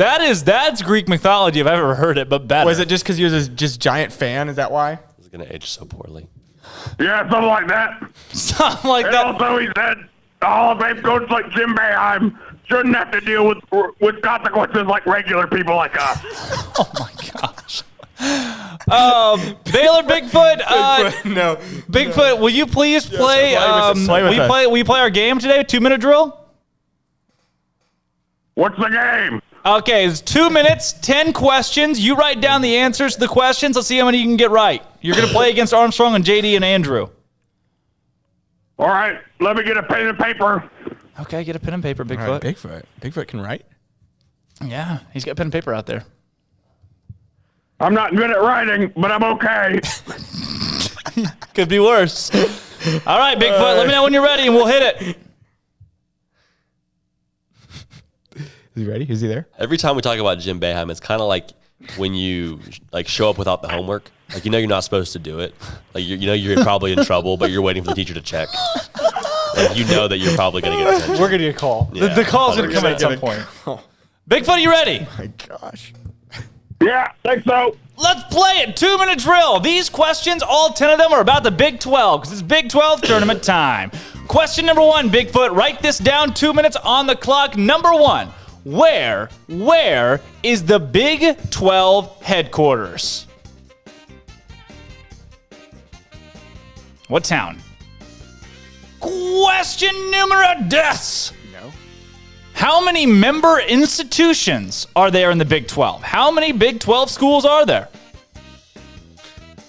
Speaker 11: That's Greek mythology if I've ever heard it, but better.
Speaker 12: Was it just because he was a just giant fan? Is that why?
Speaker 10: It's going to age so poorly.
Speaker 4: Yeah, something like that.
Speaker 11: Something like
Speaker 4: and
Speaker 11: that.
Speaker 4: Also, he said the Hall of Fame coach like Jim Boeheim shouldn't have to deal with consequences like regular people like us.
Speaker 11: Oh my gosh. Baylor Bigfoot.
Speaker 12: No.
Speaker 11: Bigfoot, will you please play? Will you play our game today? 2-minute drill.
Speaker 4: What's the game?
Speaker 11: Okay, it's 2 minutes, 10 questions. You write down the answers to the questions. Let's see how many you can get right. You're going to play against Armstrong and J.D. and Andrew.
Speaker 4: All right, let me get a pen and paper.
Speaker 11: Okay, get a pen and paper, Bigfoot.
Speaker 12: All right, Bigfoot can write.
Speaker 11: Yeah, he's got pen and paper out there.
Speaker 4: I'm not good at writing, but I'm okay.
Speaker 11: Could be worse. All right, Bigfoot, let me know when you're ready and we'll hit it.
Speaker 12: Is he ready? Is he there?
Speaker 10: Every time we talk about Jim Boeheim, it's kind of like when you like show up without the homework. Like you're not supposed to do it. Like you're probably in trouble, but you're waiting for the teacher to check. Like you know that you're probably going to get attention.
Speaker 11: We're going to get a call.
Speaker 10: Yeah,
Speaker 11: the call's going to come at some point. Bigfoot, are you ready?
Speaker 12: Oh my gosh.
Speaker 4: Yeah, think so.
Speaker 11: Let's play it. 2-minute drill. These questions, all 10 of them, are about the Big 12 because it's Big 12 tournament time. Question number 1, Bigfoot. Write this down. 2 minutes on the clock. Number 1. Where is the Big 12 headquarters? What town? Question numero dos.
Speaker 12: No.
Speaker 11: How many member institutions are there in the Big 12? How many Big 12 schools are there?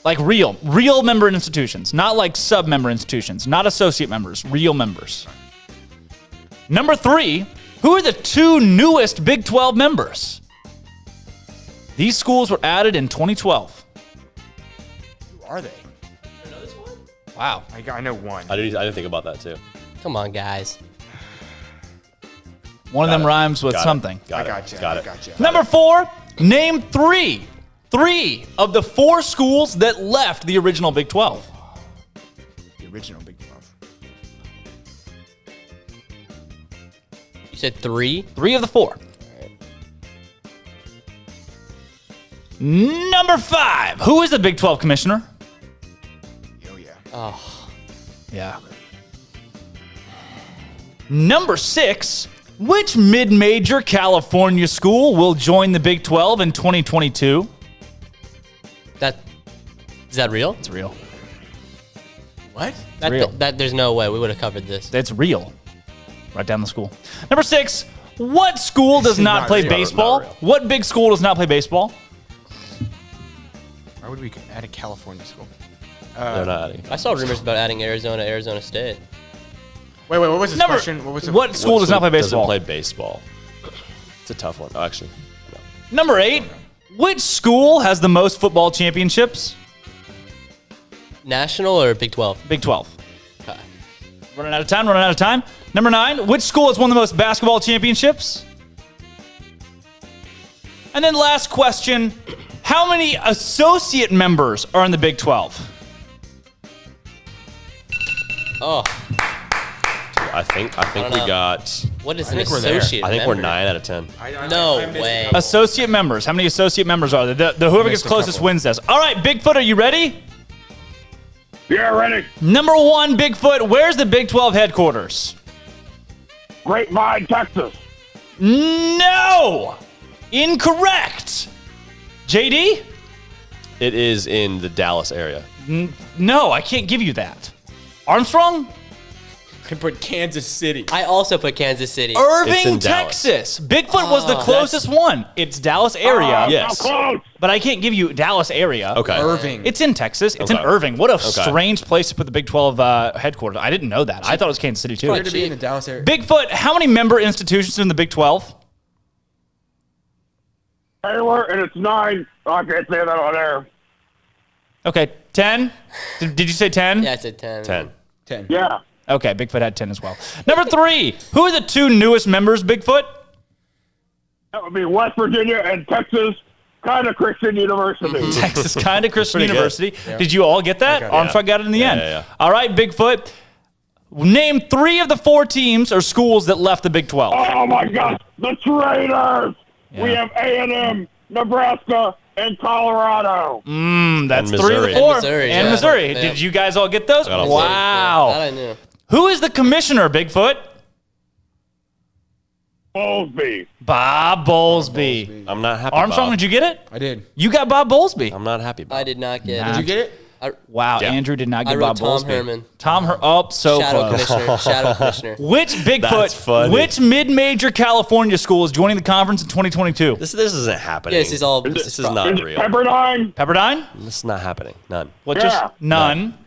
Speaker 11: Like real member institutions, not like sub-member institutions, not associate members, real members. Number 3, who are the 2 newest Big 12 members? These schools were added in 2012.
Speaker 12: Who are they?
Speaker 11: Wow.
Speaker 12: I know one.
Speaker 10: I didn't think about that too.
Speaker 9: Come on, guys.
Speaker 11: One of them rhymes with something.
Speaker 12: I got you.
Speaker 11: Number 4, name 3 of the 4 schools that left the original Big 12.
Speaker 12: The original Big 12.
Speaker 9: You said 3?
Speaker 11: 3 of the 4. Number 5, who is the Big 12 commissioner?
Speaker 9: Oh.
Speaker 11: Yeah. Number 6, which mid-major California school will join the Big 12 in 2022?
Speaker 9: Is that real?
Speaker 11: It's real.
Speaker 12: What?
Speaker 9: There's no way we would have covered this.
Speaker 11: That's real. Write down the school. Number 6, what school does not play baseball? What big school does not play baseball?
Speaker 12: Why would we add a California school?
Speaker 10: They're not adding.
Speaker 9: I saw rumors about adding Arizona State.
Speaker 12: Wait, what was this question?
Speaker 11: What school does not play baseball?
Speaker 10: Doesn't play baseball. It's a tough one. Oh, actually, no.
Speaker 11: Number 8, which school has the most football championships?
Speaker 9: National or Big 12?
Speaker 11: Big 12. Okay. Running out of time. Number 9, which school has won the most basketball championships? And then last question, how many associate members are in the Big 12?
Speaker 9: Oh.
Speaker 10: I think we got.
Speaker 9: What is an associate?
Speaker 10: I think we're 9 out of 10.
Speaker 9: No way.
Speaker 11: Associate members. How many associate members are there? The whoever gets closest wins this. All right, Bigfoot, are you ready?
Speaker 4: Yeah, ready.
Speaker 11: Number 1, Bigfoot, where's the Big 12 headquarters?
Speaker 4: Grapevine, Texas.
Speaker 11: No! Incorrect. JD?
Speaker 10: It is in the Dallas area.
Speaker 11: No, I can't give you that. Armstrong?
Speaker 12: I put Kansas City.
Speaker 9: I also put Kansas City.
Speaker 11: Irving, Texas. Bigfoot was the closest one. It's Dallas area.
Speaker 10: Yes.
Speaker 4: Close.
Speaker 11: But I can't give you Dallas area.
Speaker 10: Okay.
Speaker 12: Irving.
Speaker 11: It's in Texas. It's in Irving. What a strange place to put the Big 12 headquarters. I didn't know that. I thought it was Kansas City, too.
Speaker 12: Weird to be in the Dallas area.
Speaker 11: Bigfoot, how many member institutions in the Big 12?
Speaker 4: Baylor, and it's 9. I can't say that on air.
Speaker 11: Okay, 10? Did you say 10?
Speaker 9: Yeah, I said 10.
Speaker 10: 10.
Speaker 4: Yeah.
Speaker 11: Okay, Bigfoot had 10 as well. Number 3, who are the 2 newest members, Bigfoot?
Speaker 4: That would be West Virginia and Texas kind of Christian University.
Speaker 11: Texas kind of Christian
Speaker 10: Pretty
Speaker 11: University.
Speaker 10: Yeah.
Speaker 11: Did you all get that? Armstrong got it in the end.
Speaker 10: Yeah.
Speaker 11: All right, Bigfoot. Name 3 of the 4 teams or schools that left the Big 12.
Speaker 4: Oh, my God. The traitors. We have A&M, Nebraska, and Colorado.
Speaker 11: That's
Speaker 10: And
Speaker 11: 3 of the
Speaker 10: Missouri.
Speaker 11: 4.
Speaker 9: Missouri,
Speaker 11: And
Speaker 9: yeah.
Speaker 11: Missouri.
Speaker 9: Yeah.
Speaker 11: Did you guys all get those?
Speaker 10: got all 4.
Speaker 11: Wow.
Speaker 9: That I knew.
Speaker 11: Who is the commissioner, Bigfoot?
Speaker 4: Bowlesby.
Speaker 11: Bob Bowlesby.
Speaker 10: I'm not happy.
Speaker 11: Armstrong,
Speaker 10: Bob.
Speaker 11: did you get it?
Speaker 12: I did.
Speaker 11: You got Bob Bowlesby.
Speaker 10: I'm not happy. Bob.
Speaker 9: I did not get
Speaker 11: Nah.
Speaker 9: it.
Speaker 12: Did you get it?
Speaker 11: Wow,
Speaker 10: Yeah.
Speaker 11: Andrew did not
Speaker 9: I
Speaker 11: get
Speaker 9: wrote
Speaker 11: Bob
Speaker 9: Tom
Speaker 11: Bowlesby.
Speaker 9: Herman.
Speaker 11: So
Speaker 9: Shadow
Speaker 11: close.
Speaker 9: commissioner. Shadow commissioner.
Speaker 11: Which
Speaker 10: That's
Speaker 11: Bigfoot,
Speaker 10: funny.
Speaker 11: which mid-major California school is joining the conference in 2022?
Speaker 10: This isn't happening.
Speaker 9: Yeah, this is all.
Speaker 10: This is not
Speaker 4: Is it
Speaker 10: real.
Speaker 4: Pepperdine?
Speaker 11: Pepperdine?
Speaker 10: This is not happening. None.
Speaker 11: What?
Speaker 4: Yeah.
Speaker 11: Just none.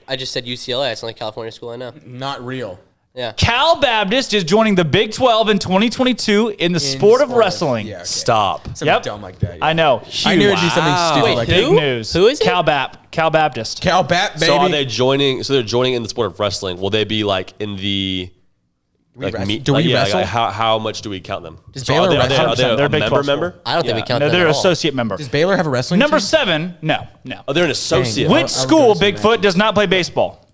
Speaker 9: I just said UCLA. It's the only California school I know.
Speaker 12: Not real.
Speaker 9: Yeah.
Speaker 11: Cal Baptist is joining the Big 12 in 2022 in the sport of wrestling.
Speaker 12: Yeah, okay.
Speaker 10: Stop.
Speaker 12: Something
Speaker 11: Yep.
Speaker 12: dumb like that. Yeah.
Speaker 11: I know.
Speaker 12: I knew it'd be something stupid
Speaker 9: Wait,
Speaker 12: like
Speaker 9: who?
Speaker 12: that.
Speaker 11: Big news.
Speaker 9: Who is it?
Speaker 11: Cal Baptist.
Speaker 12: Cal Bat, baby.
Speaker 10: So are they joining? So they're joining in the sport of wrestling. Will they be like in the? Like
Speaker 12: Do we wrestle?
Speaker 10: Like how much do we count them?
Speaker 12: Does
Speaker 10: So
Speaker 12: Baylor
Speaker 10: are they
Speaker 12: wrestle?
Speaker 11: They're
Speaker 10: a
Speaker 11: Big 12
Speaker 10: member?
Speaker 11: school.
Speaker 9: I don't think we count
Speaker 11: No,
Speaker 9: them
Speaker 11: they're
Speaker 9: at
Speaker 11: an
Speaker 9: all.
Speaker 11: associate member.
Speaker 12: Does Baylor have a wrestling
Speaker 11: Number
Speaker 12: team?
Speaker 11: 7, no.
Speaker 10: Oh, they're an associate.
Speaker 12: Dang.
Speaker 11: Which
Speaker 12: was
Speaker 11: school,
Speaker 12: gonna say
Speaker 11: Bigfoot, does not play baseball?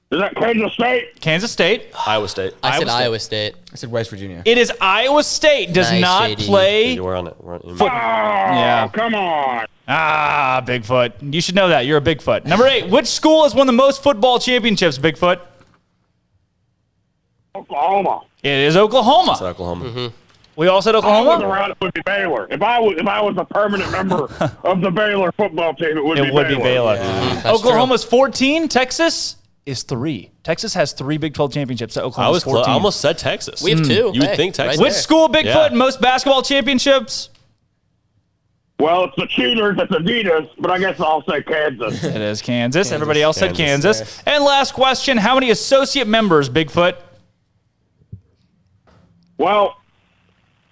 Speaker 4: Is that Kansas State?
Speaker 11: Kansas State.
Speaker 10: Iowa State.
Speaker 9: I said
Speaker 11: Iowa State.
Speaker 9: Iowa State.
Speaker 12: I said West Virginia.
Speaker 11: It is Iowa State. Does
Speaker 9: Nice,
Speaker 11: not
Speaker 9: JD.
Speaker 11: play.
Speaker 10: We're on it. We're on it.
Speaker 4: Oh,
Speaker 11: Yeah.
Speaker 4: come on.
Speaker 11: Ah, Bigfoot. You should know that. You're a Bigfoot. Number 8. Which school has won the most football championships, Bigfoot?
Speaker 4: Oklahoma.
Speaker 11: It is Oklahoma.
Speaker 10: It's Oklahoma.
Speaker 11: We all said
Speaker 4: I was
Speaker 11: Oklahoma?
Speaker 4: around, it would be Baylor. If I was a permanent member of the Baylor football team, it would be Baylor.
Speaker 11: Baylor. Oklahoma's 14. Texas is 3. Texas has 3 Big 12 championships. So
Speaker 10: I
Speaker 11: Oklahoma's
Speaker 10: was
Speaker 11: 14.
Speaker 10: I almost said Texas.
Speaker 9: We have 2.
Speaker 10: You would
Speaker 9: Hey,
Speaker 10: think Texas.
Speaker 9: right
Speaker 11: Which
Speaker 9: there.
Speaker 11: school, Bigfoot,
Speaker 10: Yeah.
Speaker 11: most basketball championships?
Speaker 4: Well, it's the cheaters. It's Adidas, but I guess I'll say Kansas.
Speaker 11: It is Kansas. Everybody else said
Speaker 10: Kansas.
Speaker 11: Kansas. And last question, how many associate members, Bigfoot?
Speaker 4: Well,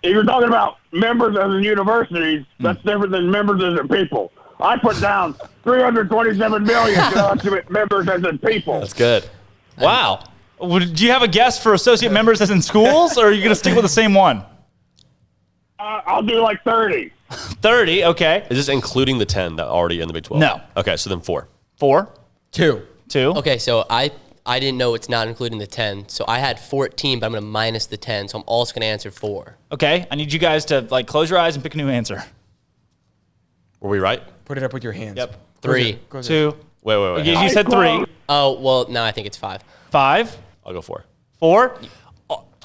Speaker 4: if you're talking about members as in universities, that's different than members as in people. I put down 327 million members as in people.
Speaker 10: That's good.
Speaker 11: Wow. Do you have a guess for associate members as in schools, or are you going to stick with the same one?
Speaker 4: I'll do like 30.
Speaker 11: 30, okay.
Speaker 10: Is this including the 10 that are already in the Big 12?
Speaker 11: No.
Speaker 10: Okay, so then 4.
Speaker 11: 4.
Speaker 12: 2.
Speaker 9: Okay, so I didn't know it's not including the 10. So I had 14, but I'm going to minus the 10. So I'm also going to answer 4.
Speaker 11: Okay, I need you guys to close your eyes and pick a new answer.
Speaker 10: Were we right?
Speaker 12: Put it up with your hands.
Speaker 11: Yep.
Speaker 9: 3.
Speaker 11: 2.
Speaker 10: Wait.
Speaker 11: You said 3.
Speaker 9: Oh, well, no, I think it's 5.
Speaker 11: 5.
Speaker 10: I'll go 4.
Speaker 11: 4.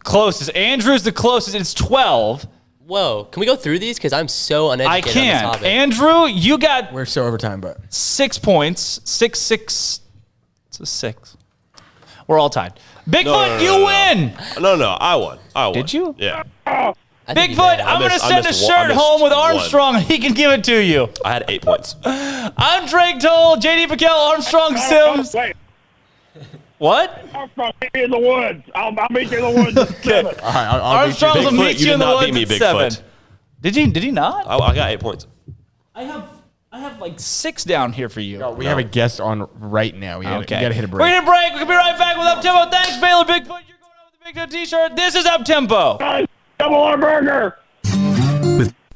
Speaker 11: Closest. Andrew's the closest. It's 12.
Speaker 9: Whoa, can we go through these? Because I'm so uneducated
Speaker 11: I
Speaker 9: on this
Speaker 11: can.
Speaker 9: topic.
Speaker 11: Andrew, you got
Speaker 12: We're so overtime, but
Speaker 11: 6 points. 6. It's a 6. We're all tied. Bigfoot, you win.
Speaker 10: No, I won.
Speaker 11: Did you?
Speaker 10: Yeah.
Speaker 9: I think you
Speaker 11: Bigfoot,
Speaker 9: did.
Speaker 11: I'm going to
Speaker 10: I
Speaker 11: send a
Speaker 10: missed
Speaker 11: shirt
Speaker 10: one.
Speaker 11: home with
Speaker 10: One.
Speaker 11: Armstrong, and he can give it to you.
Speaker 10: I had 8 points.
Speaker 11: I'm Drake Toll, J.D. Pickell, Armstrong Sims.
Speaker 4: Wait,
Speaker 11: What?
Speaker 4: Armstrong, meet me in the woods. I'll meet you in the woods at 7.
Speaker 12: all right, I'll beat you.
Speaker 11: Armstrong's will
Speaker 10: Bigfoot,
Speaker 11: meet
Speaker 10: you
Speaker 11: you in
Speaker 10: did
Speaker 11: the
Speaker 10: not beat
Speaker 11: woods
Speaker 10: me,
Speaker 11: at
Speaker 10: Bigfoot.
Speaker 11: 7. Did he not?
Speaker 10: I got 8 points.
Speaker 11: I have like 6 down here for you.
Speaker 12: We have a guest on right now. We gotta hit a break.
Speaker 11: We're going to break. We'll be right back with Up-Tempo. Thanks, Baylor Bigfoot. You're going out with the Big Toe t-shirt. This is Up-Tempo.
Speaker 4: Double R burger.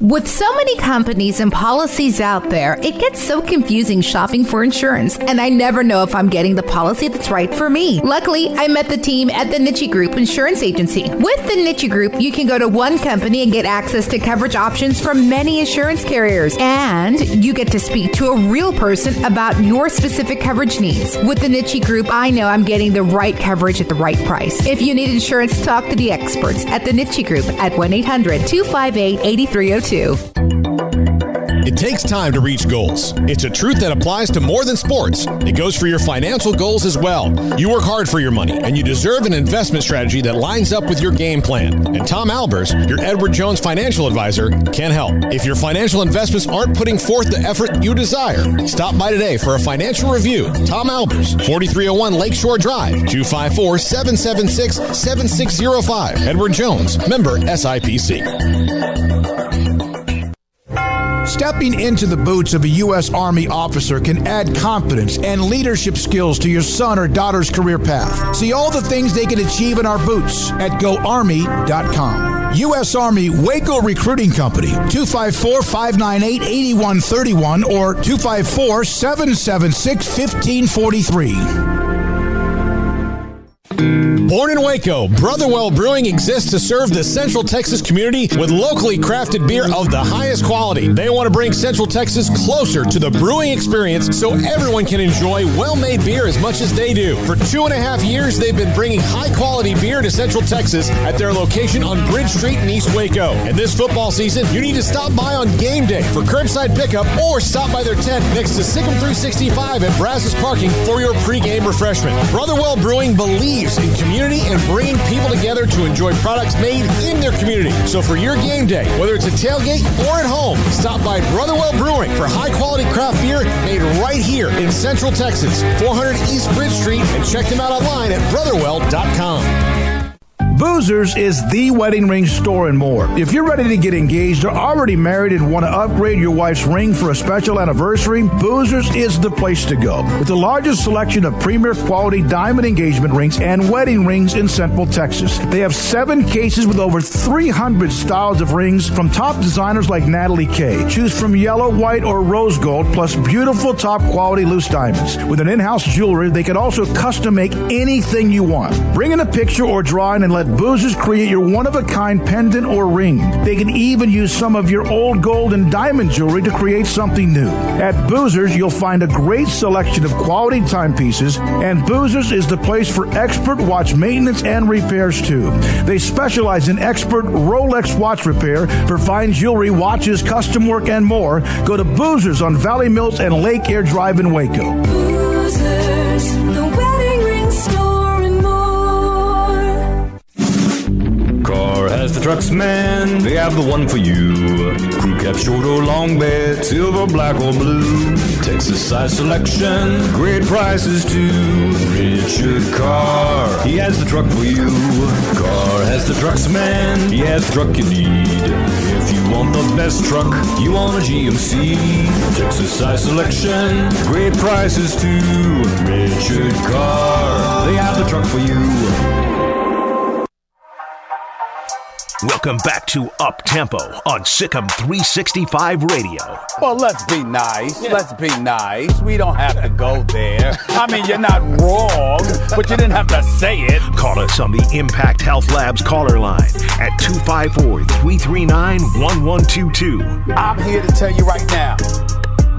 Speaker 3: With so many companies and policies out there, it gets so confusing shopping for insurance, and I never know if I'm getting the policy that's right for me. Luckily, I met the team at the Niche Group Insurance Agency. With the Niche Group, you can go to one company and get access to coverage options from many insurance carriers, and you get to speak to a real person about your specific coverage needs. With the Niche Group, I know I'm getting the right coverage at the right price. If you need insurance, talk to the experts at the Niche Group at 1-800-258-8302.
Speaker 18: It takes time to reach goals. It's a truth that applies to more than sports. It goes for your financial goals as well. You work hard for your money, and you deserve an investment strategy that lines up with your game plan. And Tom Albers, your Edward Jones financial advisor, can help. If your financial investments aren't putting forth the effort you desire, stop by today for a financial review. Tom Albers, 4301 Lakeshore Drive, 254-776-7605. Edward Jones, member SIPC.
Speaker 16: Stepping into the boots of a U.S. Army officer can add confidence and leadership skills to your son or daughter's career path. See all the things they can achieve in our boots at GoArmy.com. U.S. Army Waco Recruiting Company, 254-598-8131 or 254-776-1543.
Speaker 18: Born in Waco, Brotherwell Brewing exists to serve the Central Texas community with locally crafted beer of the highest quality. They want to bring Central Texas closer to the brewing experience so everyone can enjoy well-made beer as much as they do. For 2.5 years, they've been bringing high-quality beer to Central Texas at their location on Bridge Street in East Waco. And this football season, you need to stop by on game day for curbside pickup or stop by their tent next to SicEm365 at Brazos Parking for your pregame refreshment. Brotherwell Brewing believes in community and bringing people together to enjoy products made in their community. So for your game day, whether it's a tailgate or at home, stop by Brotherwell Brewing for high-quality craft beer made right here in Central Texas, 400 East Bridge Street, and check them out online at brotherwell.com.
Speaker 16: Boozers is the wedding ring store and more. If you're ready to get engaged or already married and want to upgrade your wife's ring for a special anniversary, Boozers is the place to go. With the largest selection of premier quality diamond engagement rings and wedding rings in Central Texas. They have 7 cases with over 300 styles of rings from top designers like Natalie Kay. Choose from yellow, white, or rose gold, plus beautiful top quality loose diamonds. With an in-house jeweler, they can also custom make anything you want. Bring in a picture or drawing and let Boozers create your one-of-a-kind pendant or ring. They can even use some of your old gold and diamond jewelry to create something new. At Boozers, you'll find a great selection of quality timepieces, and Boozers is the place for expert watch maintenance and repairs, too. They specialize in expert Rolex watch repair for fine jewelry, watches, custom work, and more. Go to Boozers on Valley Mills and Lake Air Drive in Waco.
Speaker 6: Boozers, the wedding ring store and more.
Speaker 7: Car has the trucks, man. They have the one for you. Crew cab, short or long bed, silver, black or blue. Texas size selection, great prices too. Richard Carr, he has the truck for you. Carr has the trucks, man. He has the truck you need. If you want the best truck, you want a GMC. Texas size selection, great prices too. Richard Carr, they have the truck for you.
Speaker 5: Welcome back to Up Tempo on SicEm365 Radio.
Speaker 8: Well, let's be nice. Let's be nice. We don't have to go there. I mean, you're not wrong, but you didn't have to say it.
Speaker 5: Call us on the Impact Health Labs caller line at 254-339-1122.
Speaker 8: I'm here to tell you right now,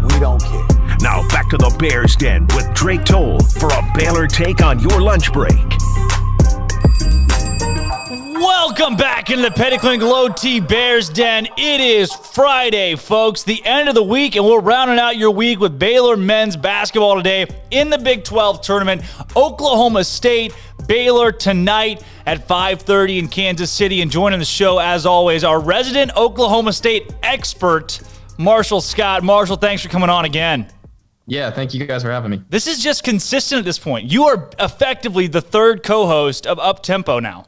Speaker 8: we don't care.
Speaker 5: Now back to the Bears Den with Drake Toll for a Baylor take on your lunch break.
Speaker 11: Welcome back into the Pickell and Low T Bears Den. It is Friday, folks, the end of the week, and we're rounding out your week with Baylor men's basketball today in the Big 12 tournament. Oklahoma State, Baylor tonight at 5:30 in Kansas City. And joining the show, as always, our resident Oklahoma State expert, Marshall Scott. Marshall, thanks for coming on again.
Speaker 13: Yeah, thank you guys for having me.
Speaker 11: This is just consistent at this point. You are effectively the third co-host of Up Tempo now.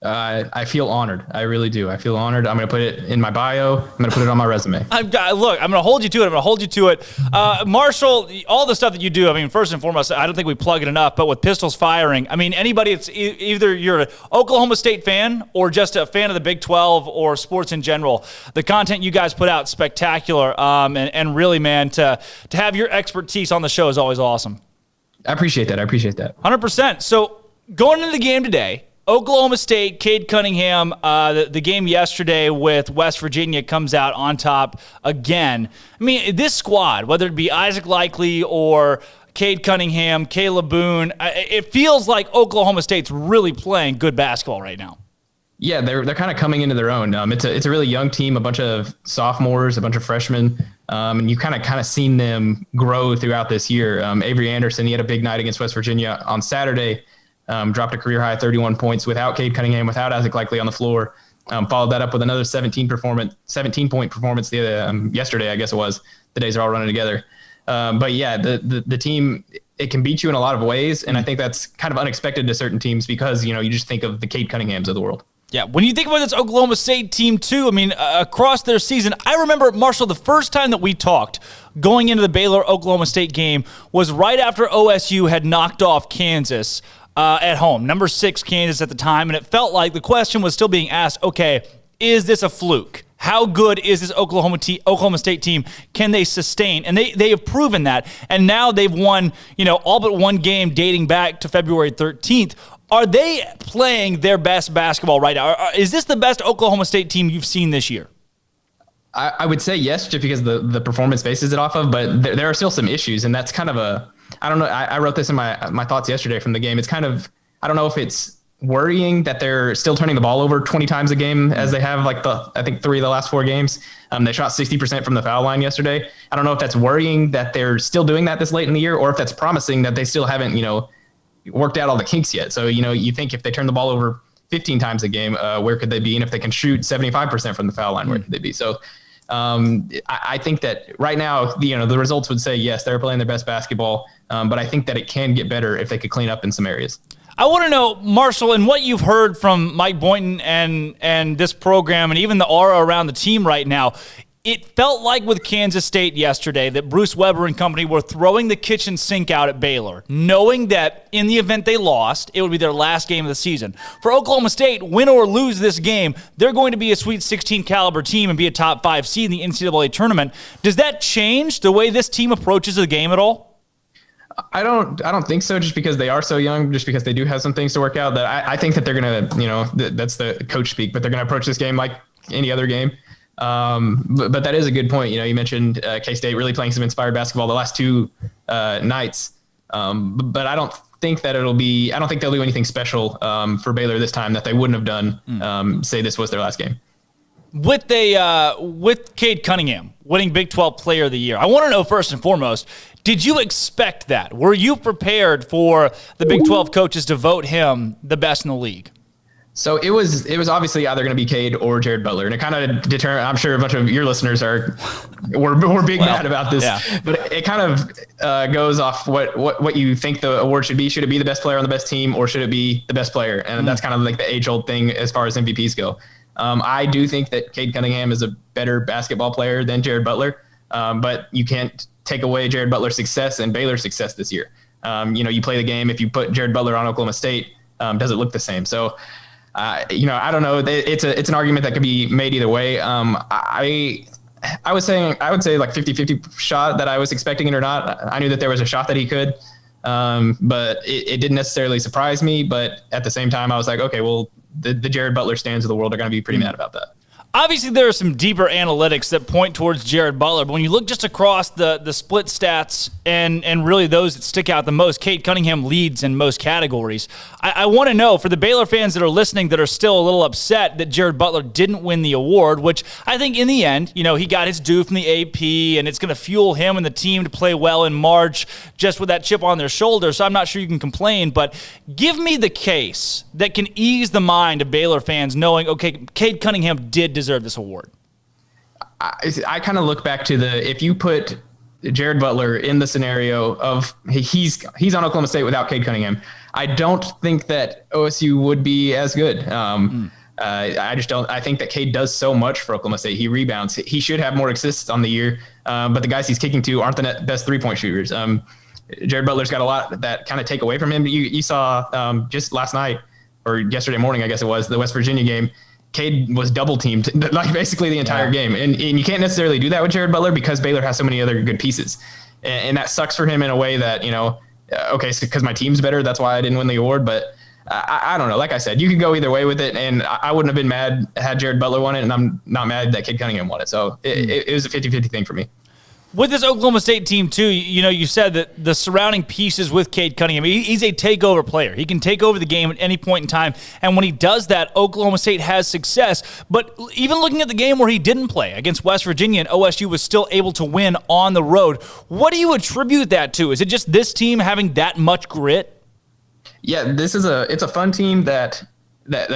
Speaker 13: I feel honored. I really do. I feel honored. I'm going to put it in my bio. I'm going to put it on my resume.
Speaker 11: I'm going to hold you to it. Marshall, all the stuff that you do, I mean, first and foremost, I don't think we plug it enough, but with pistols firing, I mean, anybody, it's either you're an Oklahoma State fan or just a fan of the Big 12 or sports in general. The content you guys put out, spectacular. And really, man, to have your expertise on the show is always awesome.
Speaker 13: I appreciate that.
Speaker 11: 100%. So going into the game today, Oklahoma State, Cade Cunningham, the game yesterday with West Virginia comes out on top again. I mean, this squad, whether it be Isaac Likely or Cade Cunningham, Caleb Boone, it feels like Oklahoma State's really playing good basketball right now.
Speaker 13: Yeah, they're kind of coming into their own. It's a really young team, a bunch of sophomores, a bunch of freshmen, and you kind of seen them grow throughout this year. Avery Anderson, he had a big night against West Virginia on Saturday. Dropped a career-high 31 points without Cade Cunningham, without Isaac Likely on the floor. Followed that up with another 17-point performance yesterday, I guess it was. The days are all running together. But yeah, the team, it can beat you in a lot of ways, and I think that's kind of unexpected to certain teams because, you just think of the Cade Cunninghams of the world.
Speaker 11: Yeah, when you think about this Oklahoma State team, too, I mean, across their season, I remember, Marshall, the first time that we talked going into the Baylor-Oklahoma State game was right after OSU had knocked off Kansas at home, number 6 Kansas at the time, and it felt like the question was still being asked, okay, is this a fluke? How good is this Oklahoma State team? Can they sustain? And they have proven that. And now they've won, all but one game dating back to February 13th. Are they playing their best basketball right now? Is this the best Oklahoma State team you've seen this year?
Speaker 13: I would say yes, just because the performance bases it off of, but there are still some issues, and that's kind of I don't know. I wrote this in my thoughts yesterday from the game. It's kind of, I don't know if it's worrying that they're still turning the ball over 20 times a game as they have I think 3 of the last 4 games. They shot 60% from the foul line yesterday. I don't know if that's worrying that they're still doing that this late in the year, or if that's promising that they still haven't, worked out all the kinks yet. So, you think if they turn the ball over 15 times a game, where could they be? And if they can shoot 75% from the foul line, where could they be? So I think that right now, the results would say, yes, they're playing their best basketball. But I think that it can get better if they could clean up in some areas.
Speaker 11: I want to know, Marshall, and what you've heard from Mike Boynton and this program and even the aura around the team right now. It felt like with Kansas State yesterday that Bruce Weber and company were throwing the kitchen sink out at Baylor, knowing that in the event they lost, it would be their last game of the season. For Oklahoma State, win or lose this game, they're going to be a Sweet 16 caliber team and be a top 5 seed in the NCAA tournament. Does that change the way this team approaches the game at all?
Speaker 13: I don't think so, just because they are so young, just because they do have some things to work out. That I think that they're going to, that's the coach speak, but they're going to approach this game like any other game. But that is a good point. You mentioned K-State really playing some inspired basketball the last 2 nights. But I don't think that I don't think they'll do anything special for Baylor this time that they wouldn't have done, say this was their last game.
Speaker 11: With Cade Cunningham winning Big 12 Player of the Year, I want to know first and foremost, did you expect that? Were you prepared for the Big 12 coaches to vote him the best in the league?
Speaker 13: So it was obviously either going to be Cade or Jared Butler, and it kind of determined. I'm sure a bunch of your listeners were big mad about this, but it kind of goes off what you think the award should be. Should it be the best player on the best team, or should it be the best player? And that's kind of like the age-old thing as far as MVPs go. I do think that Cade Cunningham is a better basketball player than Jared Butler, but you can't take away Jared Butler's success and Baylor's success this year. You play the game. If you put Jared Butler on Oklahoma State, does it look the same? So, I don't know. It's an argument that could be made either way. I would say like 50-50 shot that I was expecting it or not. I knew that there was a shot that he could, but it didn't necessarily surprise me. But at the same time, I was like, okay, well, the Jared Butler stands of the world are going to be pretty mad about that.
Speaker 11: Obviously, there are some deeper analytics that point towards Jared Butler, but when you look just across the split stats and really those that stick out the most, Cade Cunningham leads in most categories. I want to know, for the Baylor fans that are listening that are still a little upset that Jared Butler didn't win the award, which I think in the end, he got his due from the AP, and it's going to fuel him and the team to play well in March just with that chip on their shoulder, so I'm not sure you can complain, but give me the case that can ease the mind of Baylor fans knowing, okay, Cade Cunningham did deserve this award.
Speaker 13: I kind of look back to if you put Jared Butler in the scenario of he's on Oklahoma State without Cade Cunningham, I don't think that OSU would be as good. I just don't. I think that Cade does so much for Oklahoma State. He rebounds. He should have more assists on the year, but the guys he's kicking to aren't the best 3-point shooters. Jared Butler's got a lot that kind of take away from him. You saw just last night or yesterday morning, I guess it was, the West Virginia game. Cade was double teamed like basically the entire game. And you can't necessarily do that with Jared Butler because Baylor has so many other good pieces. And that sucks for him in a way that, okay, so because my team's better, that's why I didn't win the award. But I don't know. Like I said, you could go either way with it. And I wouldn't have been mad had Jared Butler won it. And I'm not mad that Cade Cunningham won it. So it was a 50-50 thing for me.
Speaker 11: With this Oklahoma State team, too, you said that the surrounding pieces with Cade Cunningham, he's a takeover player. He can take over the game at any point in time, and when he does that, Oklahoma State has success. But even looking at the game where he didn't play against West Virginia and OSU was still able to win on the road, what do you attribute that to? Is it just this team having that much grit?
Speaker 13: Yeah, it's a fun team that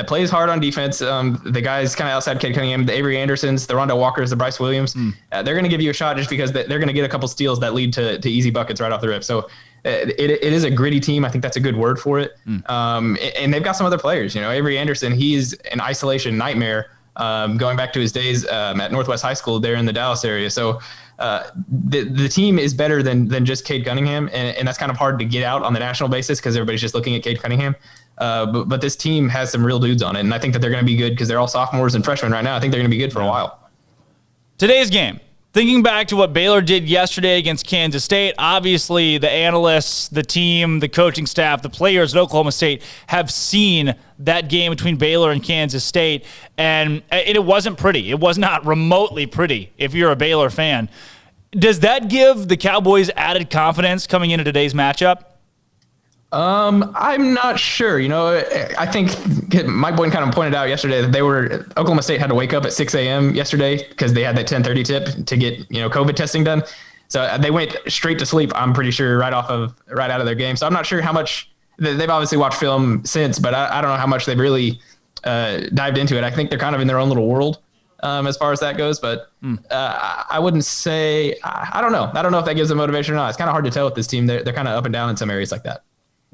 Speaker 13: plays hard on defense. The guys kind of outside Cade Cunningham, the Avery Andersons, the Rondell Walkers, the Bryce Williams, they're going to give you a shot just because they're going to get a couple steals that lead to easy buckets right off the rip. So it is a gritty team. I think that's a good word for it. And they've got some other players. Avery Anderson, he's an isolation nightmare going back to his days at Northwest High School there in the Dallas area. So the team is better than just Cade Cunningham, and that's kind of hard to get out on the national basis because everybody's just looking at Cade Cunningham. But this team has some real dudes on it, and I think that they're going to be good because they're all sophomores and freshmen right now. I think they're going to be good for a while.
Speaker 11: Today's game. Thinking back to what Baylor did yesterday against Kansas State, obviously the analysts, the team, the coaching staff, the players at Oklahoma State have seen that game between Baylor and Kansas State, and it wasn't pretty. It was not remotely pretty if you're a Baylor fan. Does that give the Cowboys added confidence coming into today's matchup?
Speaker 13: I'm not sure. I think Mike Boynton kind of pointed out yesterday that Oklahoma State had to wake up at 6 a.m. yesterday because they had that 10:30 tip to get, COVID testing done. So they went straight to sleep, I'm pretty sure, right out of their game. So I'm not sure how much they've obviously watched film since, but I don't know how much they've really dived into it. I think they're kind of in their own little world as far as that goes, but I wouldn't say, I don't know. I don't know if that gives them motivation or not. It's kind of hard to tell with this team. They're kind of up and down in some areas like that.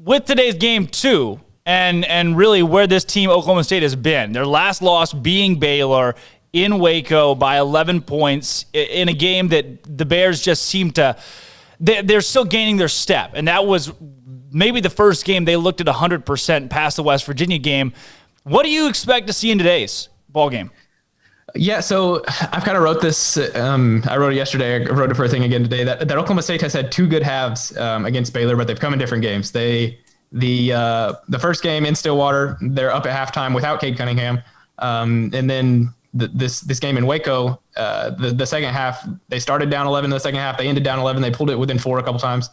Speaker 11: With today's game, too, and really where this team, Oklahoma State, has been, their last loss being Baylor in Waco by 11 points in a game that the Bears just seem to – they're still gaining their step. And that was maybe the first game they looked at 100% past the West Virginia game. What do you expect to see in today's ball game?
Speaker 13: Yeah, so I've kind of wrote this. I wrote it yesterday. I wrote it for a thing again today. That Oklahoma State has had two good halves against Baylor, but they've come in different games. The first game in Stillwater, they're up at halftime without Cade Cunningham, and then this game in Waco, the second half, they started down 11 in the second half. They ended down 11. They pulled it within 4 a couple times.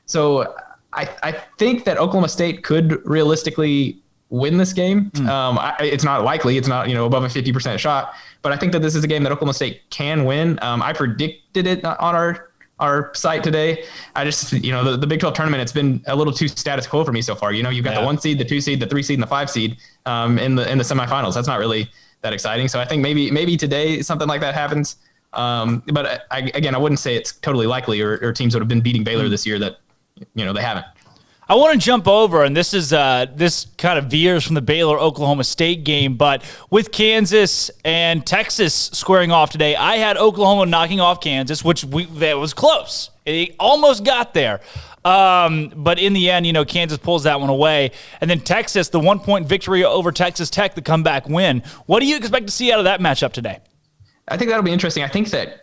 Speaker 13: So I think that Oklahoma State could realistically win this game. It's not likely. It's not above a 50% shot. But I think that this is a game that Oklahoma State can win. I predicted it on our site today. I just, the Big 12 tournament, it's been a little too status quo for me so far. You've got the 1 seed, the 2 seed, the 3 seed, and the 5 seed in the semifinals. That's not really that exciting. So I think maybe today something like that happens. But I wouldn't say it's totally likely or teams would have been beating Baylor this year that, they haven't.
Speaker 11: I want to jump over, and this is this kind of veers from the Baylor-Oklahoma State game, but with Kansas and Texas squaring off today, I had Oklahoma knocking off Kansas, that was close. It almost got there. But in the end, Kansas pulls that one away. And then Texas, the 1-point victory over Texas Tech, the comeback win. What do you expect to see out of that matchup today?
Speaker 13: I think that'll be interesting. I think that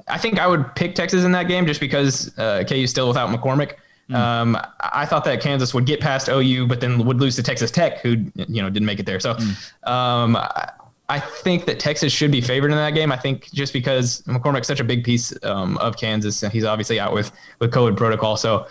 Speaker 13: I think I would pick Texas in that game just because KU's still without McCormick. I thought that Kansas would get past OU, but then would lose to Texas Tech, who didn't make it there. So I think that Texas should be favored in that game. I think just because McCormick's such a big piece of Kansas, and he's obviously out with COVID protocol. So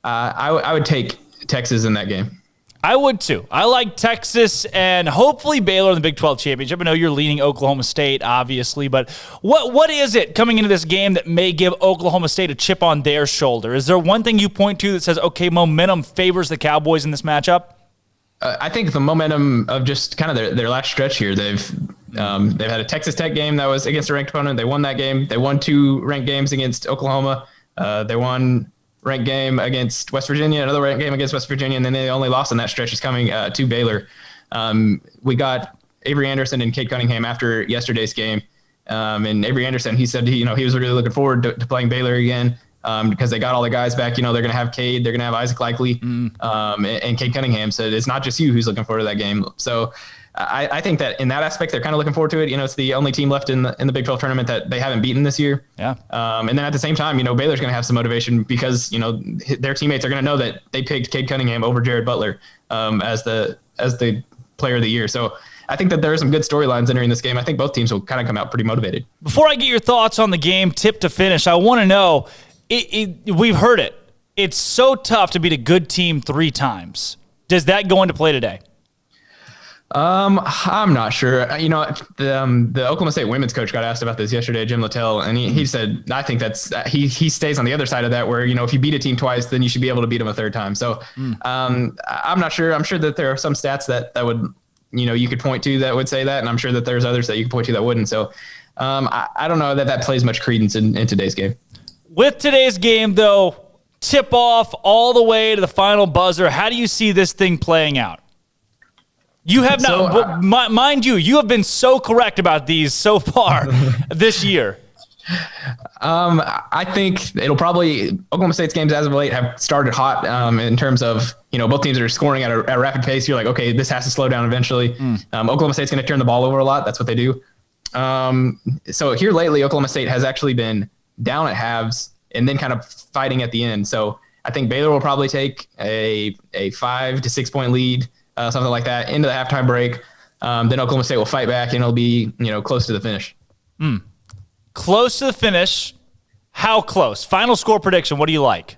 Speaker 13: I would take Texas in that game.
Speaker 11: I would too. I like Texas and hopefully Baylor in the Big 12 championship. I know you're leaning Oklahoma State, obviously, but what is it coming into this game that may give Oklahoma State a chip on their shoulder? Is there one thing you point to that says, okay, momentum favors the Cowboys in this matchup?
Speaker 13: I think the momentum of just kind of their last stretch here. They've had a Texas Tech game that was against a ranked opponent. They won that game. They won 2 ranked games against Oklahoma. They won ranked game against West Virginia, another ranked game against West Virginia, and then they only lost in that stretch is coming to Baylor. We got Avery Anderson and Cade Cunningham after yesterday's game. And Avery Anderson, he said he was really looking forward to playing Baylor again because they got all the guys back. They're going to have Cade, they're going to have Isaac Likely, and Cade Cunningham said it's not just you who's looking forward to that game. So I think that in that aspect, they're kind of looking forward to it. It's the only team left in the Big 12 tournament that they haven't beaten this year.
Speaker 11: Yeah.
Speaker 13: And then at the same time, Baylor's going to have some motivation because, their teammates are going to know that they picked Cade Cunningham over Jared Butler as the player of the year. So I think that there are some good storylines entering this game. I think both teams will kind of come out pretty motivated.
Speaker 11: Before I get your thoughts on the game, tip to finish, I want to know, we've heard it. It's so tough to beat a good team 3 times. Does that go into play today?
Speaker 13: I'm not sure. The Oklahoma State women's coach got asked about this yesterday, Jim Littell, and he said, I think that's he stays on the other side of that where, if you beat a team twice, then you should be able to beat them a 3rd time. So I'm not sure. I'm sure that there are some stats that would, you could point to that would say that, and I'm sure that there's others that you could point to that wouldn't. So I don't know that plays much credence in today's game.
Speaker 11: With today's game, though, tip off all the way to the final buzzer. How do you see this thing playing out? You have not, mind you, you have been so correct about these so far this year.
Speaker 13: I think it'll probably Oklahoma State's games as of late have started hot in terms of both teams are scoring at a rapid pace. You're like, okay, this has to slow down eventually. Oklahoma State's going to turn the ball over a lot. That's what they do. So here lately, Oklahoma State has actually been down at halves and then kind of fighting at the end. So I think Baylor will probably take a 5 to 6 point lead, something like that, into the halftime break. Then Oklahoma State will fight back and it'll be close to the finish.
Speaker 11: Close to the finish. How close? Final score prediction. What do you like?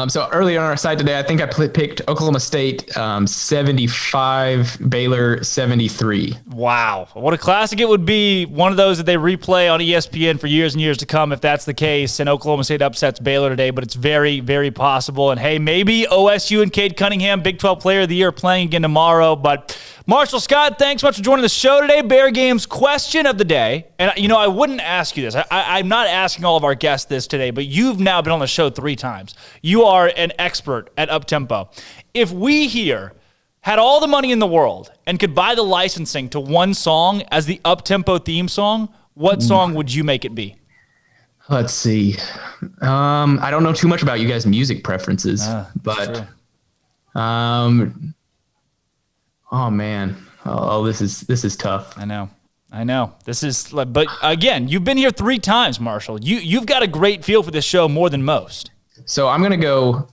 Speaker 13: So earlier on our site today, I think I picked Oklahoma State 75, Baylor 73.
Speaker 11: Wow. What a classic it would be. One of those that they replay on ESPN for years and years to come if that's the case. And Oklahoma State upsets Baylor today, but it's very, very possible. And hey, maybe OSU and Cade Cunningham, Big 12 Player of the Year, playing again tomorrow. But Marshall Scott, thanks so much for joining the show today. Bear Games question of the day. And, I wouldn't ask you this. I'm not asking all of our guests this today, but you've now been on the show 3 times. You are an expert at up-tempo. If we here had all the money in the world and could buy the licensing to one song as the up-tempo theme song, what song would you make it be?
Speaker 13: Let's see. I don't know too much about you guys' music preferences, but oh man. Oh, this is tough.
Speaker 11: I know. This is, but again, you've been here 3 times, Marshall. You've got a great feel for this show more than most.
Speaker 13: So I'm going to go,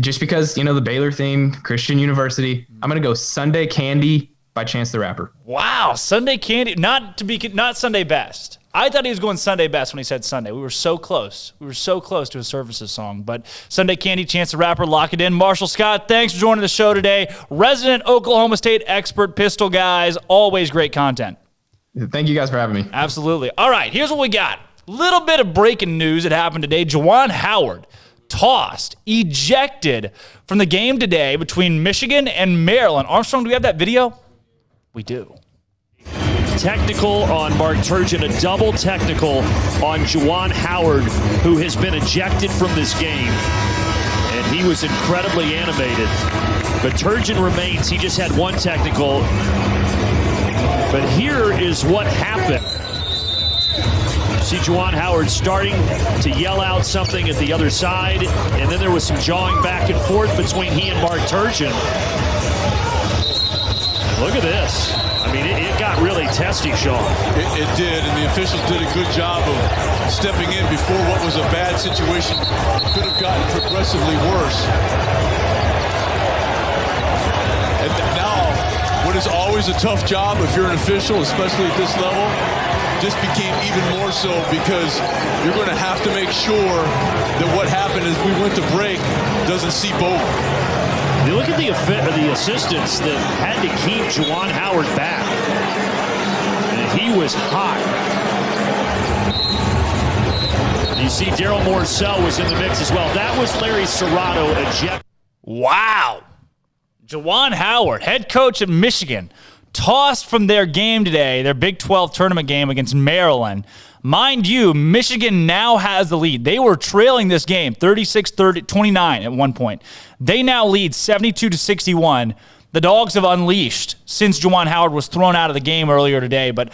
Speaker 13: just because, the Baylor theme, Christian University, I'm going to go Sunday Candy by Chance the Rapper.
Speaker 11: Wow, Sunday Candy, not Sunday Best. I thought he was going Sunday Best when he said Sunday. We were so close. We were so close to a Services song. But Sunday Candy, Chance the Rapper, lock it in. Marshall Scott, thanks for joining the show today. Resident Oklahoma State expert, Pistol guys, always great content.
Speaker 13: Thank you guys for having me.
Speaker 11: Absolutely. All right, here's what we got. Little bit of breaking news that happened today. Juwan Howard tossed, ejected from the game today between Michigan and Maryland. Armstrong, do we have that video? We do.
Speaker 14: Technical on Mark Turgeon, a double technical on Juwan Howard, who has been ejected from this game. And he was incredibly animated. But Turgeon remains. He just had one technical. But here is what happened. See Juwan Howard starting to yell out something at the other side, and then there was some jawing back and forth between he and Mark Turgeon. Look at this. I mean, it got really testy, Sean.
Speaker 15: It did, and the officials did a good job of stepping in before what was a bad situation could have gotten progressively worse. And now, what is always a tough job if you're an official, especially at this level, just became even more so because you're going to have to make sure that what happened as we went to break doesn't seep over.
Speaker 14: You look at the assistants that had to keep Juwan Howard back. And he was hot. You see Daryl Morcell was in the mix as well. That was Larry Serrato ejected.
Speaker 11: Wow. Juwan Howard, head coach at Michigan, tossed from their game today, their Big 12 tournament game against Maryland. Mind you, Michigan now has the lead. They were trailing this game 36-29 at one point. They now lead 72-61. The Dogs have unleashed since Juwan Howard was thrown out of the game earlier today, but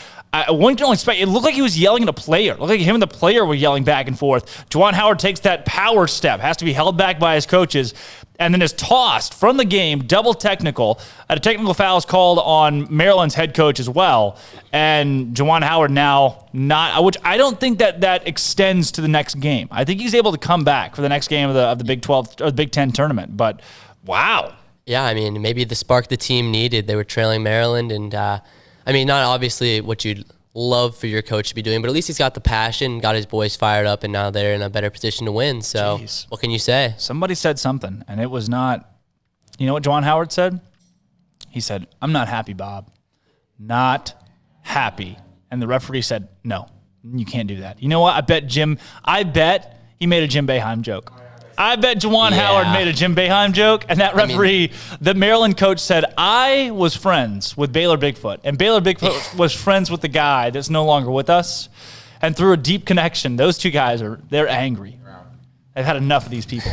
Speaker 11: one can only expect, it looked like he was yelling at a player. It looked like him and the player were yelling back and forth. Juwan Howard takes that power step, has to be held back by his coaches, and then is tossed from the game, double technical. A technical foul is called on Maryland's head coach as well. And Juwan Howard now not, which I don't think that extends to the next game. I think he's able to come back for the next game of the Big 12 or the Big 10 tournament. But wow.
Speaker 9: Yeah, I mean, maybe the spark the team needed. They were trailing Maryland, and not obviously what you'd love for your coach to be doing, but at least he's got the passion, got his boys fired up, and now they're in a better position to win. So What can you say?
Speaker 11: Somebody said something, and it was not, you know what Juwan Howard said? He said, "I'm not happy, Bob. Not happy." And the referee said, "No, you can't do that." You know what? I bet he made a Jim Boeheim joke. I bet Juwan Howard made a Jim Boeheim joke, and that referee, the Maryland coach said, I was friends with Baylor Bigfoot, and Baylor Bigfoot was friends with the guy that's no longer with us, and through a deep connection, those two guys they're angry. They've had enough of these people.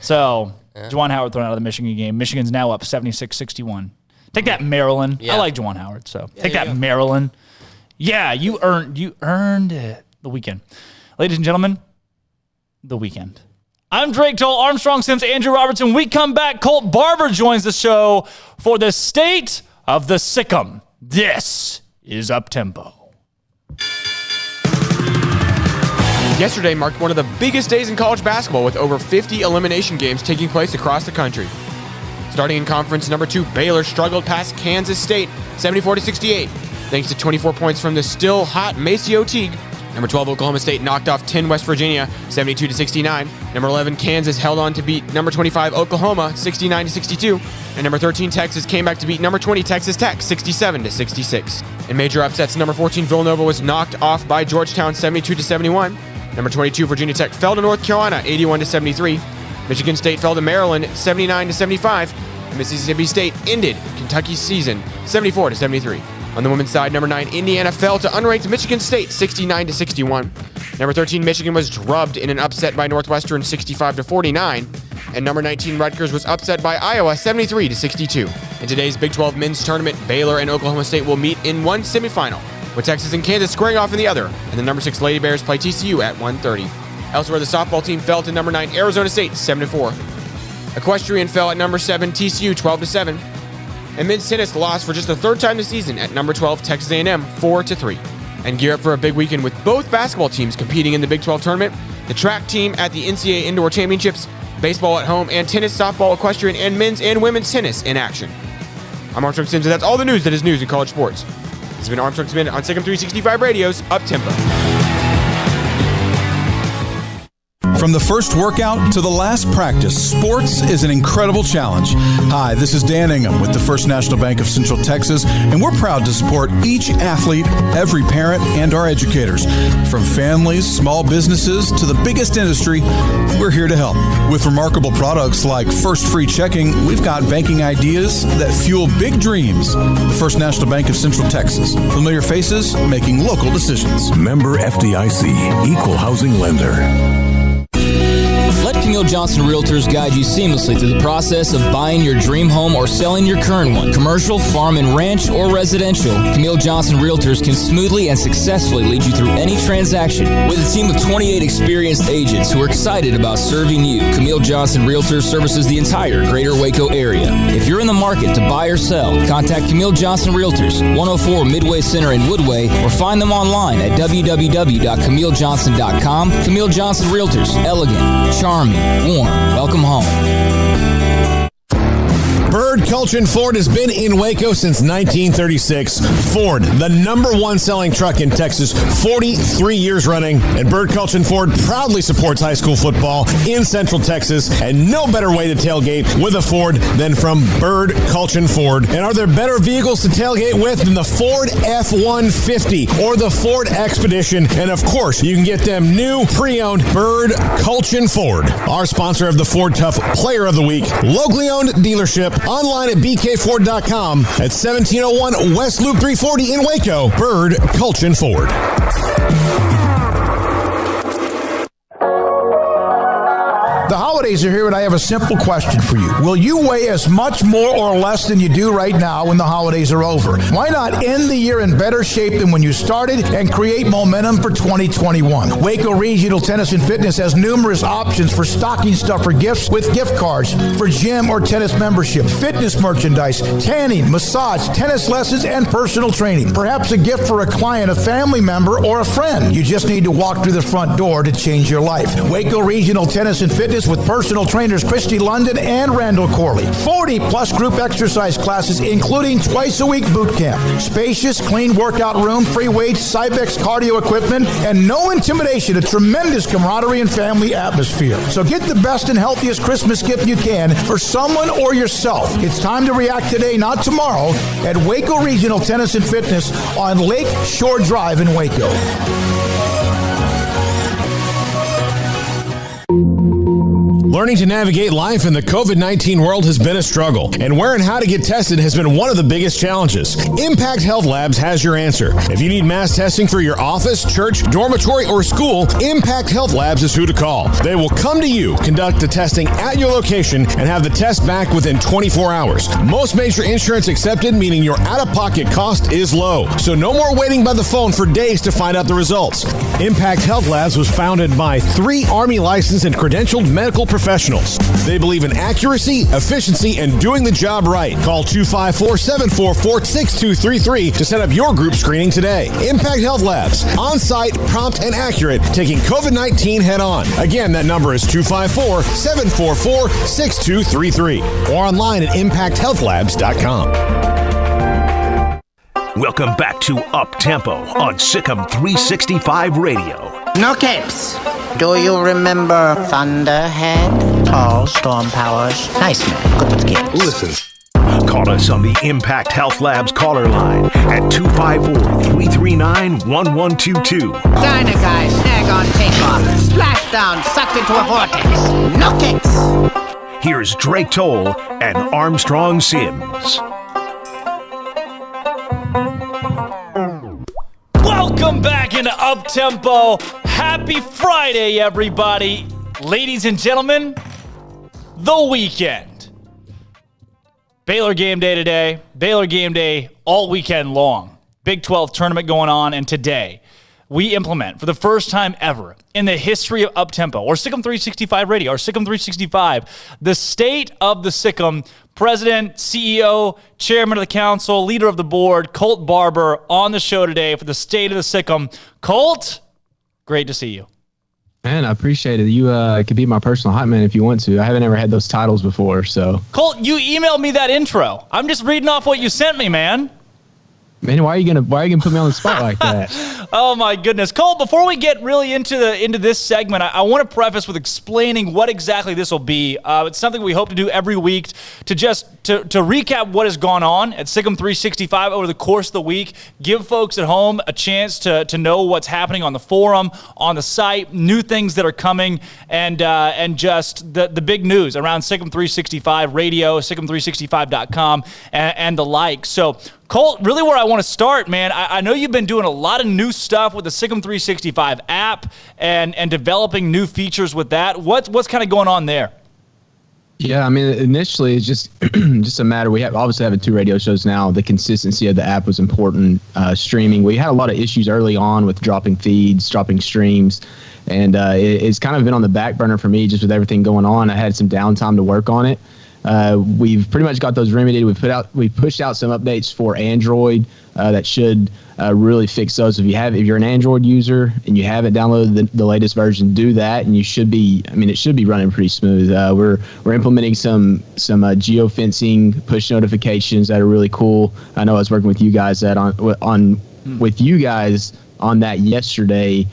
Speaker 11: So, Juwan Howard thrown out of the Michigan game. Michigan's now up 76-61. Take that, Maryland. I like Juwan Howard, so take that, Maryland. Yeah, you earned it. The weekend. Ladies and gentlemen, the weekend. I'm Drake Toll, Armstrong Sims, Andrew Robertson. We come back. Colt Barber joins the show for the state of the SicEm. This is Uptempo.
Speaker 12: Yesterday marked one of the biggest days in college basketball with over 50 elimination games taking place across the country. Starting in conference number 2, Baylor struggled past Kansas State 74-68 thanks to 24 points from the still hot Maceo Teague. Number 12, Oklahoma State knocked off 10 West Virginia 72-69. Number 11, Kansas held on to beat number 25, Oklahoma 69-62. And number 13, Texas came back to beat number 20, Texas Tech 67-66. In major upsets, number 14, Villanova was knocked off by Georgetown 72-71. Number 22, Virginia Tech fell to North Carolina 81-73. Michigan State fell to Maryland 79-75. And Mississippi State ended Kentucky's season 74-73. On the women's side, number 9, Indiana fell to unranked Michigan State 69-61. Number 13, Michigan was drubbed in an upset by Northwestern 65-49. And number 19, Rutgers was upset by Iowa 73-62. In today's Big 12 men's tournament, Baylor and Oklahoma State will meet in one semifinal, with Texas and Kansas squaring off in the other, and the number 6 Lady Bears play TCU at 1:30. Elsewhere, the softball team fell to number 9 Arizona State 7-4. Equestrian fell at number 7 TCU 12-7. And men's tennis lost for just the third time this season at number 12 Texas A&M 4-3. And gear up for a big weekend with both basketball teams competing in the Big 12 tournament, the track team at the NCAA Indoor Championships, baseball at home, and tennis, softball, equestrian, and men's and women's tennis in action. I'm Armstrong Sims, and that's all the news that is news in college sports. This has been Armstrong's Minute on SicEm365 Radio's Uptempo.
Speaker 16: From the first workout to the last practice, sports is an incredible challenge. Hi, this is Dan Ingham with the First National Bank of Central Texas, and we're proud to support each athlete, every parent, and our educators. From families, small businesses, to the biggest industry, we're here to help. With remarkable products like First Free Checking, we've got banking ideas that fuel big dreams. The First National Bank of Central Texas. Familiar faces making local decisions.
Speaker 5: Member FDIC, Equal Housing Lender.
Speaker 17: Let Camille Johnson Realtors guide you seamlessly through the process of buying your dream home or selling your current one. Commercial, farm and ranch, or residential, Camille Johnson Realtors can smoothly and successfully lead you through any transaction. With a team of 28 experienced agents who are excited about serving you, Camille Johnson Realtors services the entire greater Waco area. If you're in the market to buy or sell, contact Camille Johnson Realtors, 104 Midway Center in Woodway, or find them online at www.camillejohnson.com. Camille Johnson Realtors, elegant, charming, warm. Welcome home.
Speaker 18: Bird Culchin Ford has been in Waco since 1936. Ford, the number one selling truck in Texas, 43 years running. And Bird Culchin Ford proudly supports high school football in Central Texas. And no better way to tailgate with a Ford than from Bird Culchin Ford. And are there better vehicles to tailgate with than the Ford F-150 or the Ford Expedition? And of course, you can get them new, pre-owned Bird Culchin Ford. Our sponsor of the Ford Tough Player of the Week, locally owned dealership, online at bkford.com at 1701 West Loop 340 in Waco. Bird Culchin Ford.
Speaker 16: The holidays are here, and I have a simple question for you. Will you weigh as much more or less than you do right now when the holidays are over? Why not end the year in better shape than when you started and create momentum for 2021? Waco Regional Tennis and Fitness has numerous options for stocking stuffer gifts with gift cards for gym or tennis membership, fitness merchandise, tanning, massage, tennis lessons, and personal training. Perhaps a gift for a client, a family member, or a friend. You just need to walk through the front door to change your life. Waco Regional Tennis and Fitness with personal trainers Christy London and Randall Corley. 40-plus group exercise classes, including twice-a-week boot camp. Spacious, clean workout room, free weights, Cybex cardio equipment, and no intimidation. A tremendous camaraderie and family atmosphere. So get the best and healthiest Christmas gift you can for someone or yourself. It's time to react today, not tomorrow, at Waco Regional Tennis and Fitness on Lake Shore Drive in Waco.
Speaker 18: Learn Learning to navigate life in the COVID-19 world has been a struggle, and where and how to get tested has been one of the biggest challenges. Impact Health Labs has your answer. If you need mass testing for your office, church, dormitory, or school, Impact Health Labs is who to call. They will come to you, conduct the testing at your location, and have the test back within 24 hours. Most major insurance accepted, meaning your out-of-pocket cost is low. So no more waiting by the phone for days to find out the results. Impact Health Labs was founded by 3 Army licensed and credentialed medical professionals. They believe in accuracy, efficiency, and doing the job right. Call 254-744-6233 to set up your group screening today. Impact Health Labs, on-site, prompt, and accurate, taking COVID-19 head-on. Again, that number is 254-744-6233 or online at impacthealthlabs.com.
Speaker 5: Welcome back to Up Tempo on SicEm365 Radio.
Speaker 19: No capes. Do you remember Thunderhead? Tall, storm powers. Nice man. Good with kids.
Speaker 5: Listen. Call us on the Impact Health Labs caller line at 254-339-1122.
Speaker 19: Dyna guy, snag on takeoff. Splashdown, sucked into a vortex. No capes.
Speaker 5: Here's Drake Toll and Armstrong Sims.
Speaker 11: Welcome back into Up Tempo. Happy Friday, everybody. Ladies and gentlemen, the weekend. Baylor game day today. Baylor game day all weekend long. Big 12 tournament going on, and today we implement, for the first time ever in the history of Up Tempo, or SicEm365 Radio, or SicEm365, the state of the SicEm. President, CEO, chairman of the council, leader of the board, Colt Barber, on the show today for the state of the SicEm. Colt, great to see you.
Speaker 20: Man, I appreciate it. You could be my personal hype man if you want to. I haven't ever had those titles before, so.
Speaker 11: Colt, you emailed me that intro. I'm just reading off what you sent me, man.
Speaker 20: Man, why are you gonna put me on the spot like that?
Speaker 11: Oh my goodness, Cole! Before we get really into this segment, I want to preface with explaining what exactly this will be. It's something we hope to do every week to recap what has gone on at SicEm365 over the course of the week. Give folks at home a chance to know what's happening on the forum, on the site, new things that are coming, and just the big news around SicEm365 Radio, SicEm365.com, and the like. So, Colt, really where I want to start, man, I know you've been doing a lot of new stuff with the SicEm365 app and developing new features with that. What's kind of going on there?
Speaker 20: Yeah, I mean, initially it's just a matter. We obviously having 2 radio shows now. The consistency of the app was important. Streaming, we had a lot of issues early on with dropping feeds, dropping streams, and it's kind of been on the back burner for me just with everything going on. I had some downtime to work on it. We've pretty much got those remedied. We pushed out some updates for Android that should really fix those. If you're an Android user and you haven't downloaded the latest version, do that, and it should be running pretty smooth. We're implementing some geofencing push notifications that are really cool. I know I was working with you guys with you guys on that yesterday.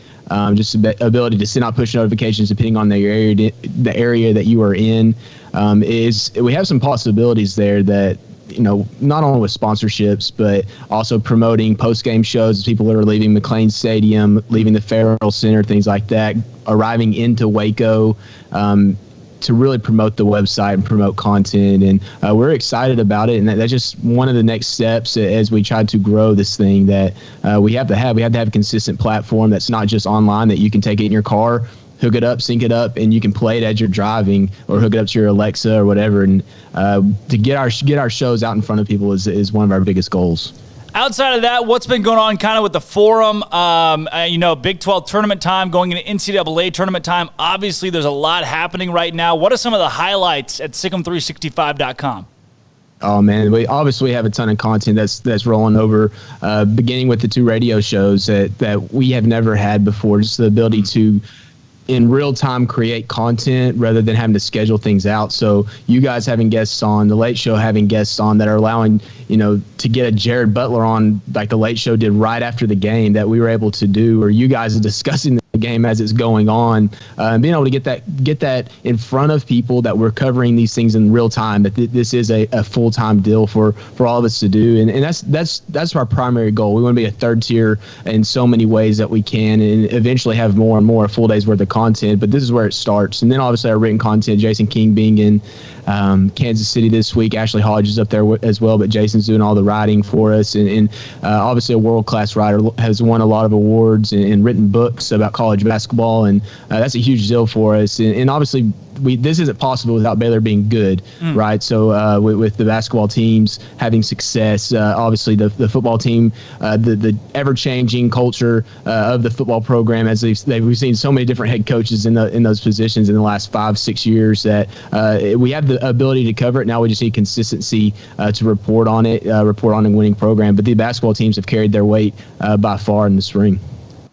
Speaker 20: Just the ability to send out push notifications depending on the area that you are in. We have some possibilities there that, not only with sponsorships, but also promoting post-game shows. People that are leaving McLean Stadium, leaving the Farrell Center, things like that, arriving into Waco, to really promote the website and promote content. And we're excited about it. And that's just one of the next steps as we try to grow this thing that we have to have. We have to have a consistent platform that's not just online, that you can take it in your car, hook it up, sync it up, and you can play it as you're driving, or hook it up to your Alexa or whatever. And to get our shows out in front of people is one of our biggest goals.
Speaker 11: Outside of that, what's been going on kind of with the forum? Big 12 tournament time, going into NCAA tournament time. Obviously, there's a lot happening right now. What are some of the highlights at SicEm365.com?
Speaker 20: Oh, man, we obviously have a ton of content that's rolling over, beginning with the 2 radio shows that we have never had before. Just the ability to, in real time, create content rather than having to schedule things out. So you guys having guests on, the Late Show having guests on that are allowing, to get a Jared Butler on like the Late Show did right after the game that we were able to do, or you guys are discussing the game as it's going on, and being able to get that in front of people that we're covering these things in real time, that this is a full-time deal for all of us to do. And that's our primary goal. We want to be a third tier in so many ways that we can, and eventually have more and more full days worth of content. But this is where it starts. And then obviously our written content, Jason King being in Kansas City this week. Ashley Hodge is up there as well, but Jason's doing all the writing for us. And obviously a world-class writer, has won a lot of awards and written books about college basketball. And that's a huge deal for us. And obviously this isn't possible without Baylor being good, right? So with the basketball teams having success, obviously the football team, the ever-changing culture of the football program, as we've seen so many different head coaches in those positions in the last 5-6 years, that we have the ability to cover it. Now we just need consistency to report on it, report on a winning program. But the basketball teams have carried their weight by far in the spring.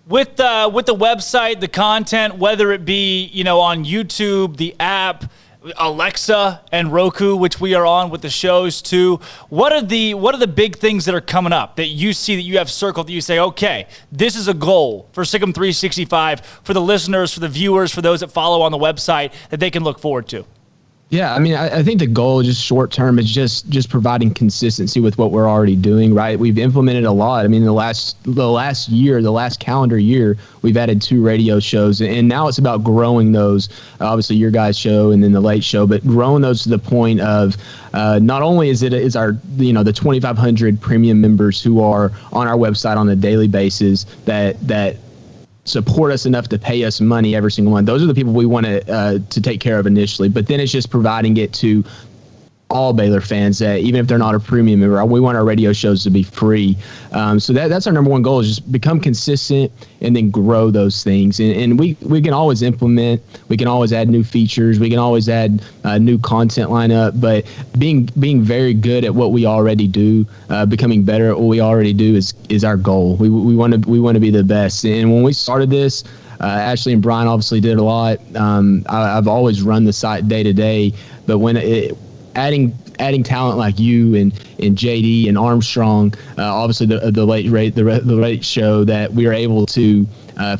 Speaker 11: With the website, the content, whether it be, on YouTube, the app, Alexa and Roku, which we are on with the shows too, what are the big things that are coming up that you see, that you have circled, that you say, okay, this is a goal for SicEm365, for the listeners, for the viewers, for those that follow on the website, that they can look forward to?
Speaker 20: Yeah, I mean, I think the goal, just short term, is just providing consistency with what we're already doing, right? We've implemented a lot. I mean, the last calendar year, we've added 2 radio shows, and now it's about growing those. Obviously, your guys' show and then the late show, but growing those to the point of not only is our the 2,500 premium members who are on our website on a daily basis that support us enough to pay us money every single month. Those are the people we want to take care of initially. But then it's just providing it to all Baylor fans, that even if they're not a premium member, we want our radio shows to be free. So that's our number one goal, is just become consistent and then grow those things. And we can always implement, we can always add new features, we can always add new content lineup, but being very good at what we already do, becoming better at what we already do is our goal. We want to be the best. And when we started this, Ashley and Brian obviously did a lot. I've always run the site day to day, but when adding talent like you and JD and Armstrong, obviously the late show, that we are able to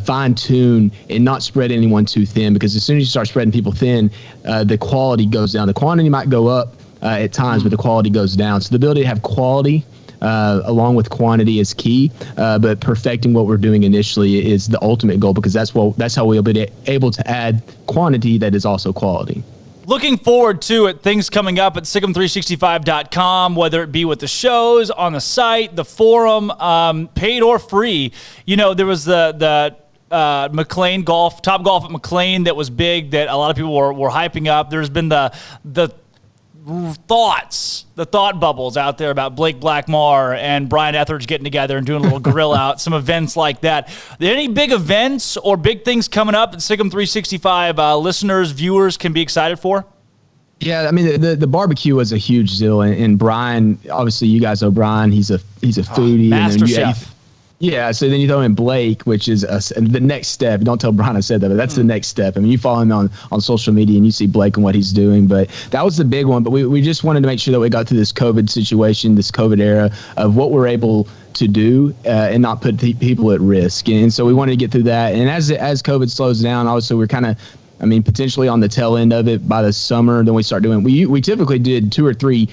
Speaker 20: fine tune and not spread anyone too thin, because as soon as you start spreading people thin, the quality goes down. The quantity might go up at times, but the quality goes down. So the ability to have quality along with quantity is key, but perfecting what we're doing initially is the ultimate goal, because that's how we'll be able to add quantity that is also quality.
Speaker 11: Looking forward to it, things coming up at SicEm365.com, whether it be with the shows, on the site, the forum, paid or free. There was the McLean golf, Top Golf at McLean, that was big, that a lot of people were hyping up. There's been the thought bubbles out there about Blake Blackmar and Brian Etheridge getting together and doing a little grill out, some events like that. Are there any big events or big things coming up that SicEm365 listeners, viewers can be excited for?
Speaker 20: Yeah, I mean, the barbecue was a huge deal, and Brian, obviously you guys know Brian, he's a foodie.
Speaker 11: Master chef.
Speaker 20: Yeah, so then you throw in Blake, which is the next step. Don't tell Brian I said that, but that's the next step. I mean, you follow him on social media and you see Blake and what he's doing. But that was the big one. But we just wanted to make sure that we got through this COVID situation, this COVID era, of what we're able to do and not put people at risk. And so we wanted to get through that. And as COVID slows down, obviously we're kind of, potentially on the tail end of it by the summer. Then we start doing, we typically did 2 or 3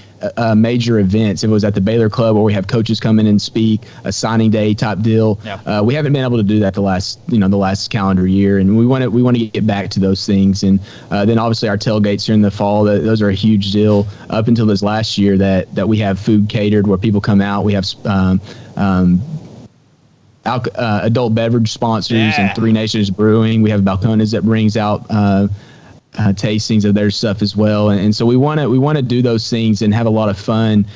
Speaker 20: major events. It was at the Baylor Club where we have coaches come in and speak, a signing day type deal. Yeah. We haven't been able to do that the last calendar year, and we want to get back to those things. And then obviously our tailgates here in the fall, those are a huge deal. Up until this last year that we have food catered where people come out. We have adult beverage sponsors and 3 Nations Brewing. We have Balcones that brings out tastings of their stuff as well, and so we want to do those things and have a lot of fun,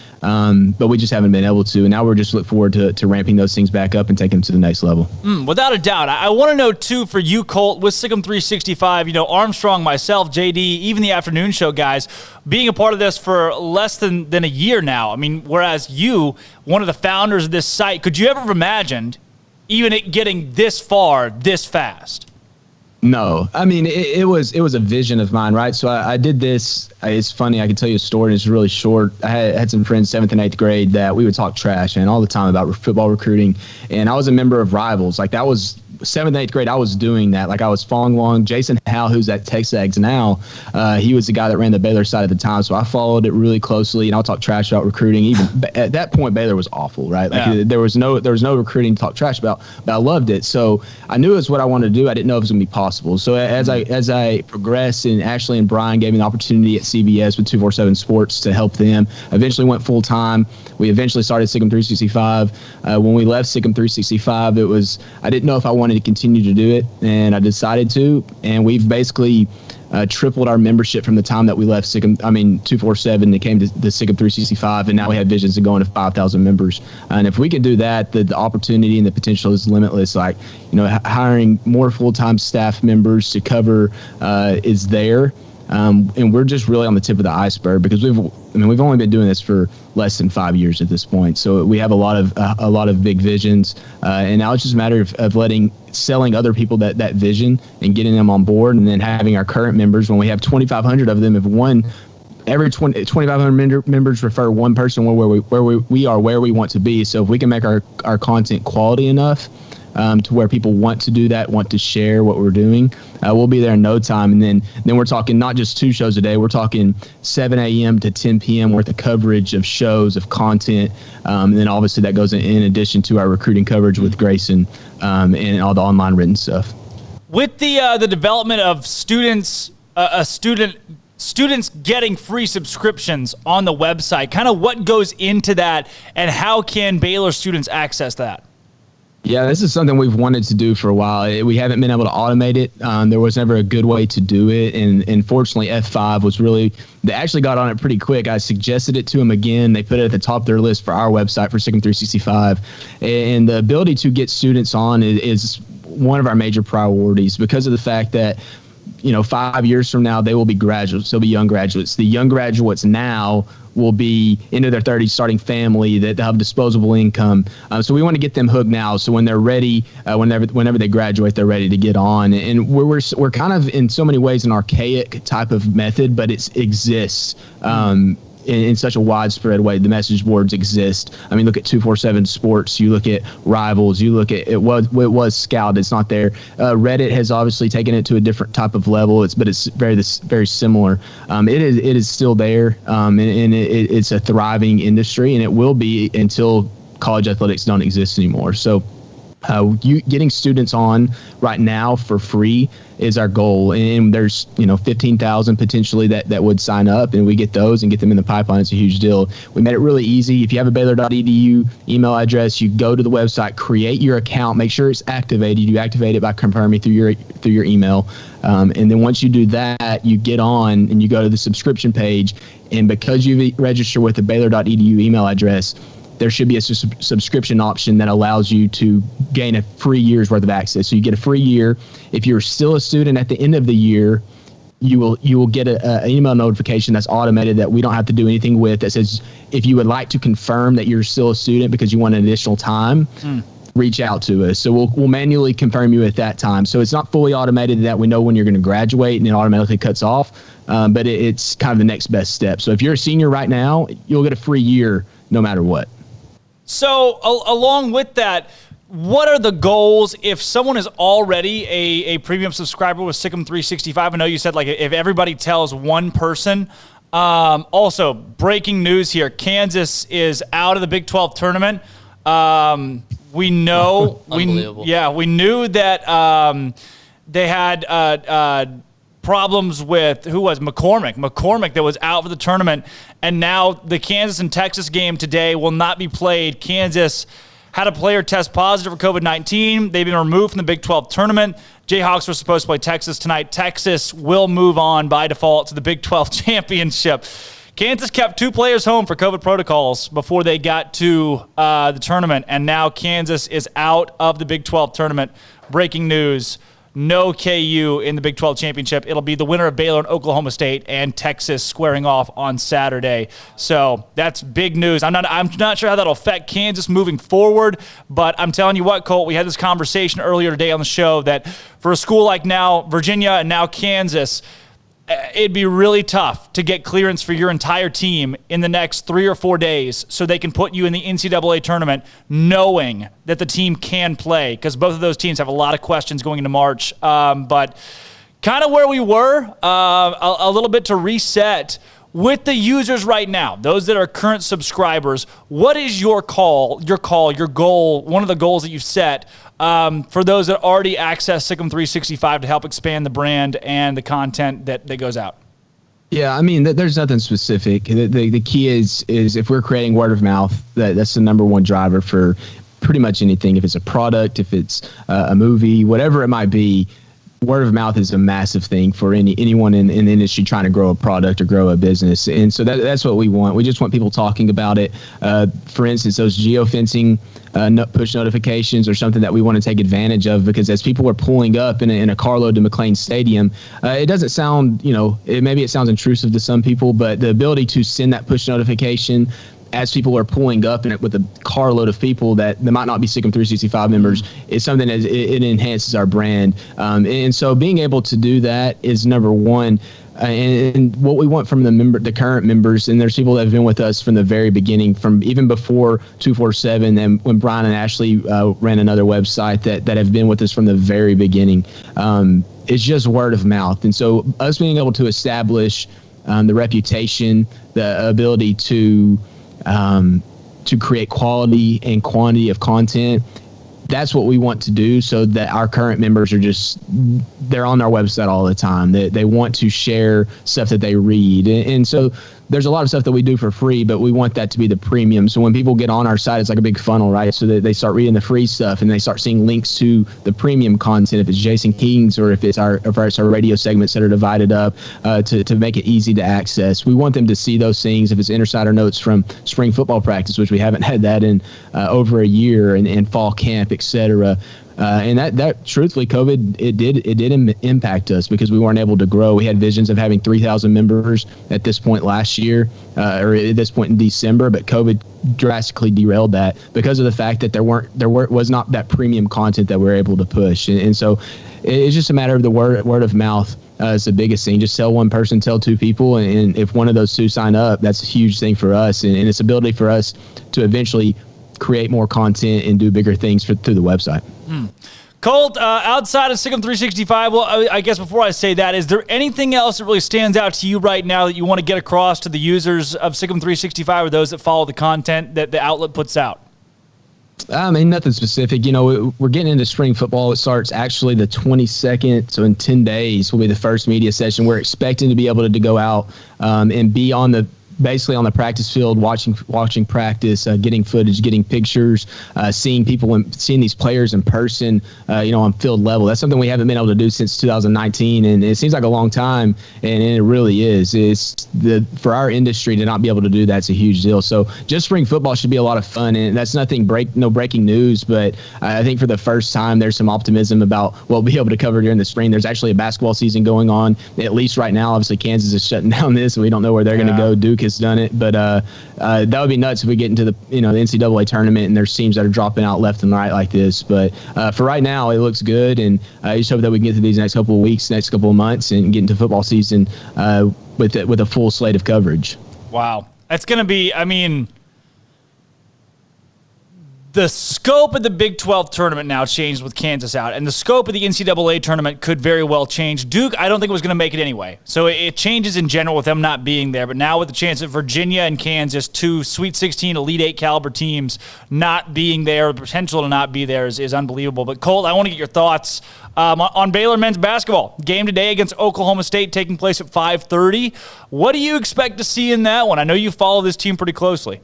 Speaker 20: but we just haven't been able to. And now we're just looking forward to ramping those things back up and taking them to the next level.
Speaker 11: Without a doubt. I want to know too, for you, Colt, with SicEm365, Armstrong, myself, JD, even the afternoon show guys, being a part of this for less than a year now. Whereas you, one of the founders of this site, could you ever have imagined even it getting this far, this fast?
Speaker 20: No, it was a vision of mine, right? So I did this. It's funny. I can tell you a story. It's really short. I had some friends 7th and 8th grade that we would talk trash and all the time about football recruiting. And I was a member of Rivals. Like that was 7th and 8th grade, I was doing that. Like I was following along. Jason Howe, who's at Texags now, he was the guy that ran the Baylor side at the time. So I followed it really closely, and I'll talk trash about recruiting. Even at that point, Baylor was awful, right? Like there was no recruiting to talk trash about, but I loved it. So I knew it was what I wanted to do. I didn't know if it was going to be possible. So as I progressed, and Ashley and Brian gave me the opportunity at CBS with 247 Sports to help them. Eventually went full time. We eventually started SicEm365. When we left SicEm365, I didn't know if I wanted to continue to do it, and I decided to. And we've basically tripled our membership from the time that we left 247 and came to the SicEm365, and now we have visions of going to 5,000 members. And if we can do that, the opportunity and the potential is limitless. Like, hiring more full-time staff members to cover is there. And we're just really on the tip of the iceberg, because we've only been doing this for less than 5 years at this point. So we have a lot of big visions, and now it's just a matter of selling other people that vision and getting them on board, and then having our current members, when we have 2,500 of them, every 2,500 members refer one person where we are where we want to be. So if we can make our content quality enough to where people want to do that, want to share what we're doing, we'll be there in no time. And then we're talking not just 2 shows a day, we're talking 7 a.m. to 10 p.m. worth of coverage of shows, of content. And then obviously that goes in addition to our recruiting coverage with Grayson and all the online written stuff.
Speaker 11: With the development of students getting free subscriptions on the website, kind of what goes into that, and how can Baylor students access that?
Speaker 20: Yeah, this is something we've wanted to do for a while. We haven't been able to automate it. There was never a good way to do it. And fortunately, F5 was they actually got on it pretty quick. I suggested it to them again. They put it at the top of their list for our website for SicEm365. And the ability to get students on is one of our major priorities, because of the fact that 5 years from now, they will be graduates. They'll be young graduates. The young graduates now will be into their 30s, starting family, that have disposable income. So we want to get them hooked now. So when they're ready, whenever they graduate, they're ready to get on. And we're kind of in so many ways an archaic type of method, but it exists. In such a widespread way. The message boards exist. I mean, look at 247 Sports. You look at Rivals. You look at it was Scout. It's not there. Reddit has obviously taken it to a different type of level. But it's very similar. It is still there, and it's a thriving industry, and it will be until college athletics don't exist anymore. So getting students on right now for free is our goal, and there's 15,000 potentially that would sign up, and we get those and get them in the pipeline. It's a huge deal. We made it really easy. If you have a Baylor.edu email address, you go to the website, create your account, make sure it's activated. You activate it by confirming through your email, and then once you do that, you get on and you go to the subscription page, and because you register with the Baylor.edu email address, there should be a subscription option that allows you to gain a free year's worth of access. So you get a free year. If you're still a student at the end of the year, you will get an email notification that's automated that we don't have to do anything with, that says if you would like to confirm that you're still a student because you want an additional time, reach out to us. So we'll manually confirm you at that time. So it's not fully automated that we know when you're going to graduate and it automatically cuts off, but it's kind of the next best step. So if you're a senior right now, you'll get a free year no matter what.
Speaker 11: So along with that, what are the goals if someone is already a premium subscriber with SicEm365? I know you said if everybody tells one person. Also, breaking news here: Kansas is out of the Big 12 tournament. We know, we knew that they had problems with McCormick that was out for the tournament, and now the Kansas and Texas game today will not be played. Kansas had a player test positive for COVID-19. They've been removed from the Big 12 tournament. Jayhawks were supposed to play Texas tonight. Texas will move on by default to the Big 12 championship. Kansas kept 2 players home for COVID protocols before they got to the tournament, and now Kansas is out of the Big 12 tournament. Breaking news: no KU in the Big 12 championship. It'll be the winner of Baylor and Oklahoma State and Texas squaring off on Saturday. So that's big news. I'm not sure how that'll affect Kansas moving forward, but I'm telling you what, Colt, we had this conversation earlier today on the show that for a school like now Virginia and now Kansas, it'd be really tough to get clearance for your entire team in the next 3 or 4 days so they can put you in the NCAA tournament knowing that the team can play, because both of those teams have a lot of questions going into March. But kind of where we were, a little bit to reset with the users right now, those that are current subscribers. What is your goal, one of the goals that you've set for those that already access SicEm365 to help expand the brand and the content that goes out?
Speaker 20: Yeah, I mean, there's nothing specific. The key is if we're creating word of mouth, that's the number one driver for pretty much anything. If it's a product, if it's a movie, whatever it might be, word of mouth is a massive thing for anyone in the industry trying to grow a product or grow a business. And so that's what we want. We just want people talking about it. For instance, those geofencing push notifications are something that we want to take advantage of, because as people are pulling up in a carload to McLean Stadium, it doesn't sound, maybe it sounds intrusive to some people, but the ability to send that push notification as people are pulling up in it with a carload of people that might not be SicEm365 members is something that it enhances our brand. And so being able to do that is number one. And what we want from the current members, and there's people that have been with us from the very beginning, from even before 247, and when Brian and Ashley ran another website that have been with us from the very beginning, it's just word of mouth. And so us being able to establish the reputation, the ability to create quality and quantity of content, that's what we want to do, so that our current members they're on our website all the time. They want to share stuff that they read. And so there's a lot of stuff that we do for free, but we want that to be the premium. So when people get on our site, it's like a big funnel, right? So that they start reading the free stuff and they start seeing links to the premium content, if it's Jason King's or if it's our radio segments that are divided up to make it easy to access. We want them to see those things. If it's insider notes from spring football practice, which we haven't had that in over a year, and fall camp, etc. And that truthfully, COVID, it did impact us, because we weren't able to grow. We had visions of having 3,000 members at this point last year, or at this point in December, but COVID drastically derailed that because of the fact that there was not that premium content that we were able to push. And so it's just a matter of the word of mouth. Is the biggest thing. Just tell one person, tell two people, and if one of those two sign up, that's a huge thing for us, and it's ability for us to eventually create more content and do bigger things through the website.
Speaker 11: Colt, outside of SicEm365, well, I guess before I say that, is there anything else that really stands out to you right now that you want to get across to the users of SicEm365 or those that follow the content that the outlet puts out?
Speaker 20: I mean, nothing specific. We're getting into spring football. It starts actually the 22nd, so in 10 days will be the first media session. We're expecting to be able to go out and be basically on the practice field, watching practice, getting footage, getting pictures, seeing these players in person, on field level. That's something we haven't been able to do since 2019, and it seems like a long time, and it really is. For our industry to not be able to do that's a huge deal. So just spring football should be a lot of fun, and that's no breaking news, but I think for the first time there's some optimism about what we'll be able to cover during the spring. There's actually a basketball season going on, at least right now. Obviously, Kansas is shutting down this, and we don't know where they're going to go. Duke has done it, but that would be nuts if we get into the NCAA tournament and there's teams that are dropping out left and right like this. But for right now, it looks good, and I just hope that we can get through these next couple of weeks, next couple of months, and get into football season with a full slate of coverage.
Speaker 11: Wow, that's going to be. I mean, the scope of the Big 12 tournament now changed with Kansas out, and the scope of the NCAA tournament could very well change. Duke, I don't think was going to make it anyway. So it changes in general with them not being there. But now with the chance of Virginia and Kansas, two Sweet 16 Elite 8 caliber teams not being there, the potential to not be there is unbelievable. But Colt, I want to get your thoughts on Baylor men's basketball. Game today against Oklahoma State taking place at 5:30. What do you expect to see in that one? I know you follow this team pretty closely.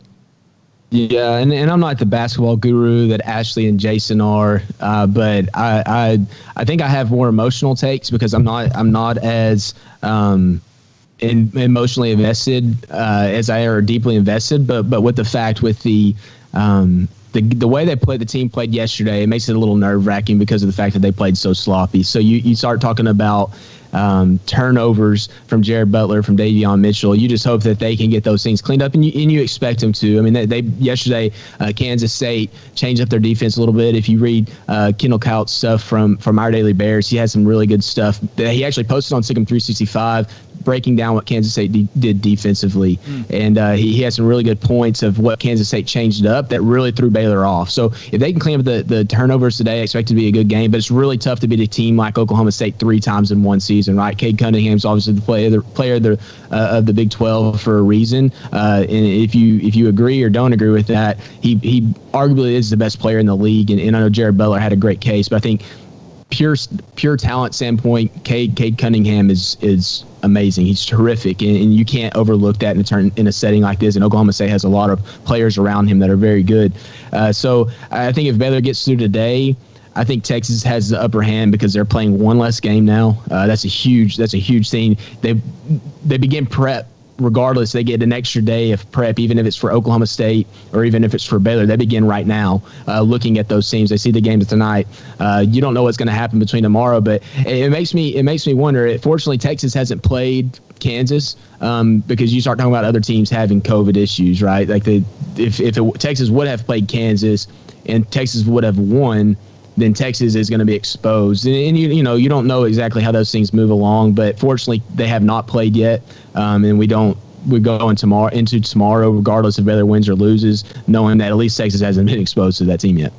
Speaker 20: Yeah, and I'm not the basketball guru that Ashley and Jason are, but I think I have more emotional takes because I'm not as emotionally invested as I are deeply invested. But with the fact with the way the team played yesterday, it makes it a little nerve-wracking because of the fact that they played so sloppy. So you start talking about turnovers from Jared Butler, from Davion Mitchell. You just hope that they can get those things cleaned up, and you expect them to. I mean, they yesterday, Kansas State changed up their defense a little bit. If you read Kendall Coutts stuff from Our Daily Bears, he had some really good stuff that he actually posted on SicEm365 breaking down what Kansas State did defensively. And he has some really good points of what Kansas State changed up that really threw Baylor off. So if they can clean up the turnovers today, I expect it to be a good game. But it's really tough to beat a team like Oklahoma State 3 times in one season, right? Cade Cunningham's obviously the player of the Big 12 for a reason. And if you agree or don't agree with that, he arguably is the best player in the league. And I know Jared Butler had a great case, but I think pure talent standpoint, Cade Cunningham is amazing. He's terrific, and you can't overlook that in a setting like this. And Oklahoma State has a lot of players around him that are very good. So I think if Baylor gets through today, I think Texas has the upper hand because they're playing one less game now. That's a huge thing. They begin prep. Regardless, they get an extra day of prep, even if it's for Oklahoma State or even if it's for Baylor. They begin right now looking at those teams. They see the games tonight. You don't know what's going to happen between tomorrow, but it makes me wonder. Fortunately, Texas hasn't played Kansas because you start talking about other teams having COVID issues, right? Like if Texas would have played Kansas and Texas would have won, then Texas is going to be exposed. And you don't know exactly how those things move along, but fortunately they have not played yet. And we go into tomorrow, regardless of whether wins or loses, knowing that at least Texas hasn't been exposed to that team yet.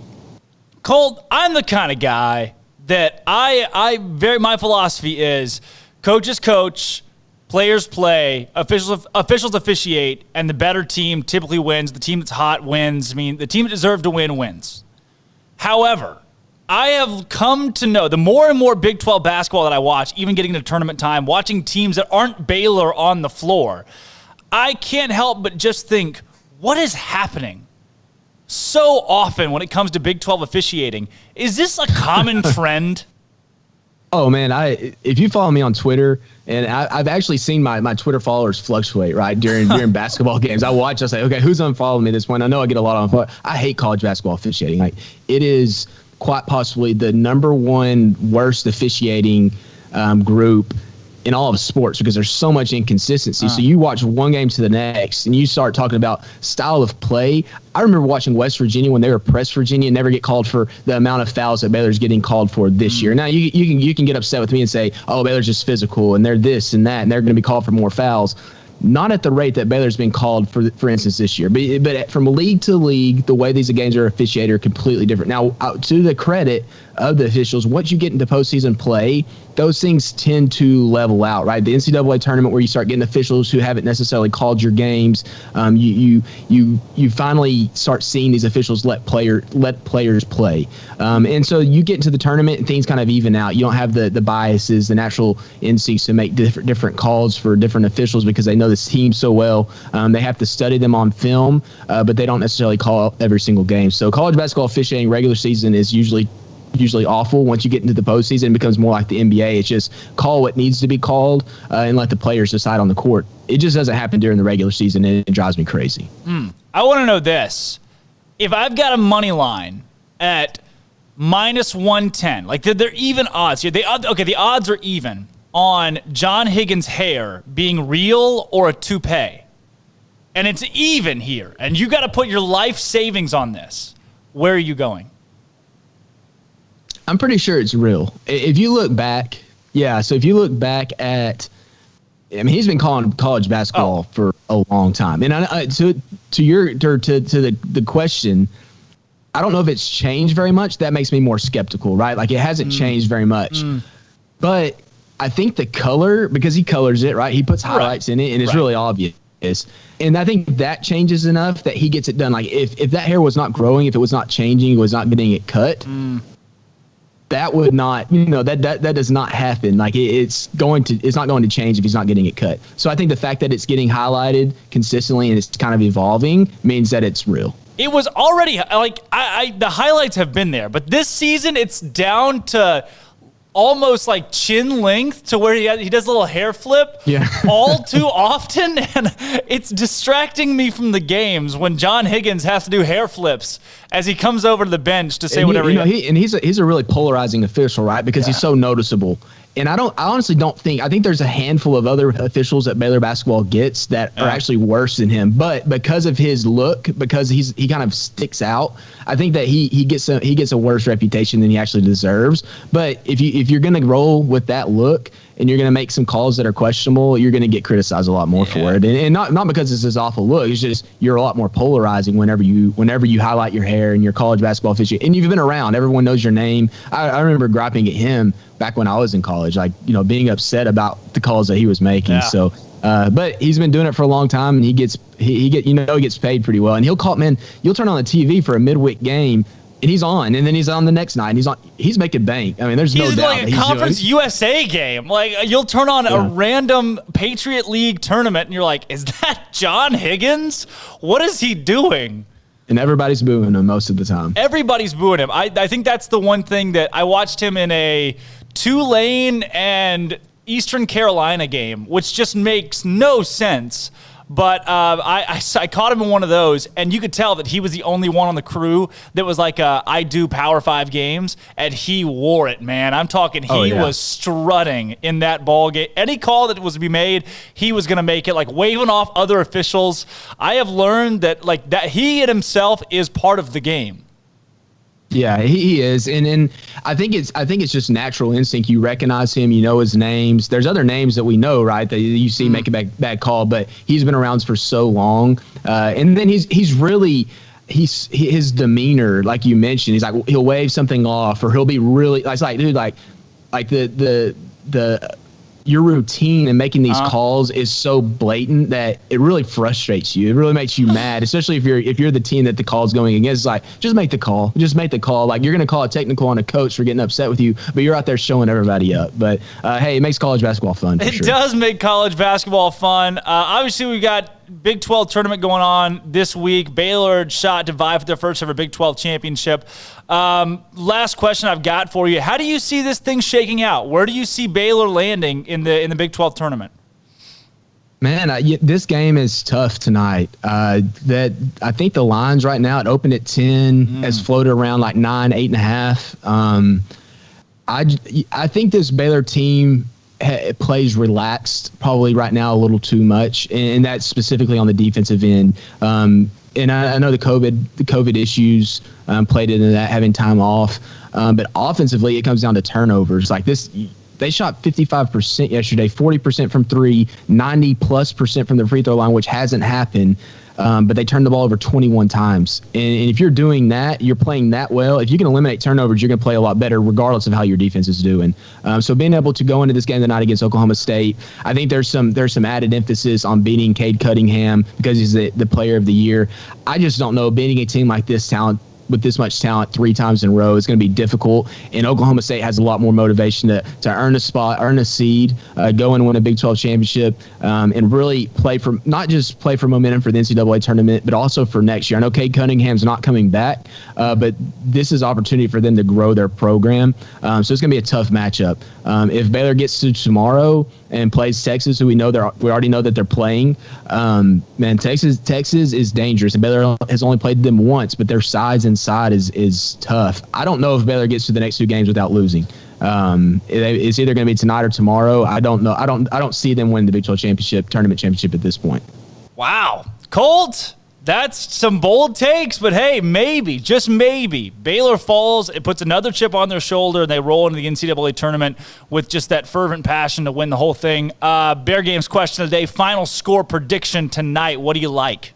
Speaker 11: Colt, I'm the kind of guy that my philosophy is coaches coach, players play, officials officiate, and the better team typically wins. The team that's hot wins. I mean, the team that deserves to win wins. However, I have come to know the more and more Big 12 basketball that I watch, even getting into tournament time, watching teams that aren't Baylor on the floor, I can't help but just think, what is happening so often when it comes to Big 12 officiating? Is this a common trend?
Speaker 20: Oh, man, if you follow me on Twitter, and I've actually seen my Twitter followers fluctuate, right, during basketball games. I say, okay, who's unfollowing me this point? I know I get a lot on. I hate college basketball officiating. Like, it is quite possibly the number one worst officiating group in all of sports because there's so much inconsistency. So you watch one game to the next and you start talking about style of play. I remember watching West Virginia when they were pressed Virginia and never get called for the amount of fouls that Baylor's getting called for this year. Now you can get upset with me and say, oh, Baylor's just physical and they're this and that and they're going to be called for more fouls. Not at the rate that Baylor's been called for instance, this year. But from league to league, the way these games are officiated are completely different. Now, to the credit of the officials, once you get into postseason play, those things tend to level out, right? The NCAA tournament where you start getting officials who haven't necessarily called your games, you finally start seeing these officials let players play. And so you get into the tournament and things kind of even out. You don't have the biases, the natural instincts to make different calls for different officials because they know this team so well. They have to study them on film, but they don't necessarily call every single game. So college basketball officiating regular season is usually awful. Once you get into the postseason, it becomes more like the NBA. It's just call what needs to be called and let the players decide on the court. It just doesn't happen during the regular season, and it drives me crazy.
Speaker 11: I want to know this. If I've got a money line at minus 110, like they're even odds here. The odds are even on John Higgins' hair being real or a toupee. And it's even here. And you got to put your life savings on this. Where are you going?
Speaker 20: I'm pretty sure it's real. If you look back, if you look back at, he's been calling college basketball for a long time. And to the question, I don't know if it's changed very much. That makes me more skeptical, right? Like it hasn't changed very much. But I think the color, because he colors it, right? He puts highlights in it, and it's really obvious. And I think that changes enough that he gets it done. Like if that hair was not growing, if it was not changing, was not getting it cut, that would not, that does not happen. Like it's not going to change if he's not getting it cut. So I think the fact that it's getting highlighted consistently and it's kind of evolving means that it's real.
Speaker 11: It was already the highlights have been there, but this season it's down to almost like chin length to where he does a little hair flip all too often, and it's distracting me from the games when John Higgins has to do hair flips as he comes over to the bench to say whatever.
Speaker 20: He's a really polarizing official, right? Because he's so noticeable. And I honestly don't think, I think there's a handful of other officials that Baylor basketball gets that are actually worse than him. But because of his look, because he kind of sticks out, I think that he gets a worse reputation than he actually deserves. But if you're going to roll with that look and you're going to make some calls that are questionable, you're going to get criticized a lot more for it. And not because it's this awful look. It's just you're a lot more polarizing whenever you highlight your hair and your college basketball officiating. And you've been around. Everyone knows your name. I remember griping at him back when I was in college, like, being upset about the calls that he was making. Yeah. So, but he's been doing it for a long time, and he gets paid pretty well. And he'll call, man, you'll turn on the TV for a midweek game, and he's on, and then he's on the next night, and he's making bank. I mean, there's no doubt.
Speaker 11: He's like a Conference USA game. Like, you'll turn on a random Patriot League tournament, and you're like, is that John Higgins? What is he doing?
Speaker 20: And everybody's booing him most of the time.
Speaker 11: Everybody's booing him. I think that's the one thing that I watched him in a Tulane and Eastern Carolina game, which just makes no sense. But I caught him in one of those, and you could tell that he was the only one on the crew that was like, I do Power 5 games, and he wore it, man. I'm talking he was strutting in that ball game. Any call that was to be made, he was going to make it, like waving off other officials. I have learned that he and himself is part of the game.
Speaker 20: Yeah, he is, and I think it's just natural instinct. You recognize him, you know his names. There's other names that we know, right, that you see make a bad call, but he's been around for so long, and then his demeanor, like you mentioned, he's like, he'll wave something off, or he'll be really, it's like, dude, like the your routine in making these calls is so blatant that it really frustrates you. It really makes you mad, especially if you're the team that the call's going against. It's like, just make the call. Just make the call. Like, you're going to call a technical on a coach for getting upset with you, but you're out there showing everybody up. But, hey, it makes college basketball fun for sure.
Speaker 11: It does make college basketball fun. Obviously, we got Big 12 tournament going on this week. Baylor shot to vie for their first ever Big 12 championship. Last question I've got for you. How do you see this thing shaking out? Where do you see Baylor landing in the Big 12 tournament?
Speaker 20: Man, this game is tough tonight. That I think the lines right now, it opened at 10, has floated around like 9, 8.5. I think this Baylor team plays relaxed probably right now a little too much, and that's specifically on the defensive end. And I know the COVID issues played into that, having time off. But offensively, it comes down to turnovers. Like this, they shot 55% yesterday, 40% from three, 90+% from the free throw line, which hasn't happened. But they turned the ball over 21 times. And if you're doing that, you're playing that well, if you can eliminate turnovers, you're going to play a lot better regardless of how your defense is doing. So being able to go into this game tonight against Oklahoma State, I think there's some added emphasis on beating Cade Cunningham because he's the player of the year. I just don't know, beating a team like this with this much talent 3 times in a row is going to be difficult. And Oklahoma State has a lot more motivation to earn a spot, earn a seed, go and win a Big 12 championship, and really not just play for momentum for the NCAA tournament, but also for next year. I know Cade Cunningham's not coming back, but this is opportunity for them to grow their program. So it's going to be a tough matchup. If Baylor gets to tomorrow and plays Texas, who we already know that they're playing, man, Texas is dangerous. And Baylor has only played them once, but their size inside is tough. I don't know if Baylor gets to the next 2 games without losing. It's either going to be tonight or tomorrow. I don't know. I don't see them winning the Big 12 tournament championship at this point.
Speaker 11: Wow, Colt. That's some bold takes, but hey, maybe, just maybe, Baylor falls, it puts another chip on their shoulder, and they roll into the NCAA tournament with just that fervent passion to win the whole thing. Bear Games question of the day, final score prediction tonight. What do you like?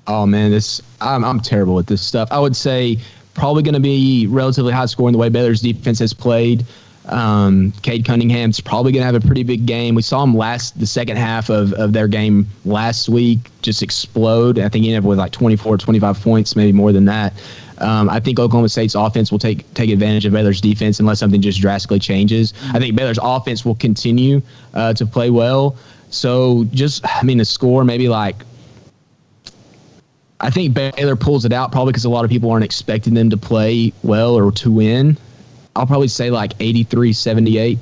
Speaker 20: Oh, man, I'm terrible at this stuff. I would say probably going to be relatively high scoring the way Baylor's defense has played. Cade Cunningham's probably going to have a pretty big game. We saw him the second half of their game last week just explode. I think he ended up with like 24, 25 points, maybe more than that. I think Oklahoma State's offense will take advantage of Baylor's defense unless something just drastically changes. I think Baylor's offense will continue to play well. So the score maybe like, I think Baylor pulls it out probably because a lot of people aren't expecting them to play well or to win. I'll probably say like 83-78.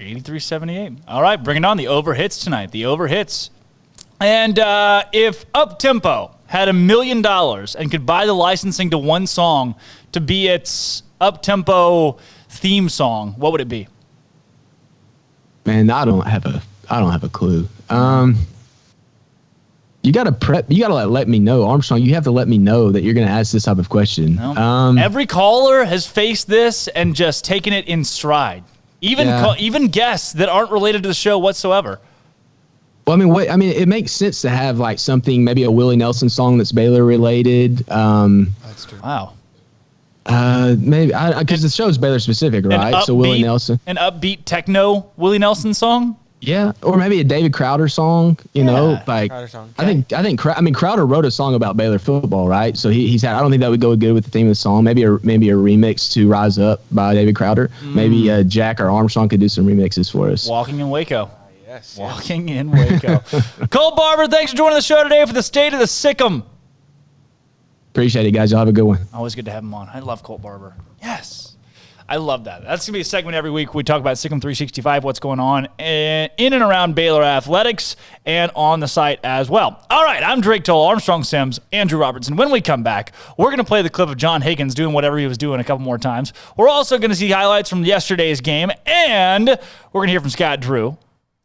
Speaker 11: 83-78. All right, bring it on. The over hits tonight. The over hits. And if Uptempo had $1 million and could buy the licensing to one song to be its Uptempo theme song, what would it be?
Speaker 20: Man, I don't have a clue. You gotta let me know, Armstrong. You have to let me know that you're gonna ask this type of question.
Speaker 11: No. Every caller has faced this and just taken it in stride. Even guests that aren't related to the show whatsoever.
Speaker 20: Well, it makes sense to have like something, maybe a Willie Nelson song that's Baylor related.
Speaker 11: That's true. Wow.
Speaker 20: Maybe because the show's Baylor specific, right? So Willie Nelson,
Speaker 11: an upbeat techno Willie Nelson song.
Speaker 20: Yeah, or maybe a David Crowder song. You know, like
Speaker 12: Crowder song. Okay.
Speaker 20: I think Crowder wrote a song about Baylor football, right? So he's had. I don't think that would go good with the theme of the song. Maybe a remix to "Rise Up" by David Crowder. Maybe Jack or Armstrong could do some remixes for us.
Speaker 11: Walking in Waco. Yes. Walking in Waco. Cole Barber, thanks for joining the show today for the State of the SicEm.
Speaker 20: Appreciate it, guys. Y'all have a good one.
Speaker 11: Always good to have him on. I love Colt Barber. Yes. I love that. That's going to be a segment every week. We talk about SicEm365, what's going on in and around Baylor athletics and on the site as well. All right, I'm Drake Toll, Armstrong Sims, Andrew Robertson. When we come back, we're going to play the clip of John Higgins doing whatever he was doing a couple more times. We're also going to see highlights from yesterday's game, and we're going to hear from Scott Drew.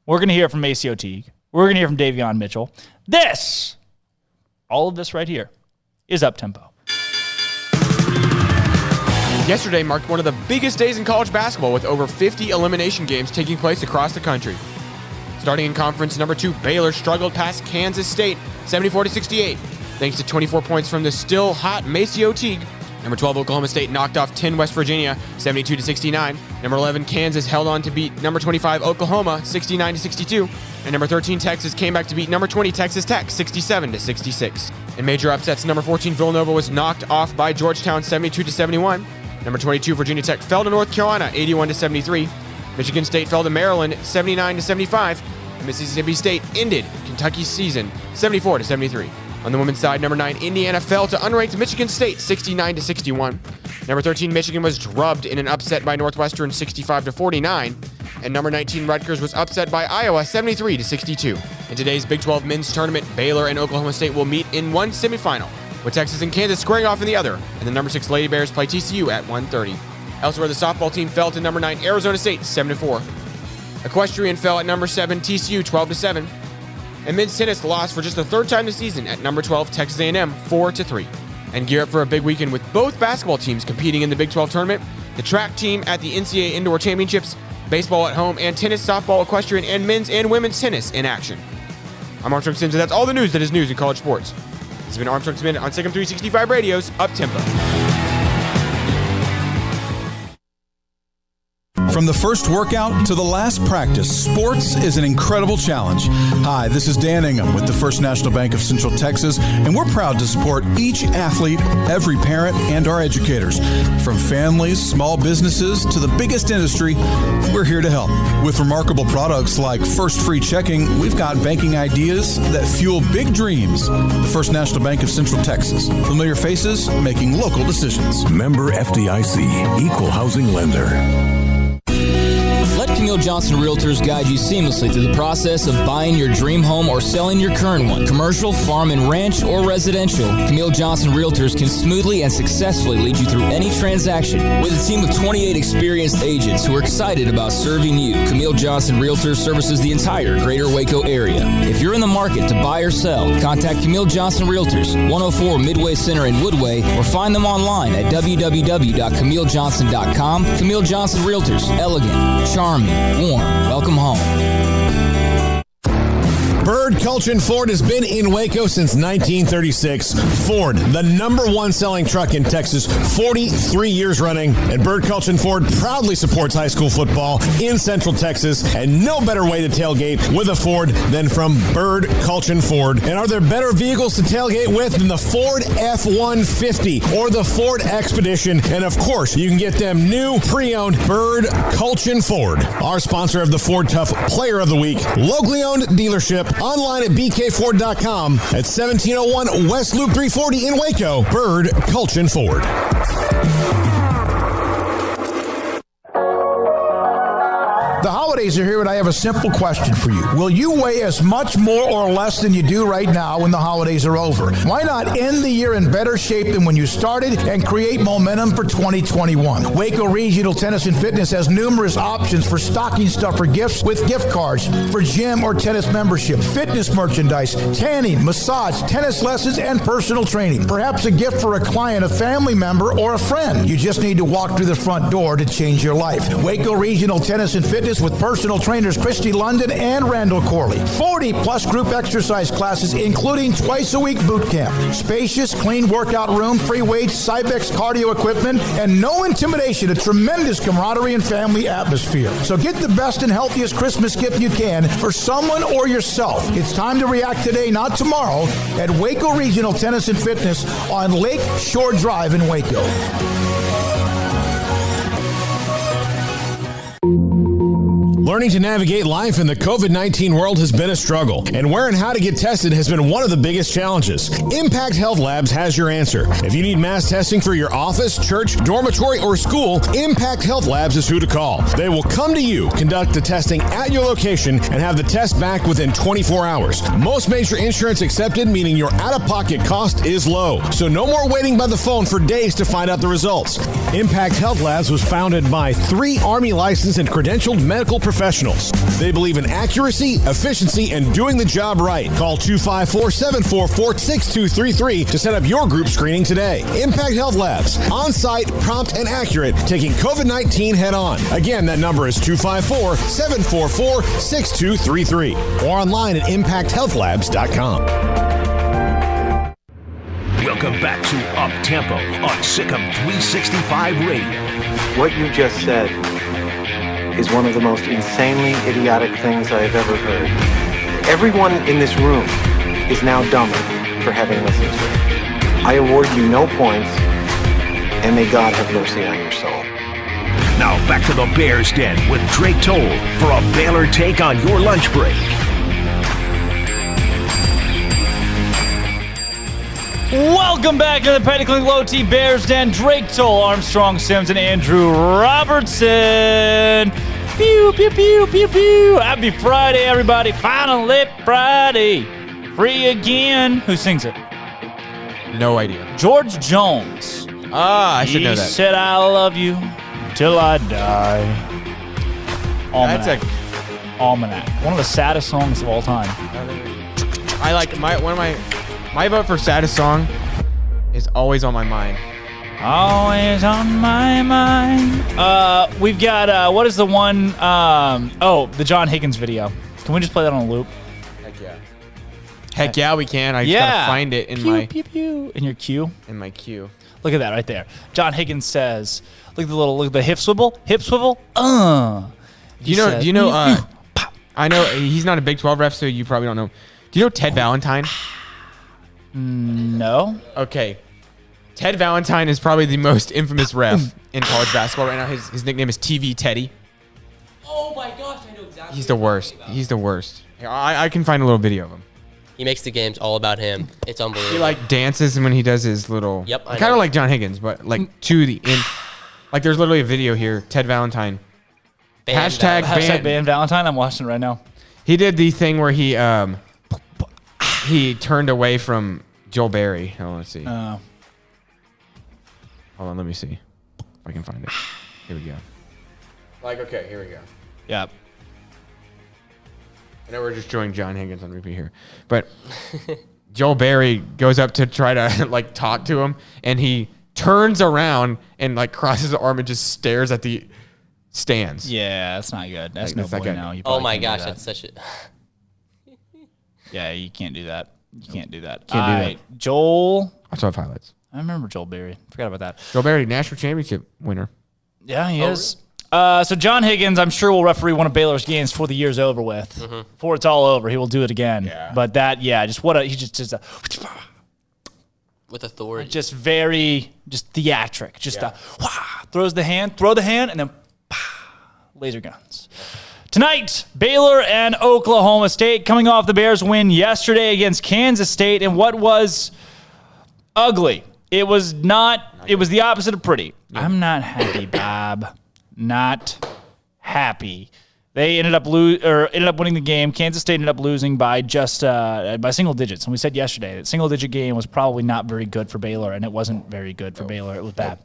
Speaker 11: We're going to hear from Maceo Teague. We're going to hear from Davion Mitchell. All of this right here is Uptempo.
Speaker 12: Yesterday marked one of the biggest days in college basketball with over 50 elimination games taking place across the country. Starting in conference number 2, Baylor struggled past Kansas State 74-68, thanks to 24 points from the still hot Maceo Teague. Number 12, Oklahoma State knocked off 10 West Virginia 72-69. Number 11, Kansas held on to beat number 25, Oklahoma 69-62. And number 13, Texas came back to beat number 20, Texas Tech 67-66. In major upsets, number 14, Villanova was knocked off by Georgetown 72-71. Number 22, Virginia Tech fell to North Carolina 81-73. Michigan State fell to Maryland 79-75. And Mississippi State ended Kentucky's season 74-73. On the women's side, number 9, Indiana fell to unranked Michigan State 69-61. Number 13, Michigan was drubbed in an upset by Northwestern 65-49. And number 19, Rutgers was upset by Iowa 73-62. In today's Big 12 men's tournament, Baylor and Oklahoma State will meet in one semifinal, with Texas and Kansas squaring off in the other, and the number 6 Lady Bears play TCU at 1:30. Elsewhere, the softball team fell to number 9 Arizona State 7-4. Equestrian fell at number 7 TCU 12-7. And men's tennis lost for just the third time this season at number 12 Texas A&M 4-3. And gear up for a big weekend with both basketball teams competing in the Big 12 tournament, the track team at the NCAA Indoor Championships, baseball at home, and tennis, softball, equestrian, and men's and women's tennis in action. I'm Armstrong Sims, and that's all the news that is news in college sports. This has been Armstrong's Minute on SicEm365 Radio's Uptempo.
Speaker 1: From the first workout to the last practice, sports is an incredible challenge. Hi, this is Dan Ingham with the First National Bank of Central Texas, and we're proud to support each athlete, every parent, and our educators. From families, small businesses, to the biggest industry, we're here to help. With remarkable products like First Free Checking, we've got banking ideas that fuel big dreams. The First National Bank of Central Texas. Familiar faces making local decisions.
Speaker 5: Member FDIC, Equal Housing Lender.
Speaker 17: Let Camille Johnson Realtors guide you seamlessly through the process of buying your dream home or selling your current one. Commercial, farm and ranch, or residential, Camille Johnson Realtors can smoothly and successfully lead you through any transaction. With a team of 28 experienced agents who are excited about serving you, Camille Johnson Realtors services the entire greater Waco area. If you're in the market to buy or sell, contact Camille Johnson Realtors, 104 Midway Center in Woodway, or find them online at www.camillejohnson.com. Camille Johnson Realtors, elegant, charming, warm. Welcome home.
Speaker 18: Bird Culchin Ford has been in Waco since 1936. Ford, the #1 selling truck in Texas, 43 years running. And Bird Culchin Ford proudly supports high school football in Central Texas. And no better way to tailgate with a Ford than from Bird Culchin Ford. And are there better vehicles to tailgate with than the Ford F-150 or the Ford Expedition? And of course, you can get them new pre-owned Bird Culchin Ford. Our sponsor of the Ford Tough Player of the Week, locally owned dealership. Online at bkford.com at 1701 West Loop 340 in Waco. Bird Culchin Ford.
Speaker 16: The holidays are here, and I have a simple question for you. Will you weigh as much more or less than you do right now when the holidays are over? Why not end the year in better shape than when you started and create momentum for 2021? Waco Regional Tennis and Fitness has numerous options for stocking stuffer gifts with gift cards for gym or tennis membership, fitness merchandise, tanning, massage, tennis lessons, and personal training. Perhaps a gift for a client, a family member, or a friend. You just need to walk through the front door to change your life. Waco Regional Tennis and Fitness with personal trainers Christy London and Randall Corley. 40-plus group exercise classes, including twice-a-week boot camp. Spacious, clean workout room, free weights, Cybex cardio equipment, and no intimidation. A tremendous camaraderie and family atmosphere. So get the best and healthiest Christmas gift you can for someone or yourself. It's time to react today, not tomorrow, at Waco Regional Tennis and Fitness on Lake Shore Drive in Waco.
Speaker 18: Learning to navigate life in the COVID-19 world has been a struggle, and where and how to get tested has been one of the biggest challenges. Impact Health Labs has your answer. If you need mass testing for your office, church, dormitory, or school, Impact Health Labs is who to call. They will come to you, conduct the testing at your location, and have the test back within 24 hours. Most major insurance accepted, meaning your out-of-pocket cost is low. So no more waiting by the phone for days to find out the results. Impact Health Labs was founded by 3 Army licensed and credentialed medical professionals. They believe in accuracy, efficiency, and doing the job right. Call 254-744-6233 to set up your group screening today. Impact Health Labs, on-site, prompt, and accurate, taking COVID-19 head-on. Again, that number is 254-744-6233 or online at impacthealthlabs.com.
Speaker 5: Welcome back to Up Tempo on SicEm365 Radio.
Speaker 19: What you just said is one of the most insanely idiotic things I have ever heard. Everyone in this room is now dumber for having listened to it. I award you no points, and may God have mercy on your soul.
Speaker 5: Now back to the Bears Den with Drake Toll for a Baylor take on your lunch break.
Speaker 11: Welcome back to the Pickell Low T Bears Den. Drake Toll, Armstrong Sims, and Andrew Robertson. Pew, pew, pew, pew, pew. Happy Friday, everybody. Finally Friday. Free again. Who sings it?
Speaker 12: No idea.
Speaker 11: George Jones.
Speaker 12: I should know that.
Speaker 11: He said, I love you till I die. Almanac.
Speaker 12: That's
Speaker 11: Almanac. One of the saddest songs of all time.
Speaker 12: I like my vote for saddest song is Always on My Mind.
Speaker 11: Always on my mind. We've got, what is the one, the John Higgins video. Can we just play that on a loop?
Speaker 12: Heck yeah. Heck yeah, we can. I just gotta find it in my...
Speaker 11: Pew, pew. In your queue?
Speaker 12: In my queue.
Speaker 11: Look at that right there. John Higgins says, look at the hip swivel. Hip swivel. Do
Speaker 12: you know, I know he's not a Big 12 ref, so you probably don't know. Do you know Ted Valentine?
Speaker 11: No.
Speaker 12: Okay. Ted Valentine is probably the most infamous ref in college basketball right now. His nickname is TV Teddy.
Speaker 9: Oh my gosh, I know exactly.
Speaker 12: He's the worst. He's the worst. Here, I can find a little video of him.
Speaker 9: He makes the games all about him. It's unbelievable.
Speaker 12: He like dances when he does his little.
Speaker 9: Yep.
Speaker 12: Kind of like John Higgins, but like to the end. Like there's literally a video here. Ted Valentine.
Speaker 11: Hashtag ban Valentine. I'm watching it right now.
Speaker 12: He did the thing where he turned away from Joel Berry. Oh, let's see. Hold on, let me see if I can find it. Here we go. Like, okay, here we go.
Speaker 11: Yep.
Speaker 12: I know we're just showing John Higgins on repeat here, but Joel Berry goes up to try to like talk to him, and he turns around and like crosses the arm and just stares at the stands.
Speaker 11: Yeah, that's not good. That's
Speaker 12: like,
Speaker 11: no boy now.
Speaker 9: Oh my gosh, that's such a...
Speaker 11: Yeah, you can't do that. You can't do that.
Speaker 12: Can't do that.
Speaker 11: Joel.
Speaker 12: I saw highlights.
Speaker 11: I remember Joel Berry. Forgot about that.
Speaker 12: Joel Berry, national championship winner.
Speaker 11: Yeah, he is. So John Higgins, I'm sure will referee one of Baylor's games before the year's over with. Mm-hmm. Before it's all over, he will do it again. Yeah. But that,
Speaker 9: with authority.
Speaker 11: Just theatric. Throw the hand, and then laser guns. Tonight, Baylor and Oklahoma State coming off the Bears' win yesterday against Kansas State in what was ugly. It was the opposite of pretty. Yeah. I'm not happy, Bob. Not happy. They ended up winning the game. Kansas State ended up losing by just by single digits. And we said yesterday that single-digit game was probably not very good for Baylor, and it wasn't very good for Baylor. It was bad.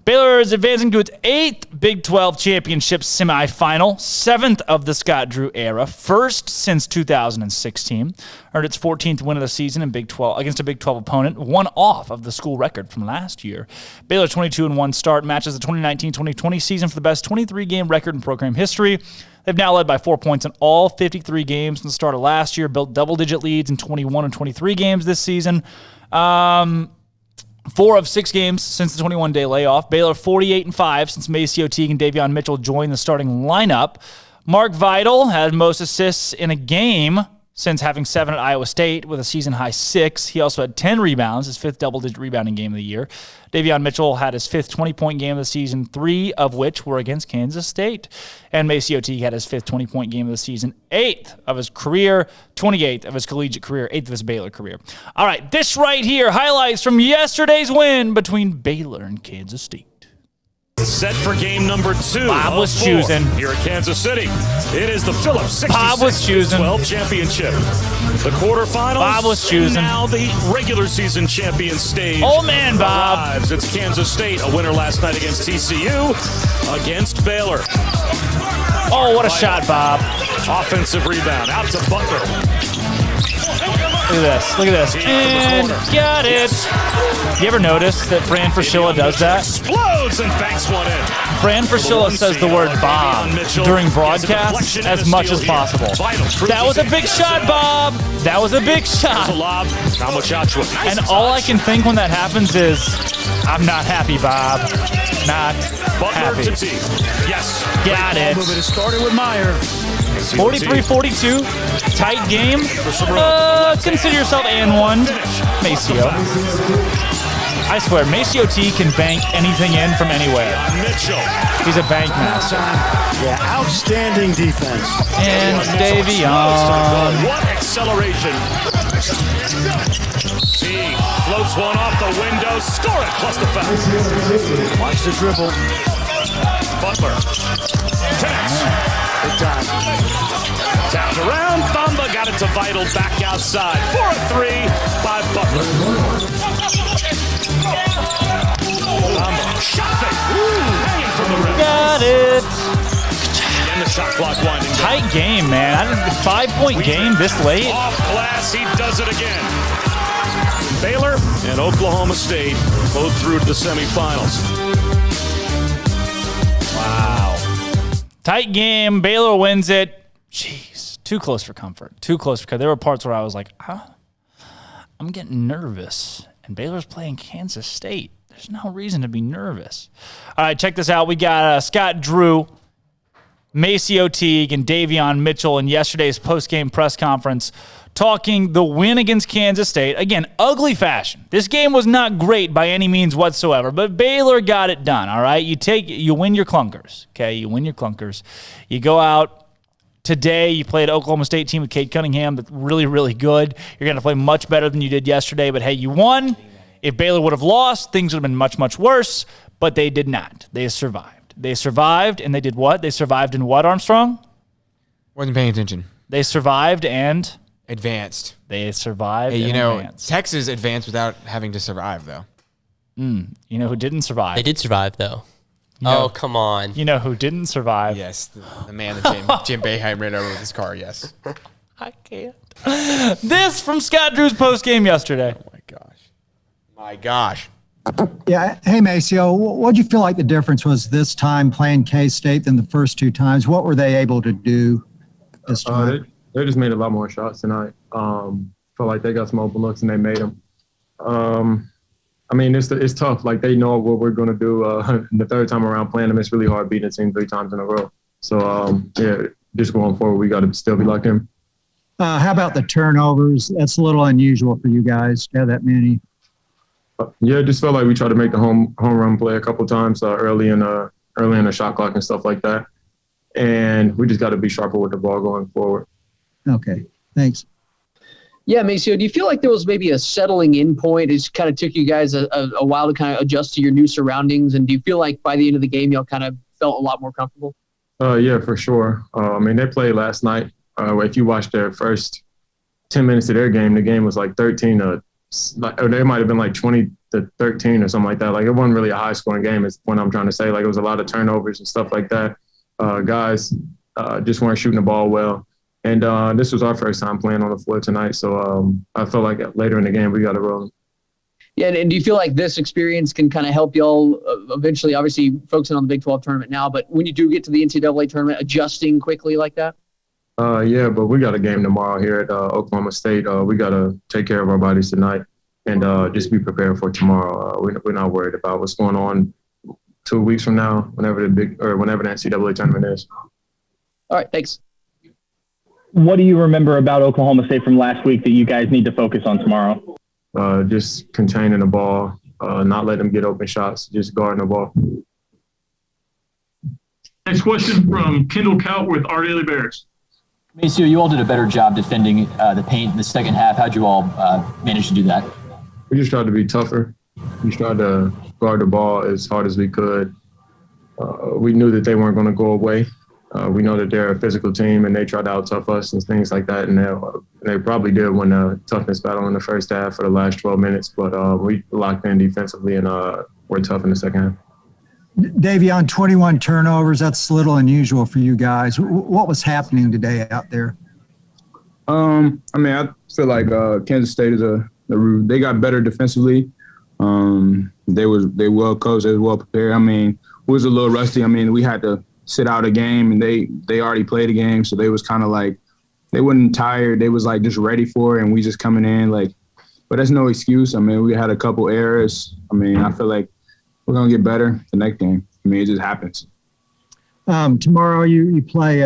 Speaker 11: Baylor is advancing to its 8th Big 12 championship semifinal, 7th of the Scott Drew era, first since 2016. Earned its 14th win of the season in Big 12 against a Big 12 opponent, one off of the school record from last year. Baylor's 22-1 start matches the 2019-2020 season for the best 23-game record in program history. They've now led by 4 points in all 53 games from the start of last year, built double-digit leads in 21 and 23 games this season. 4 of 6 games since the 21-day layoff. Baylor 48-5 since Maceo Teague and Davion Mitchell joined the starting lineup. Mark Vidal had most assists in a game since having 7 at Iowa State with a season-high 6. He also had 10 rebounds, his 5th double-digit rebounding game of the year. Davion Mitchell had his 5th 20-point game of the season, 3 of which were against Kansas State. And Maceo Teague had his 5th 20-point game of the season, 8th of his career, 28th of his collegiate career, 8th of his Baylor career. All right, this right here, highlights from yesterday's win between Baylor and Kansas State.
Speaker 14: Set for game number 2.
Speaker 11: Bob was choosing.
Speaker 14: Here at Kansas City. It is the Phillips 66
Speaker 11: Bob was choosing.
Speaker 14: 12 championship. The quarterfinals.
Speaker 11: Bob was choosing.
Speaker 14: Now the regular season champion stage.
Speaker 11: Oh, man, Bob.
Speaker 14: Arrives. It's Kansas State, a winner last night against TCU, against Baylor.
Speaker 11: Oh, what a shot, Bob.
Speaker 14: Offensive rebound. Out to Butler.
Speaker 11: Look at this. And got it. You ever notice that Fran Fraschilla does that?
Speaker 14: Explodes and banks one in.
Speaker 11: Fran Fraschilla says the word Bob during broadcasts as much as possible. That was a big shot, Bob. That was a big shot. And all I can think when that happens is, I'm not happy, Bob. Not happy.
Speaker 14: Yes.
Speaker 11: Got it.
Speaker 2: It started with Meyer.
Speaker 11: 43-42, tight game. Consider yourself and one, Maceo. I swear, Maceo T can bank anything in from anywhere. He's a bank master.
Speaker 2: Yeah, outstanding defense.
Speaker 11: And Davion.
Speaker 14: What acceleration. T floats one off the window. Score it, plus the foul.
Speaker 2: Watch the dribble.
Speaker 14: Butler. Tennis.
Speaker 2: Good time.
Speaker 14: Tapped around. Thamba got it to Vidal back outside. 4-3 by Butler. Thamba. Shot fake. Hanging from the rim.
Speaker 11: Got it.
Speaker 14: And the shot clock winding down.
Speaker 11: Tight game, man. 5-point game this late.
Speaker 14: Off glass. He does it again. Baylor and Oklahoma State both through to the semifinals.
Speaker 11: Wow. Tight game. Baylor wins it. Jeez. Too close for comfort. Too close for comfort. There were parts where I was like, I'm getting nervous. And Baylor's playing Kansas State. There's no reason to be nervous. All right, check this out. We got Scott Drew, Maceo Teague, and Davion Mitchell in yesterday's postgame press conference talking the win against Kansas State. Again, ugly fashion. This game was not great by any means whatsoever, but Baylor got it done, all right? You win your clunkers, okay? You win your clunkers. You go out today, you played an Oklahoma State team with Cade Cunningham that's really, really good. You're going to play much better than you did yesterday, but hey, you won. If Baylor would have lost, things would have been much, much worse, but they did not. They survived. They survived, and they did what? They survived in what, Armstrong?
Speaker 12: Wasn't paying attention.
Speaker 11: They survived and...
Speaker 12: advanced.
Speaker 11: They survived.
Speaker 12: Hey,
Speaker 11: advanced.
Speaker 12: Texas advanced without having to survive, though.
Speaker 11: You know who didn't survive?
Speaker 9: They did survive, though.
Speaker 11: No.
Speaker 9: Oh, come on.
Speaker 11: You know who didn't survive?
Speaker 12: Yes, the man that Jim Boeheim ran over with his car, yes.
Speaker 11: I can't. This from Scott Drew's postgame yesterday.
Speaker 12: Oh, my gosh.
Speaker 21: Yeah. Hey, Maceo, what did you feel like the difference was this time playing K-State than the first 2 times? What were they able to do this time?
Speaker 22: They just made a lot more shots tonight. Felt like they got some open looks and they made them. I mean, it's tough. Like, they know what we're going to do. The third time around playing them, it's really hard beating a team 3 times in a row. So, yeah, just going forward, we got to still be locked in.
Speaker 21: How about the turnovers? That's a little unusual for you guys to have that many.
Speaker 22: Yeah, it just felt like we tried to make the home run play a couple times early in the shot clock and stuff like that. And we just got to be sharper with the ball going forward.
Speaker 21: Okay, thanks.
Speaker 23: Yeah, Maceo, do you feel like there was maybe a settling in point? It just kind of took you guys a while to kind of adjust to your new surroundings. And do you feel like by the end of the game, y'all kind of felt a lot more comfortable?
Speaker 22: Yeah, for sure. I mean, they played last night. If you watched their first 10 minutes of their game, the game was like 13 to or they might have been like 20 to 13 or something like that. Like, it wasn't really a high scoring game is what I'm trying to say. Like, it was a lot of turnovers and stuff like that. Guys just weren't shooting the ball well. And this was our first time playing on the floor tonight. So I felt like later in the game, we got to roll.
Speaker 23: Yeah, and do you feel like this experience can kind of help y'all eventually, obviously focusing on the Big 12 tournament now, but when you do get to the NCAA tournament, adjusting quickly like that?
Speaker 22: Yeah, but we got a game tomorrow here at Oklahoma State. We got to take care of our bodies tonight and just be prepared for tomorrow. We're not worried about what's going on 2 weeks from now, whenever the NCAA tournament is.
Speaker 23: All right, thanks.
Speaker 3: What do you remember about Oklahoma State from last week that you guys need to focus on tomorrow?
Speaker 22: Just containing the ball, not letting them get open shots, just guarding the ball.
Speaker 4: Next question from Kendall Kaut with Our Daily Bears.
Speaker 10: Maceo, you all did a better job defending the paint in the second half. How'd you all manage to do that?
Speaker 22: We just tried to be tougher. We just tried to guard the ball as hard as we could. We knew that they weren't going to go away. We know that they're a physical team, and they tried to out-tough us and things like that. And they probably did win the toughness battle in the first half for the last 12 minutes. But we locked in defensively, and we're tough in the second half.
Speaker 21: Davion, 21 turnovers. That's a little unusual for you guys. What was happening today out there?
Speaker 24: I mean, I feel like Kansas State is they got better defensively. They well coached, they was well prepared. I mean, we was a little rusty. I mean, we had to sit out a game, and they already played a game, so they was kind of like they wasn't tired. They was like just ready for it, and we just coming in like. But that's no excuse. I mean, we had a couple errors. I mean, I feel like we're gonna get better the next game. I mean, it just happens.
Speaker 21: Tomorrow you play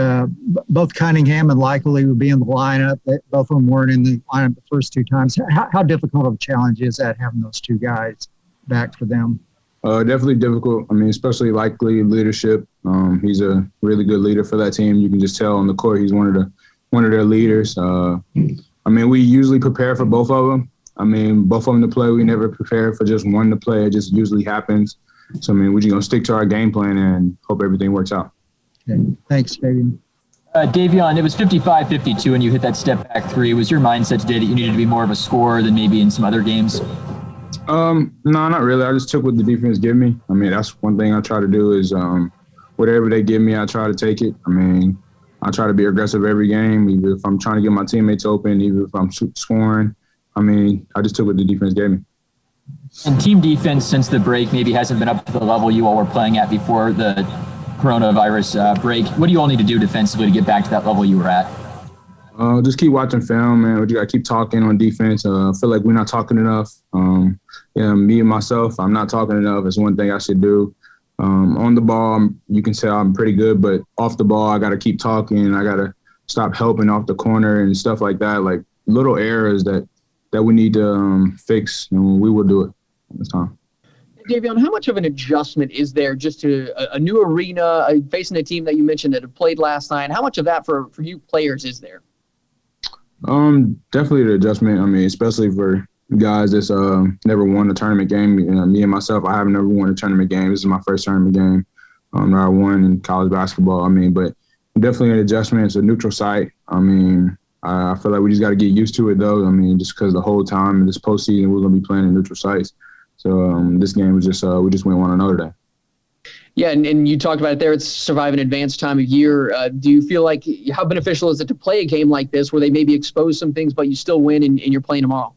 Speaker 21: both Cunningham and Likely will be in the lineup. Both of them weren't in the lineup the first two times. How difficult of a challenge is that having those two guys back for them?
Speaker 24: Definitely difficult. I mean, especially Likely leadership. He's a really good leader for that team. You can just tell on the court he's one of their leaders. I mean, we usually prepare for both of them. I mean, both of them to play. We never prepare for just one to play. It just usually happens. So, I mean, we're just going to stick to our game plan and hope everything works out.
Speaker 21: Okay. Thanks, Davion.
Speaker 10: Davion, it was 55-52 and you hit that step back three. Was your mindset today that you needed to be more of a scorer than maybe in some other games?
Speaker 24: No, not really. I just took what the defense gave me. I mean, that's one thing I try to do is whatever they give me, I try to take it. I mean, I try to be aggressive every game, even if I'm trying to get my teammates open, even if I'm scoring. I mean, I just took what the defense gave me.
Speaker 10: And team defense since the break maybe hasn't been up to the level you all were playing at before the coronavirus break. What do you all need to do defensively to get back to that level you were at?
Speaker 24: Just keep watching film, man. We got to keep talking on defense. I feel like we're not talking enough. Me and myself, I'm not talking enough. It's one thing I should do. On the ball, you can tell I'm pretty good, but off the ball, I got to keep talking. I got to stop helping off the corner and stuff like that, like little errors that we need to fix, and we will do it this time.
Speaker 23: Davion, how much of an adjustment is there just to a new arena, facing a team that you mentioned that had played last night? How much of that for you players is there?
Speaker 24: Definitely the adjustment. I mean, especially for guys that's never won a tournament game. You know, me and myself, I haven't never won a tournament game. This is my first tournament game that I won in college basketball. I mean, but definitely an adjustment. It's a neutral site. I mean, I feel like we just got to get used to it, though. I mean, just because the whole time in this postseason, we're going to be playing in neutral sites. So this game was just we just went one another day.
Speaker 23: Yeah, and you talked about it there. It's survive an advanced time of year. Do you feel like how beneficial is it to play a game like this where they maybe expose some things, but you still win and you're playing tomorrow?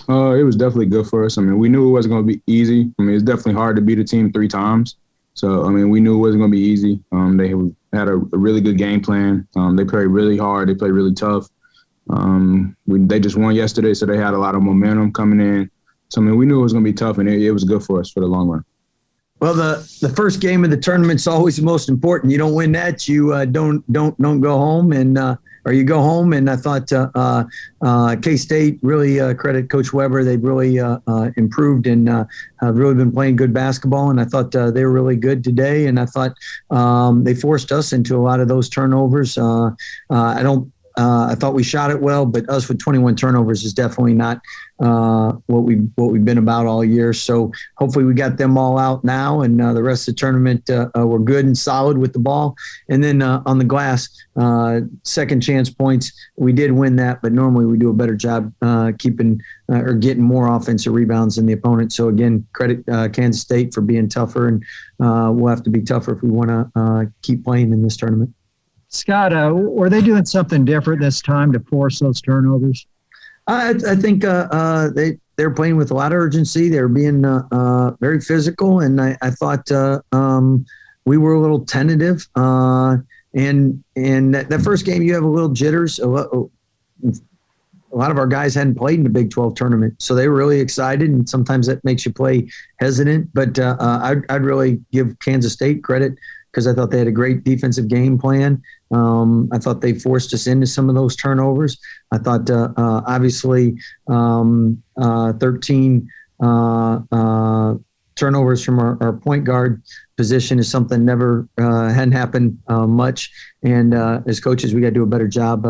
Speaker 24: It was definitely good for us. I mean, we knew it wasn't going to be easy. I mean, it's definitely hard to beat a team 3 times. So, I mean, we knew it wasn't going to be easy. They had a really good game plan. They played really hard. They played really tough. They just won yesterday, so they had a lot of momentum coming in. So, I mean, we knew it was going to be tough, and it was good for us for the long run.
Speaker 25: Well, the first game of the tournament's always the most important. You don't win that, you don't go home, or you go home. And I thought K-State really credit Coach Weber. They've really improved and have really been playing good basketball. And I thought they were really good today. And I thought they forced us into a lot of those turnovers. I I thought we shot it well, but us with 21 turnovers is definitely not what we've been about all year. So hopefully we got them all out now, and the rest of the tournament we're good and solid with the ball. And then on the glass, second chance points, we did win that, but normally we do a better job keeping or getting more offensive rebounds than the opponent. So again, credit Kansas State for being tougher, and we'll have to be tougher if we want to keep playing in this tournament.
Speaker 21: Scott, were they doing something different this time to force those turnovers?
Speaker 25: I think they're playing with a lot of urgency. They're being very physical, and I thought we were a little tentative. And that first game, you have a little jitters. A lot of our guys hadn't played in the Big 12 tournament, so they were really excited, and sometimes that makes you play hesitant. But I'd really give Kansas State credit because I thought they had a great defensive game plan. I thought they forced us into some of those turnovers. I thought, obviously, 13 turnovers from our point guard position is something never hadn't happened much. And as coaches, we got to do a better job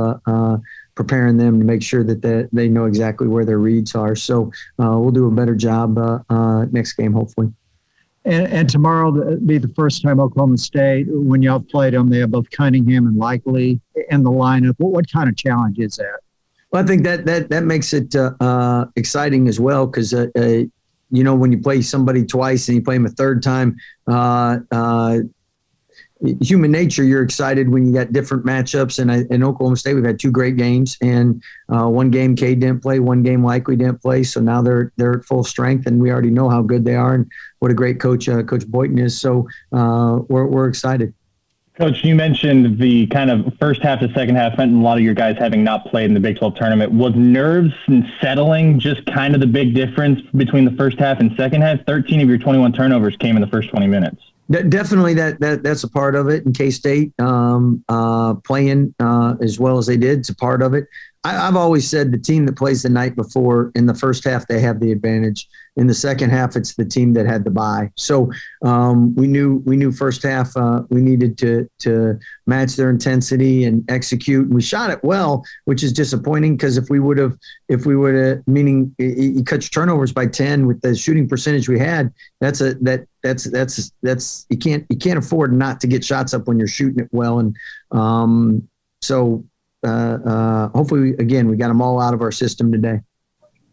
Speaker 25: preparing them to make sure that they know exactly where their reads are. So we'll do a better job next game, hopefully.
Speaker 21: And tomorrow will be the first time Oklahoma State, when y'all played them, they have both Cunningham and Likely in the lineup. What kind of challenge is that?
Speaker 25: Well, I think that makes it exciting as well, because when you play somebody twice and you play them a third time, human nature, you're excited when you got different matchups. And in Oklahoma State, we've had two great games, and one game Cade didn't play, one game Likely didn't play. So now they're at full strength, and we already know how good they are and what a great coach Coach Boynton is. So we're excited.
Speaker 3: Coach, you mentioned the kind of first half to second half, and a lot of your guys having not played in the Big 12 tournament. Was nerves and settling just kind of the big difference between the first half and second half? 13 of your 21 turnovers came in the first 20 minutes.
Speaker 25: Definitely that's a part of it. And K-State playing as well as they did, it's a part of it. I've always said the team that plays the night before, in the first half, they have the advantage. In the second half, it's the team that had the bye. So we knew first half we needed to match their intensity and execute. And we shot it well, which is disappointing, because if we would have, meaning you cut your turnovers by 10 with the shooting percentage we had, that's you can't afford not to get shots up when you're shooting it well. And hopefully, again, we got them all out of our system today.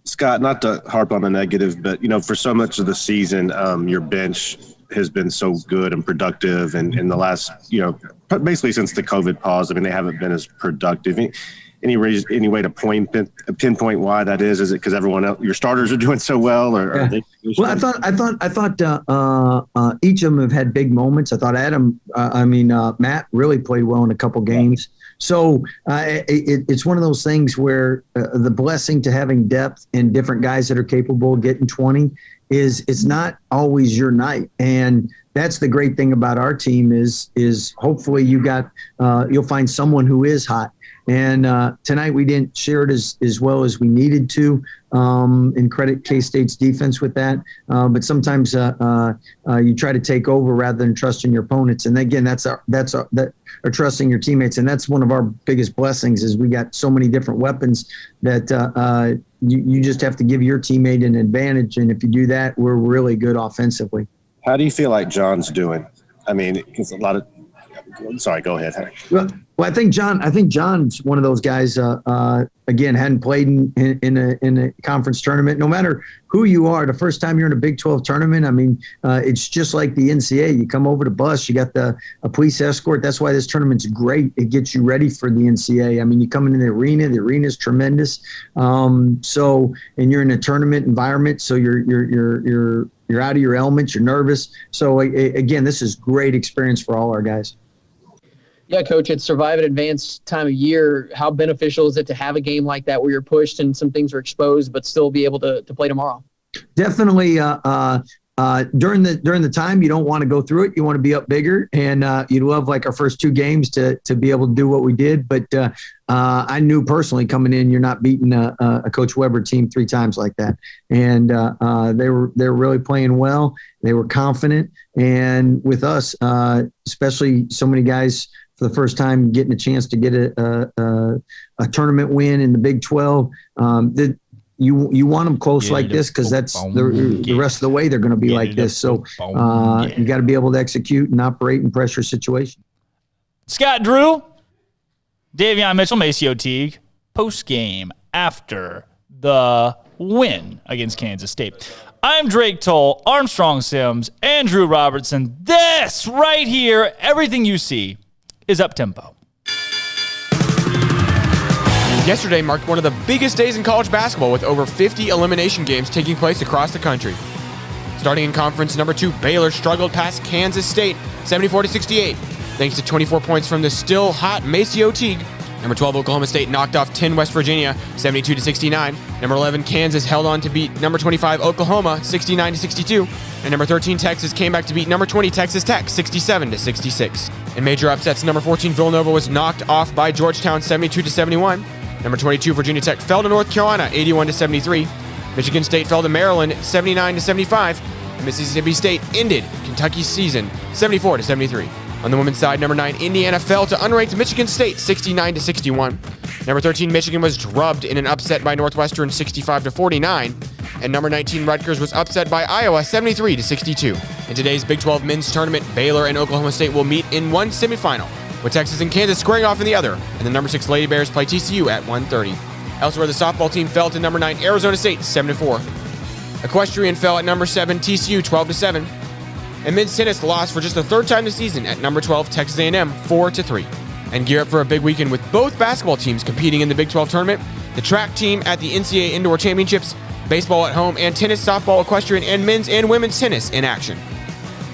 Speaker 6: Scott, not to harp on the negative, but, for so much of the season, your bench has been so good and productive. And in the last, basically since the COVID pause, they haven't been as productive. Any way to pinpoint why that is? Is it because everyone else, your starters are doing so well, or are they?
Speaker 25: Well, I thought each of them have had big moments. I thought Matt really played well in a couple games. So it's one of those things where the blessing to having depth and different guys that are capable of getting 20 is it's not always your night. And that's the great thing about our team is hopefully you'll find someone who is hot. And tonight we didn't share it as well as we needed to, and credit K-State's defense with that. But sometimes you try to take over rather than trusting your opponents. And again, that's trusting your teammates. And that's one of our biggest blessings is we got so many different weapons that you just have to give your teammate an advantage. And if you do that, we're really good offensively.
Speaker 6: How do you feel like John's doing? Because a lot of – sorry, go ahead, Harry.
Speaker 25: Well, I think John's one of those guys. Again, hadn't played in a conference tournament. No matter who you are, the first time you're in a Big 12 tournament, it's just like the NCAA. You come over the bus, you got a police escort. That's why this tournament's great. It gets you ready for the NCAA. You come into the arena. The arena is tremendous. And you're in a tournament environment, so you're out of your element. You're nervous. So again, this is great experience for all our guys.
Speaker 23: Yeah, Coach, it's Survive and Advance time of year. How beneficial is it to have a game like that where you're pushed and some things are exposed, but still be able to play tomorrow?
Speaker 25: Definitely. During the time, you don't want to go through it. You want to be up bigger, and you'd love like our first two games to be able to do what we did. But I knew personally coming in, you're not beating a Coach Weber team three times like that. And they were really playing well. They were confident, and with us, especially so many guys for the first time getting a chance to get a tournament win in the Big 12. You want them close like this because that's the rest of the way they're going to be like this. So you got to be able to execute and operate in pressure situations.
Speaker 11: Scott Drew, Davion Mitchell, Maceo Teague, post-game after the win against Kansas State. I'm Drake Toll, Armstrong Sims, Andrew Robertson. This right here, everything you see is up-tempo.
Speaker 12: Yesterday marked one of the biggest days in college basketball with over 50 elimination games taking place across the country. Starting in conference number 2, Baylor struggled past Kansas State 74-68 thanks to 24 points from the still hot Maceo Teague. Number 12, Oklahoma State knocked off 10 West Virginia 72-69. Number 11, Kansas held on to beat number 25, Oklahoma 69-62. And number 13, Texas came back to beat number 20, Texas Tech 67-66. In major upsets, number 14, Villanova was knocked off by Georgetown 72-71. Number 22, Virginia Tech fell to North Carolina 81-73. Michigan State fell to Maryland 79-75. And Mississippi State ended Kentucky's season 74-73. On the women's side, number 9, Indiana fell to unranked Michigan State 69-61. Number 13, Michigan was drubbed in an upset by Northwestern 65-49. And number 19, Rutgers was upset by Iowa 73-62. In today's Big 12 men's tournament, Baylor and Oklahoma State will meet in one semifinal, with Texas and Kansas squaring off in the other, and the number 6 Lady Bears play TCU at 1:30. Elsewhere, the softball team fell to number 9 Arizona State 7-4. Equestrian fell at number 7 TCU 12-7. And men's tennis lost for just the third time this season at number 12 Texas A&M 4-3. And gear up for a big weekend with both basketball teams competing in the Big 12 tournament, the track team at the NCAA Indoor Championships, baseball at home, and tennis, softball, equestrian, and men's and women's tennis in action.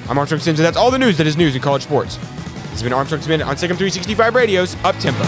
Speaker 12: I'm Armstrong Sims, and that's all the news that is news in college sports. This has been Armstrong's Minute on SicEm365 Radio's Up Tempo.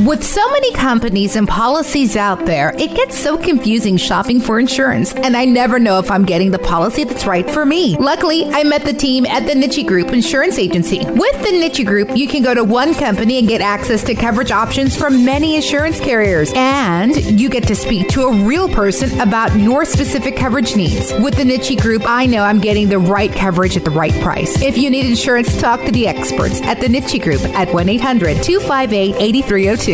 Speaker 7: With so many companies and policies out there, it gets so confusing shopping for insurance, and I never know if I'm getting the policy that's right for me. Luckily, I met the team at the Niche Group Insurance Agency. With the Niche Group, you can go to one company and get access to coverage options from many insurance carriers, and you get to speak to a real person about your specific coverage needs. With the Niche Group, I know I'm getting the right coverage at the right price. If you need insurance, talk to the experts at the Niche Group at 1-800-258-8302.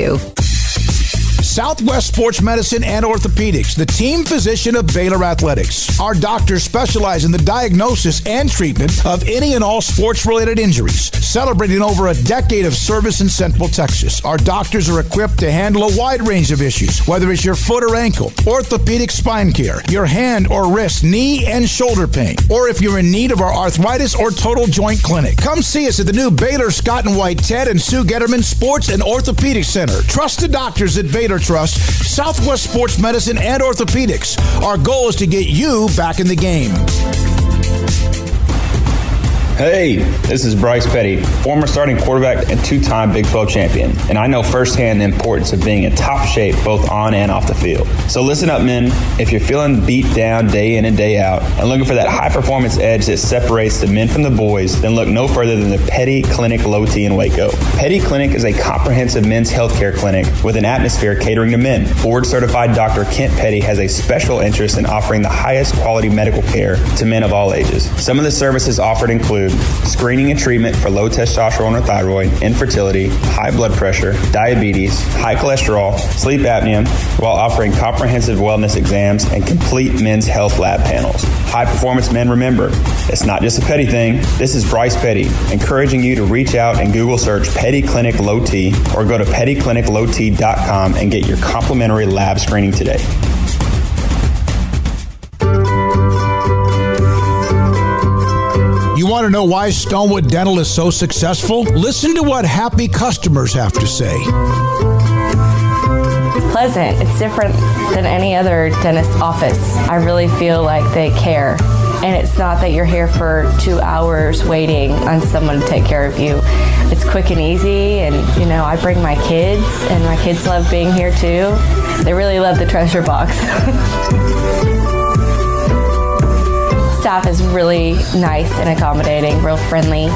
Speaker 16: Southwest Sports Medicine and Orthopedics, the team physician of Baylor Athletics. Our doctors specialize in the diagnosis and treatment of any and all sports-related injuries. Celebrating over a decade of service in Central Texas, our doctors are equipped to handle a wide range of issues, whether it's your foot or ankle, orthopedic spine care, your hand or wrist, knee and shoulder pain, or if you're in need of our arthritis or total joint clinic. Come see us at the new Baylor Scott and White Ted and Sue Getterman Sports and Orthopedic Center. Trusted doctors at Baylor Trust, Southwest Sports Medicine and Orthopedics. Our goal is to get you back in the game.
Speaker 8: Hey, this is Bryce Petty, former starting quarterback and two-time Big 12 champion, and I know firsthand the importance of being in top shape both on and off the field. So listen up, men. If you're feeling beat down day in and day out and looking for that high-performance edge that separates the men from the boys, then look no further than the Petty Clinic Low T in Waco. Petty Clinic is a comprehensive men's healthcare clinic with an atmosphere catering to men. Board-certified Dr. Kent Petty has a special interest in offering the highest quality medical care to men of all ages. Some of the services offered include screening and treatment for low testosterone or thyroid, infertility, high blood pressure, diabetes, high cholesterol, sleep apnea, while offering comprehensive wellness exams and complete men's health lab panels. High performance men, remember, it's not just a Petty thing. This is Bryce Petty, encouraging you to reach out and Google search Petty Clinic Low T or go to pettycliniclowt.com and get your complimentary lab screening today.
Speaker 16: You want to know why Stonewood Dental is so successful? Listen to what happy customers have to say.
Speaker 13: It's pleasant. It's different than any other dentist office. I really feel like they care. And it's not that you're here for 2 hours waiting on someone to take care of you. It's quick and easy, and I bring my kids, and my kids love being here too. They really love the treasure box. Staff is really nice and accommodating, real friendly.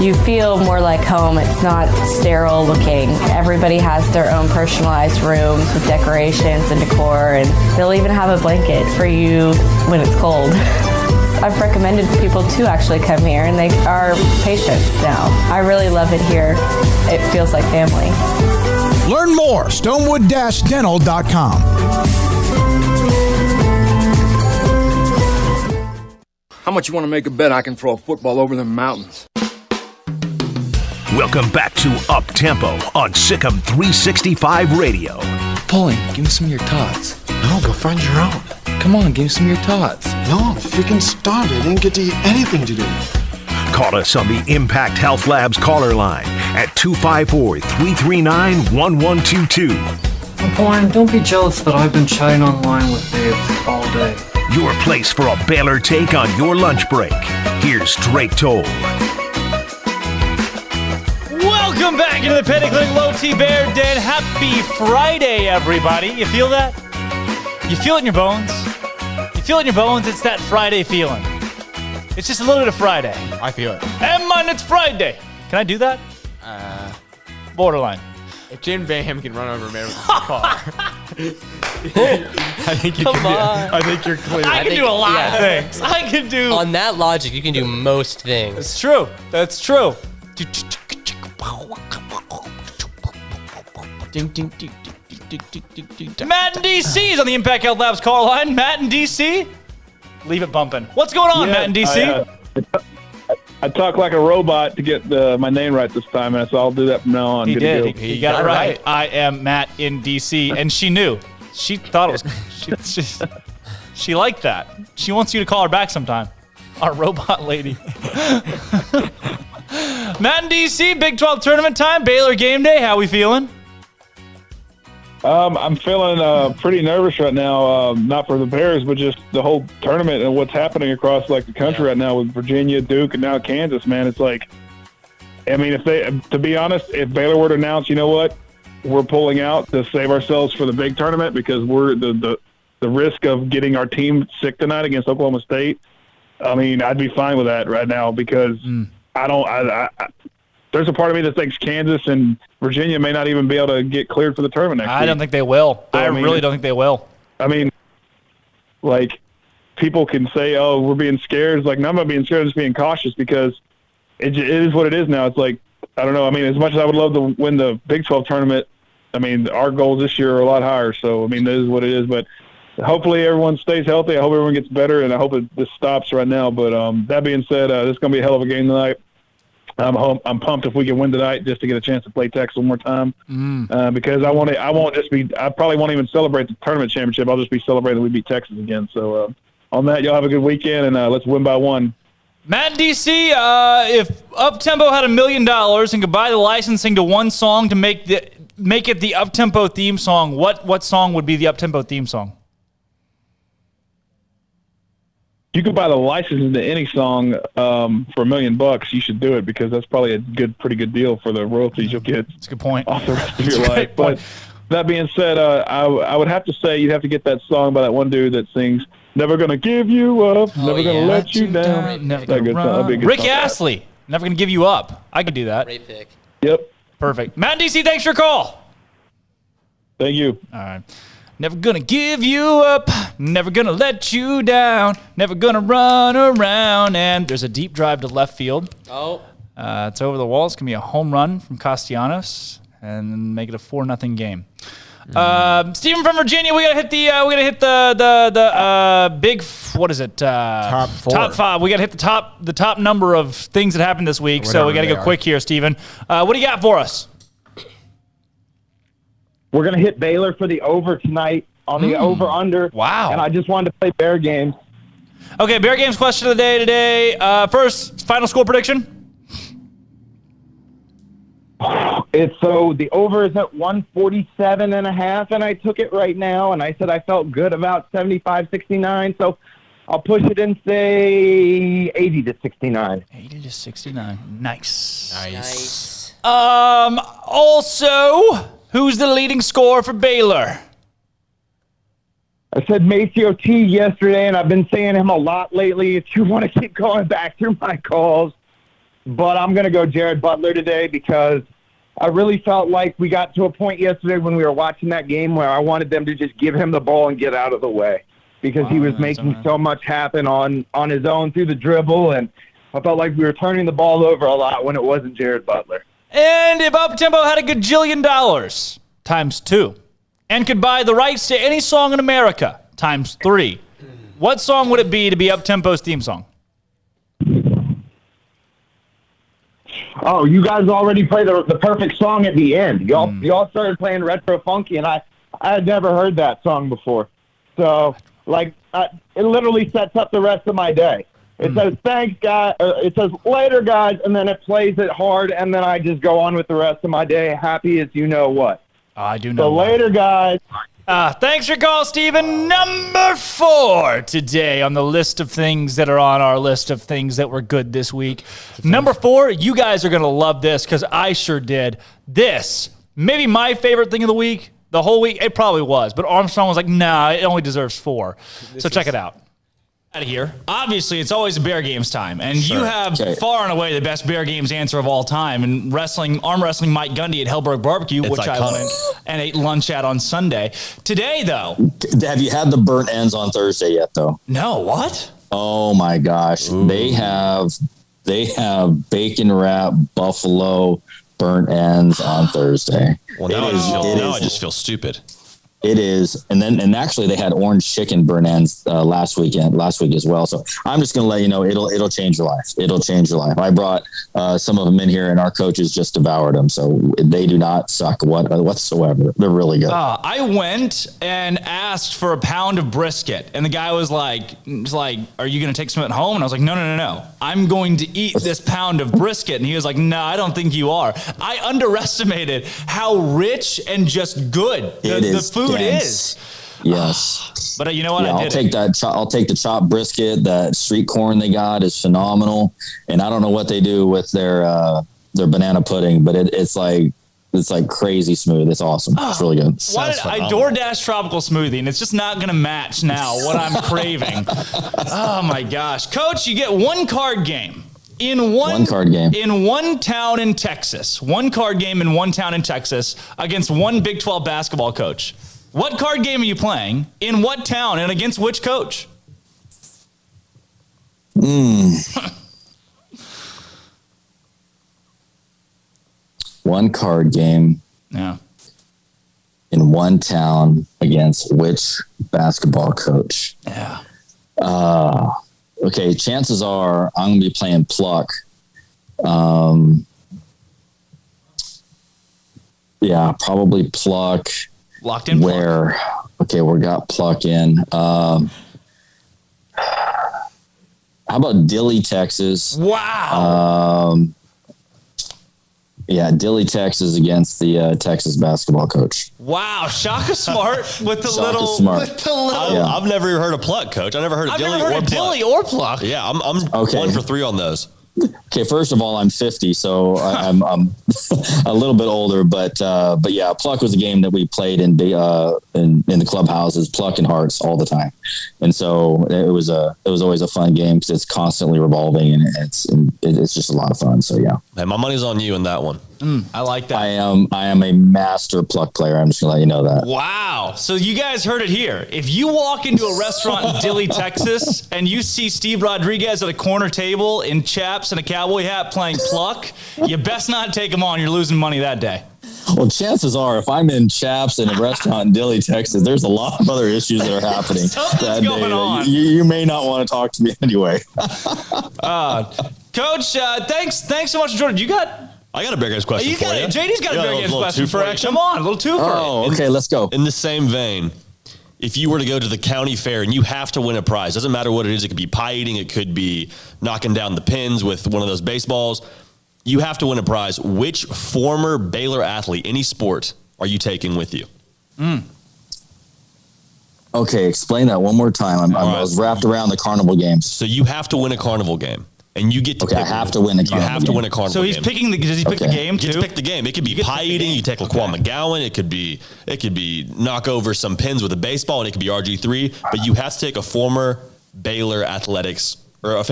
Speaker 13: You feel more like home. It's not sterile looking. Everybody has their own personalized rooms with decorations and decor, and they'll even have a blanket for you when it's cold. I've recommended people to actually come here, and they are patients now. I really love it here. It feels like family.
Speaker 16: Learn more, stonewood-dental.com.
Speaker 1: How much you want to make a bet I can throw a football over the mountains?
Speaker 5: Welcome back to Up Tempo on SicEm365 Radio.
Speaker 15: Paulie, give me some of your tots. No, go find your own. Come on, give me some of your tots. No, I'm freaking starved. I didn't get to eat anything today.
Speaker 5: Call us on the Impact Health Labs caller line at 254-339-1122.
Speaker 17: Brian, don't be jealous that I've been chatting online with Dave all day.
Speaker 5: Your place for a Baylor take on your lunch break. Here's Drake Toll.
Speaker 11: Welcome back into the Pickell Low T Bear Den. Happy Friday, everybody. You feel that? You feel it in your bones? You feel it in your bones? It's that Friday feeling. It's just a little bit of Friday.
Speaker 12: I feel it.
Speaker 11: And man, it's Friday. Can I do that? Borderline.
Speaker 12: If Jim Bayham can run over a man with his car, I think you
Speaker 9: Come
Speaker 12: can
Speaker 9: on.
Speaker 12: I think you're clear.
Speaker 11: I can do a lot of things. I can do.
Speaker 9: On that logic, you can do most things.
Speaker 11: It's true. That's true. Matt in DC is on the Impact Health Labs call line. Matt in DC, leave it bumping. What's going on, Matt in DC?
Speaker 18: I talk like a robot to get my name right this time, and so I'll do that from now on.
Speaker 11: He
Speaker 18: Good
Speaker 11: did.
Speaker 18: to go.
Speaker 11: He got it right. I am Matt in DC, and she knew. She thought it was. She liked that. She wants you to call her back sometime. Our robot lady. Matt in DC, Big 12 tournament time, Baylor game day. How we feeling?
Speaker 18: I'm feeling pretty nervous right now, not for the Bears, but just the whole tournament and what's happening across the country right now with Virginia, Duke, and now Kansas. Man, it's like, I mean, to be honest, if Baylor were to announce, you know what, we're pulling out to save ourselves for the big tournament because we're the risk of getting our team sick tonight against Oklahoma State. I mean, I'd be fine with that right now because there's a part of me that thinks Kansas and Virginia may not even be able to get cleared for the tournament next week.
Speaker 11: I don't think they will. So, I really don't think they will.
Speaker 18: I mean, like, people can say, oh, we're being scared. It's like, no, I'm not being scared. I'm just being cautious because it is what it is now. It's like, I don't know. I mean, as much as I would love to win the Big 12 tournament, I mean, our goals this year are a lot higher. So, I mean, this is what it is. But hopefully everyone stays healthy. I hope everyone gets better, and I hope this stops right now. But that being said, this is going to be a hell of a game tonight. I'm pumped if we can win tonight just to get a chance to play Texas one more time because I probably won't even celebrate the tournament championship. I'll just be celebrating we beat Texas again. So on that, y'all have a good weekend, and let's win by one.
Speaker 11: Matt in DC, if Uptempo had $1 million and could buy the licensing to one song to make it the Uptempo theme song, what song would be the Uptempo theme song?
Speaker 18: You could buy the license to any song for $1 million. You should do it because that's probably a pretty good deal for the royalties you'll get.
Speaker 11: That's a good point.
Speaker 18: Off the rest of your life. But that being said, I would have to say you'd have to get that song by that one dude that sings "Never Gonna Give You Up, Never Gonna Let You Down."
Speaker 11: Never gonna run. Rick Astley, "Never Gonna Give You Up." I could do that.
Speaker 9: Great pick.
Speaker 18: Yep.
Speaker 11: Perfect. Matt DC, thanks for your call.
Speaker 18: Thank you.
Speaker 11: All right. Never gonna give you up, never gonna let you down, never gonna run around. And there's a deep drive to left field.
Speaker 9: Oh.
Speaker 11: It's over the wall. It's gonna be a home run from Castellanos and make it a 4-0 game. Steven from Virginia, we gotta hit the big, what is it?
Speaker 12: Top 4.
Speaker 11: Top 5. We gotta hit the top number of things that happened this week. So we gotta go quick here, Steven. What do you got for us?
Speaker 20: We're going to hit Baylor for the over tonight on the over-under.
Speaker 11: Wow.
Speaker 20: And I just wanted to play Bear games.
Speaker 11: Okay, Bear games question of the day today. First, final score prediction?
Speaker 20: So the over is at 147.5, and I took it right now, and I said I felt good about 75-69, so I'll push it and say 80-69.
Speaker 11: 80-69. Nice. Also, who's the leading scorer for Baylor?
Speaker 20: I said Maceo T yesterday, and I've been saying him a lot lately. If you want to keep going back through my calls, but I'm going to go Jared Butler today because I really felt like we got to a point yesterday when we were watching that game where I wanted them to just give him the ball and get out of the way. because he was making so much happen on his own through the dribble, and I felt like we were turning the ball over a lot when it wasn't Jared Butler.
Speaker 11: And if Uptempo had a gajillion dollars, times 2, and could buy the rights to any song in America, times 3, what song would it be to be Uptempo's theme song?
Speaker 20: Oh, you guys already play the perfect song at the end. Y'all started playing Retro Funky, and I had never heard that song before. So, it literally sets up the rest of my day. It says, thanks, guys. It says, later, guys, and then it plays it hard, and then I just go on with the rest of my day, happy as you know what.
Speaker 11: I do know.
Speaker 20: So, later, guys.
Speaker 11: Thanks for calling, Steven. Number 4 today on the list of things that are on our list of things that were good this week. Number 4, you guys are going to love this because I sure did. This, maybe my favorite thing of the week, the whole week. It probably was, but Armstrong was like, nah, it only deserves 4. So check it out. Out of here. Obviously, it's always Bear Games time, and you have far and away the best Bear Games answer of all time. And arm wrestling, Mike Gundy at Hellberg Barbecue, which I went and ate lunch at on Sunday. Today, though,
Speaker 2: have you had the burnt ends on Thursday yet? Though,
Speaker 11: no. What?
Speaker 2: Oh my gosh, they have bacon wrap buffalo burnt ends on Thursday.
Speaker 4: Well, now I just feel stupid.
Speaker 2: It is, and actually they had orange chicken burnt ends last week as well. So I'm just going to let you know it'll change your life. It'll change your life. I brought some of them in here, and our coaches just devoured them. So they do not suck whatsoever. They're really good.
Speaker 11: I went and asked for a pound of brisket, and the guy was like, "Are you going to take some at home?" And I was like, "No. I'm going to eat this pound of brisket." And he was like, "No, I don't think you are." I underestimated how rich and just good the food is.
Speaker 2: Yes.
Speaker 11: But you know what?
Speaker 2: Yeah, I'll take the chopped brisket. That street corn they got is phenomenal. And I don't know what they do with their banana pudding, but it's like crazy smooth. It's awesome. It's really good.
Speaker 11: Why did I DoorDash tropical smoothie, and it's just not going to match now what I'm craving. Oh my gosh. Coach, you get one card game. In one town in Texas. One card game in one town in Texas against one Big 12 basketball coach. What card game are you playing? In what town and against which coach?
Speaker 2: One card game.
Speaker 11: Yeah.
Speaker 2: In one town against which basketball coach?
Speaker 11: Yeah.
Speaker 2: Okay, chances are I'm going to be playing Pluck. Yeah, probably Pluck.
Speaker 11: Locked in
Speaker 2: Pluck. Okay, we got Pluck in. How about Dilley, Texas?
Speaker 11: Wow.
Speaker 2: Yeah, Dilley, Texas against the Texas basketball coach.
Speaker 11: Wow, Shaka Smart with the little.
Speaker 4: I've never heard of Pluck, Coach. I never heard of Dilley or Pluck. Yeah, I'm 1 for 3 on those.
Speaker 2: Okay, first of all, I'm 50, so I'm a little bit older, but yeah, Pluck was a game that we played in the clubhouses, Pluck and Hearts all the time, and so it was always a fun game because it's constantly revolving and it's just a lot of fun. So yeah,
Speaker 4: hey, my money's on you in that one.
Speaker 11: I like that.
Speaker 2: I am a master Pluck player. I'm just gonna let you know that.
Speaker 11: Wow. So you guys heard it here. If you walk into a restaurant in Dilley, Texas, and you see Steve Rodriguez at a corner table in chaps and a cowboy hat playing Pluck, you best not take him on. You're losing money that day.
Speaker 2: Well, chances are, if I'm in chaps in a restaurant in Dilley, Texas, there's a lot of other issues that are happening that day.
Speaker 11: On.
Speaker 2: You may not want to talk to me anyway.
Speaker 11: Coach, thanks so much for joining.
Speaker 4: I got a Bear Games question for you.
Speaker 11: JD's got a Bear Games question for you. Come on, a little twofer.
Speaker 2: Oh, okay, let's go.
Speaker 4: In the same vein, if you were to go to the county fair and you have to win a prize, doesn't matter what it is. It could be pie eating. It could be knocking down the pins with one of those baseballs. You have to win a prize. Which former Baylor athlete, any sport, are you taking with you?
Speaker 2: Okay, explain that one more time. I was wrapped around the carnival games.
Speaker 4: So you have to win a carnival game. And you get to pick.
Speaker 2: I have to win the carnival game.
Speaker 4: You have to win a carnival game.
Speaker 11: So he's picking does he pick the game too?
Speaker 4: You get to pick the game. It could be pie eating. You take Laquan McGowan. It could be knock over some pins with a baseball, and it could be RG3. But you have to take a former Baylor athletics or a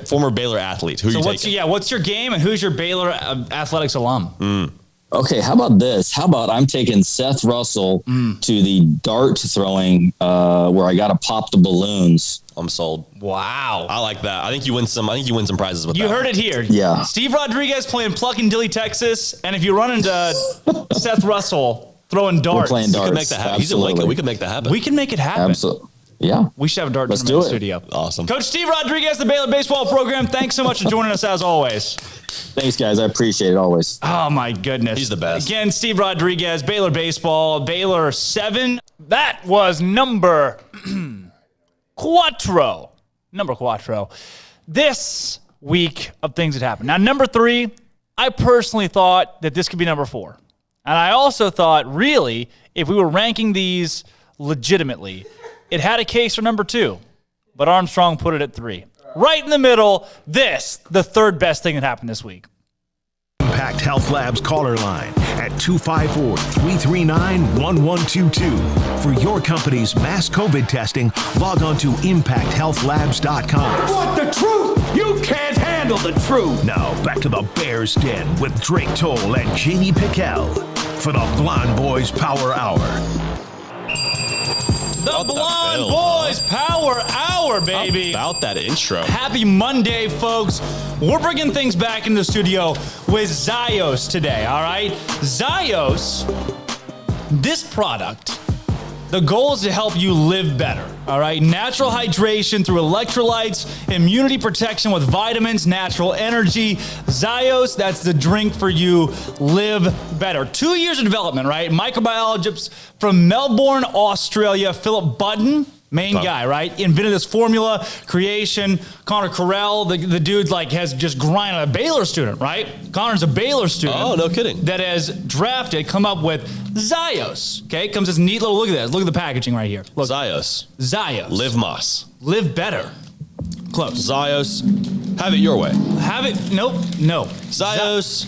Speaker 4: former Baylor athlete. Who are you taking?
Speaker 11: What's your game, and who's your Baylor athletics alum?
Speaker 2: Okay, how about this? How about I'm taking Seth Russell to the dart throwing where I got to pop the balloons.
Speaker 4: I'm sold.
Speaker 11: Wow.
Speaker 4: I like that. I think you win some prizes with that.
Speaker 11: You heard it here.
Speaker 2: Yeah.
Speaker 11: Steve Rodriguez playing Pluck in Dilley, Texas. And if you run into Seth Russell throwing darts.
Speaker 2: We're playing darts.
Speaker 4: We could make that happen. He's in Waco. We could make that happen.
Speaker 11: We can make it happen.
Speaker 2: Absolutely. Yeah.
Speaker 11: We should have a dart
Speaker 2: Let's
Speaker 11: tournament
Speaker 2: do
Speaker 11: in
Speaker 2: it.
Speaker 11: the studio.
Speaker 4: Awesome.
Speaker 11: Coach Steve Rodriguez, the Baylor baseball program. Thanks so much for joining us as always.
Speaker 2: Thanks, guys. I appreciate it always.
Speaker 11: Oh, my goodness.
Speaker 4: He's the best.
Speaker 11: Again, Steve Rodriguez, Baylor baseball, Baylor 7. That was number Quattro. Number Quattro. This week of things that happened. Now, number 3, I personally thought that this could be number 4. And I also thought, really, if we were ranking these legitimately, it had a case for number 2. But Armstrong put it at 3. Right in the middle, the third best thing that happened this week.
Speaker 5: Impact Health Labs caller line at 254-339-1122. For your company's mass COVID testing, log on to impacthealthlabs.com.
Speaker 10: I want the truth! You can't handle the truth!
Speaker 5: Now, back to the Bears Den with Drake Toll and J.D. Pickell for the Blonde Boys Power Hour.
Speaker 11: The Blonde Boys Power Hour, baby.
Speaker 4: How about that intro?
Speaker 11: Happy Monday, folks. We're bringing things back in the studio with Zios today, all right? Zios, this product, the goal is to help you live better, all right? Natural hydration through electrolytes, immunity protection with vitamins, natural energy. Zios, that's the drink for you. Live better. 2 years of development, right? Microbiologist from Melbourne, Australia, Philip Budden, main guy, right? Invented this formula, creation. Connor Carell, the dude has just grinded, a Baylor student, right? Connor's a Baylor student.
Speaker 4: Oh, no kidding.
Speaker 11: That has come up with Zios. Okay, comes this neat little, look at this. Look at the packaging right here. Look.
Speaker 4: Zios.
Speaker 11: Live
Speaker 4: Moss.
Speaker 11: Live better. Close.
Speaker 4: Zios. Have it your way.
Speaker 11: Have it. Nope. No.
Speaker 4: Zios.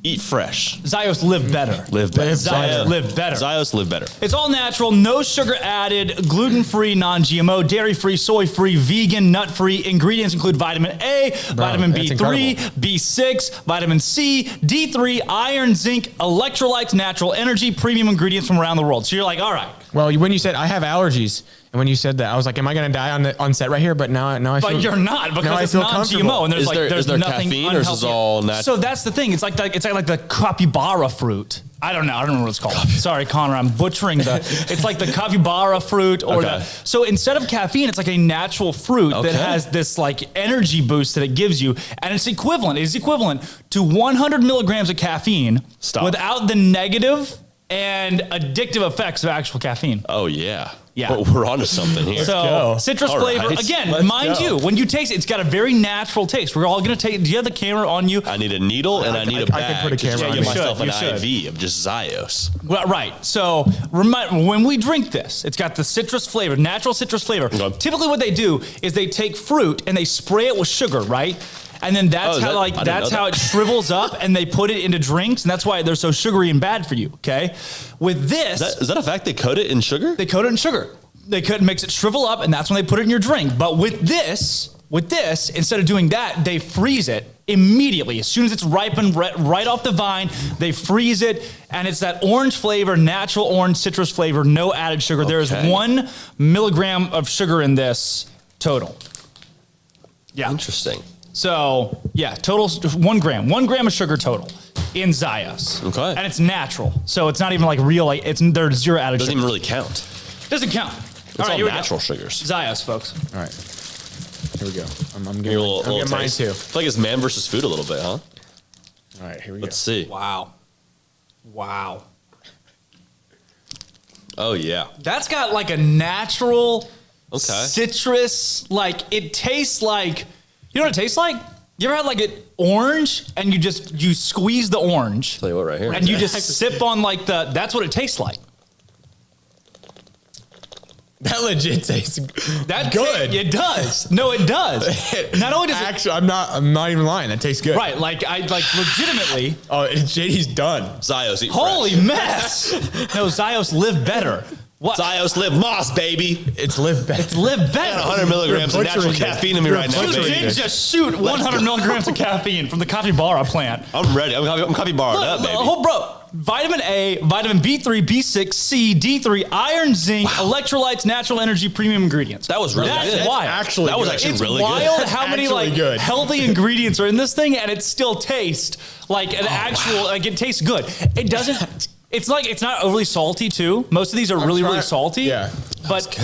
Speaker 4: Eat fresh.
Speaker 11: Zios live better.
Speaker 4: Live better.
Speaker 11: Zios live better.
Speaker 4: Zios live better.
Speaker 11: It's all natural, no sugar added, gluten-free, non-GMO, dairy-free, soy-free, vegan, nut-free. Ingredients include vitamin A, vitamin B3, B6, vitamin C, D3, iron, zinc, electrolytes, natural energy, premium ingredients from around the world. So you're like, all right.
Speaker 12: Well, when you said I have allergies, and when you said that, I was like, am I going to die on set right here? But now I feel.
Speaker 11: But you're not, because it's non-GMO, and there's
Speaker 4: there
Speaker 11: nothing
Speaker 4: caffeine, or is this all natural?
Speaker 11: So that's the thing. It's like the capybara fruit. I don't know what it's called. Sorry, Connor, I'm butchering it's like the capybara fruit so instead of caffeine, it's like a natural fruit that has this energy boost that it gives you, and it's equivalent to 100 milligrams of caffeine without the negative and addictive effects of actual caffeine.
Speaker 4: Oh yeah.
Speaker 11: Yeah.
Speaker 4: Well, we're onto something here.
Speaker 11: So citrus flavor.
Speaker 4: Right.
Speaker 11: Again, mind you, when you taste it, it's got a very natural taste. We're all going to take, do you have the camera on you?
Speaker 4: I need a needle and I need a bag.
Speaker 12: I can put a camera on
Speaker 4: to
Speaker 12: me.
Speaker 4: give myself an IV of just Zios.
Speaker 11: Well, right. So when we drink this, it's got the citrus flavor, natural citrus flavor.
Speaker 4: Okay.
Speaker 11: Typically what they do is they take fruit and they spray it with sugar, right? And then that's how it shrivels up, and they put it into drinks, and that's why they're so sugary and bad for you, okay? With this...
Speaker 4: Is that a fact? They coat it in sugar?
Speaker 11: They coat it in sugar. They makes it shrivel up, and that's when they put it in your drink. But with this, instead of doing that, they freeze it immediately. As soon as it's ripened right off the vine, they freeze it, and it's that orange flavor, natural orange citrus flavor, no added sugar. Okay. There is 1 milligram of sugar in this total. Yeah.
Speaker 4: Interesting.
Speaker 11: So, total 1 gram. 1 gram of sugar total in Zios.
Speaker 4: Okay.
Speaker 11: And it's natural. So it's not even real, there's zero added sugar.
Speaker 4: Doesn't even really count.
Speaker 11: Doesn't count.
Speaker 4: It's all natural sugars.
Speaker 11: Zios, folks.
Speaker 12: All right. Here we go. I'm
Speaker 4: getting
Speaker 12: mine
Speaker 4: taste.
Speaker 12: too.
Speaker 4: I feel like it's man versus food a little bit, huh?
Speaker 12: All right, here we go.
Speaker 4: Let's see.
Speaker 11: Wow.
Speaker 4: Oh, yeah.
Speaker 11: That's got a natural citrus, it tastes like, you know what it tastes like? You ever had it orange and you squeeze the orange?
Speaker 4: Tell you what, right here.
Speaker 11: And you just sip on that's what it tastes like.
Speaker 12: That legit tastes good.
Speaker 11: It does. No, it does. Not only does
Speaker 12: actually, I'm not even lying. That tastes good.
Speaker 11: Right, legitimately.
Speaker 12: Oh, JD's done.
Speaker 4: Zios eat
Speaker 11: Holy
Speaker 4: fresh.
Speaker 11: mess. No, Zios live better. What?
Speaker 4: Zios Live Moss, baby.
Speaker 12: It's Live Better.
Speaker 11: It's Live Better.
Speaker 4: 100 milligrams of natural caffeine in me right now,
Speaker 11: You
Speaker 4: baby.
Speaker 11: did just shoot 100 milligrams of caffeine from the capybara plant.
Speaker 4: I'm ready. I'm capybara up, baby.
Speaker 11: Bro, vitamin A, vitamin B3, B6, C, D3, iron, zinc, electrolytes, natural energy, premium ingredients.
Speaker 4: That was really good.
Speaker 11: That's wild.
Speaker 4: That was actually really good.
Speaker 11: It's wild
Speaker 4: That's
Speaker 11: how many
Speaker 4: actually good.
Speaker 11: healthy ingredients are in this thing, and it still tastes like an like it tastes good. It doesn't. It's like it's not overly salty too. Most of these are really salty. Yeah, but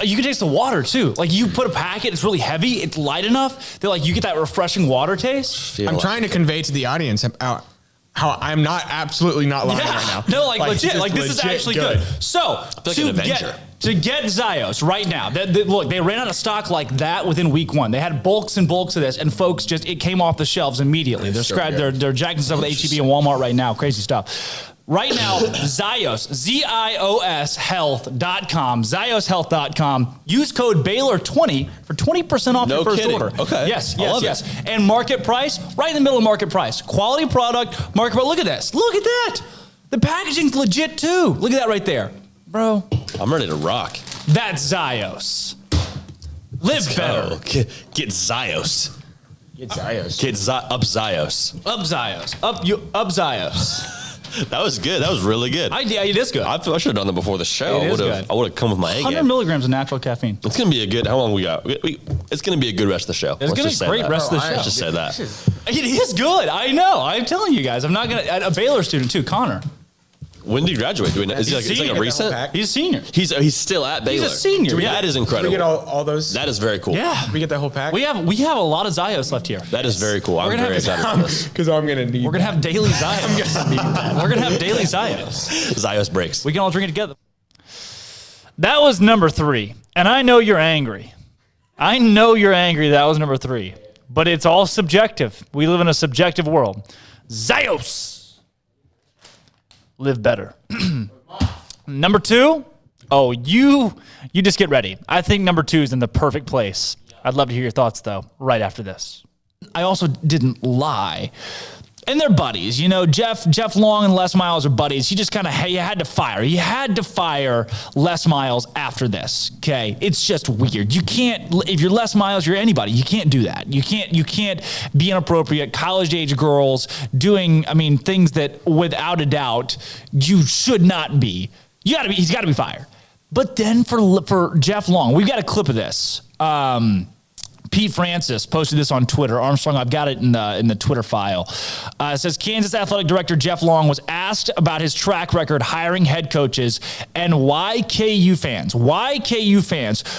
Speaker 11: you can taste the water too. Like you put a packet, it's really heavy, it's light enough that like you get that refreshing water taste.
Speaker 12: I'm trying to convey to the audience how I'm absolutely not lying right now.
Speaker 11: No, like legit. Like this is actually good. So to get Zios right now, look, they ran out of stock like that within week 1. They had bulks and bulks of this, and folks it came off the shelves immediately. They're jacking stuff with HEB and Walmart right now. Crazy stuff. Right now, Zios, ZIOS health.com, ZiosHealth.com. Use code Baylor20 for 20% off your first order.
Speaker 4: Okay.
Speaker 11: Yes. And market price, right in the middle of market price. Quality product, market price. Look at this. Look at that. The packaging's legit too. Look at that right there. Bro.
Speaker 4: I'm ready to rock.
Speaker 11: That's Zios. Live better.
Speaker 4: Get Zios.
Speaker 12: Get Zios.
Speaker 4: Up Zios.
Speaker 11: Up Zios. Up Zios.
Speaker 4: That was good. That was really good.
Speaker 11: Yeah, it is good.
Speaker 4: I should have done that before the show. I would have come with my A game.
Speaker 11: 100 milligrams of natural caffeine.
Speaker 4: It's going to be a good. How long we got? It's going to be a good rest of the show.
Speaker 11: It's going to be a great rest of the show.
Speaker 4: Let's just say that.
Speaker 11: It is good. I know. I'm telling you guys. I'm not going to. A Baylor student too, Connor.
Speaker 4: When did he graduate? Is he like a recent?
Speaker 11: He's a senior.
Speaker 4: He's still at Baylor.
Speaker 11: He's a senior.
Speaker 4: That is incredible.
Speaker 12: We get all those.
Speaker 4: That is very cool.
Speaker 11: Yeah.
Speaker 12: We get that whole pack.
Speaker 11: We have a lot of Zios left here.
Speaker 4: That is very cool. I'm very excited for this.
Speaker 12: Because I'm going to need.
Speaker 11: We're going to have daily Zios. We're going to have daily Zios.
Speaker 4: Zios breaks.
Speaker 11: We can all drink it together. That was number 3, and I know you're angry. That was number 3, but it's all subjective. We live in a subjective world. Zios. Live better. Number 2, you just get ready. I think number 2 is in the perfect place. I'd love to hear your thoughts, though, right after this. I also didn't lie. And they're buddies. You know, Jeff Long and Les Miles are buddies. He just kind of, you had to fire Les Miles after this, okay? It's just weird. You can't, if you're Les Miles, you're anybody. You can't do that. You can't be inappropriate. College-age girls doing, things that, without a doubt, you should not be. He's got to be fired. But then for Jeff Long, we've got a clip of this. Pete Francis posted this on Twitter. Armstrong, I've got it in the Twitter file. It says Kansas Athletic Director Jeff Long was asked about his track record hiring head coaches and why KU fans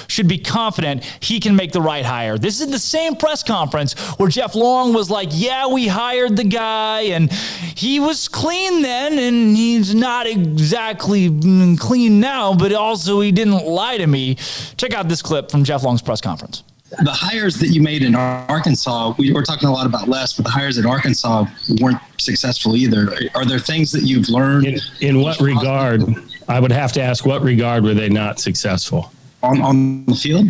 Speaker 11: should be confident he can make the right hire. This is the same press conference where Jeff Long was like, yeah, we hired the guy and he was clean then and he's not exactly clean now, but also he didn't lie to me. Check out this clip from Jeff Long's press conference.
Speaker 14: The hires that you made in Arkansas, we were talking a lot about Les, but the hires at Arkansas weren't successful either. Are there things that you've learned?
Speaker 19: In what regard? I would have to ask, what regard were they not successful?
Speaker 14: On the field?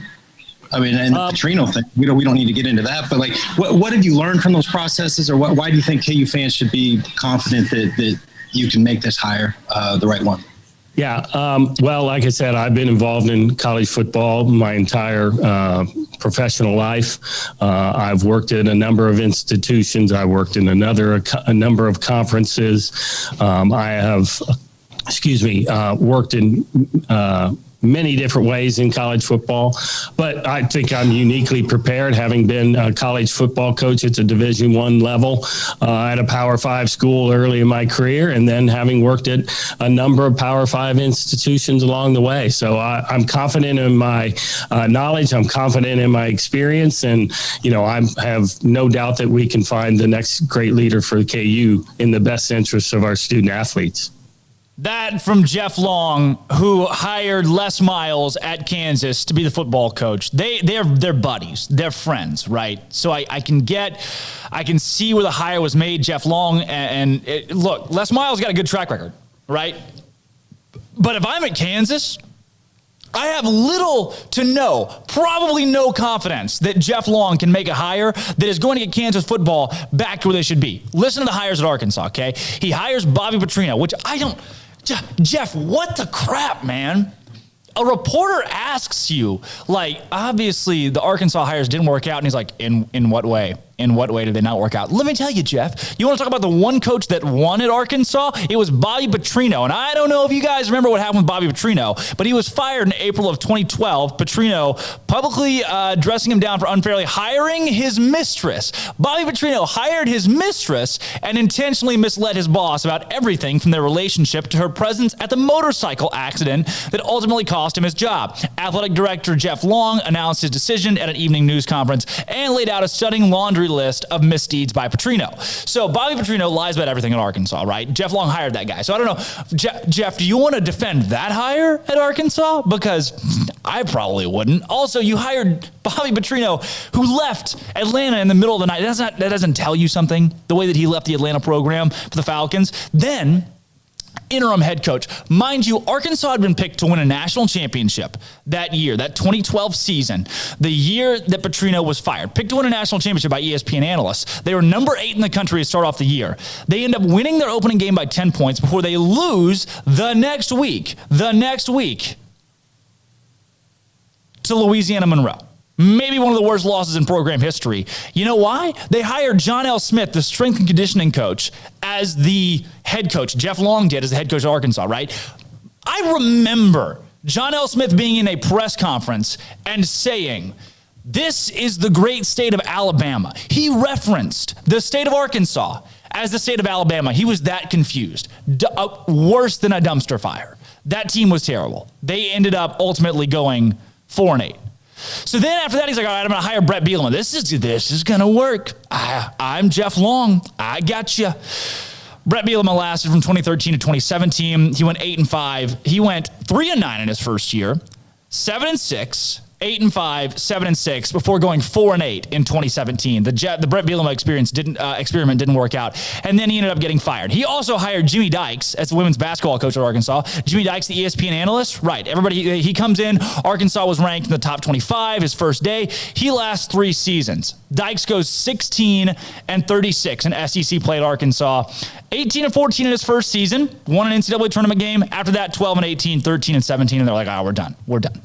Speaker 14: And the Petrino thing, we don't need to get into that, but what have you learned from those processes, or why do you think KU fans should be confident that you can make this hire the right one?
Speaker 19: Yeah. Well, like I said, I've been involved in college football my entire professional life. I've worked at a number of institutions. I worked in a number of conferences. I have, worked in many different ways in college football, but I think I'm uniquely prepared, having been a college football coach at the Division I level at a Power 5 school early in my career, and then having worked at a number of Power 5 institutions along the way. So I'm confident in my knowledge. I'm confident in my experience, and I have no doubt that we can find the next great leader for KU in the best interests of our student athletes.
Speaker 11: That from Jeff Long, who hired Les Miles at Kansas to be the football coach. They're buddies. They're friends, right? So I can see where the hire was made, Jeff Long. Look, Les Miles got a good track record, right? But if I'm at Kansas, I have little to no, probably no confidence that Jeff Long can make a hire that is going to get Kansas football back to where they should be. Listen to the hires at Arkansas, okay? He hires Bobby Petrino, which I don't... Jeff, what the crap, man? a reporter asks you, like, obviously the Arkansas hires didn't work out, and he's like, in what way? In what way did they not work out? Let me tell you, Jeff, you want to talk about the one coach that won at Arkansas? It was Bobby Petrino. And I don't know if you guys remember what happened with Bobby Petrino, but he was fired in April of 2012. Petrino publicly dressing him down for unfairly hiring his mistress. Bobby Petrino hired his mistress and intentionally misled his boss about everything from their relationship to her presence at the motorcycle accident that ultimately cost him his job. Athletic director Jeff Long announced his decision at an evening news conference and laid out a stunning laundry list of misdeeds by Petrino. So Bobby Petrino lies about everything in Arkansas, right? Jeff Long hired that guy. So I don't know. Jeff, do you want to defend that hire at Arkansas? Because I probably wouldn't. Also, you hired Bobby Petrino, who left Atlanta in the middle of the night. That doesn't tell you something, the way that he left the Atlanta program for the Falcons. Then interim head coach. Mind you, Arkansas had been picked to win a national championship that year, that 2012 season, the year that Petrino was fired. Picked to win a national championship by ESPN analysts. They were number 8 in the country to start off the year. They end up winning their opening game by 10 points before they lose the next week to Louisiana Monroe. Maybe one of the worst losses in program history. You know why? They hired John L. Smith, the strength and conditioning coach, as the head coach. Jeff Long did as the head coach of Arkansas, right? I remember John L. Smith being in a press conference and saying, "This is the great state of Alabama." He referenced the state of Arkansas as the state of Alabama. He was that confused. Worse than a dumpster fire. That team was terrible. They ended up ultimately going 4-8. So then after that, he's like, all right, I'm going to hire Brett Bielema. This is going to work. I'm Jeff Long. I got you. Brett Bielema lasted from 2013 to 2017. He went 8-5. He went 3-9 in his first year, 7-6, 8-5, 7-6 before going 4-8 in 2017. The Brett Bielema experiment didn't work out, and then he ended up getting fired. He also hired Jimmy Dykes as the women's basketball coach at Arkansas. Jimmy Dykes, the ESPN analyst, right? Everybody, he comes in. Arkansas was ranked in the top 25 his first day. He lasts 3 seasons. Dykes goes 16-36 in SEC play at Arkansas. 18-14 in his first season. Won an NCAA tournament game. After that, 12-18, 13-17, and they're like, we're done.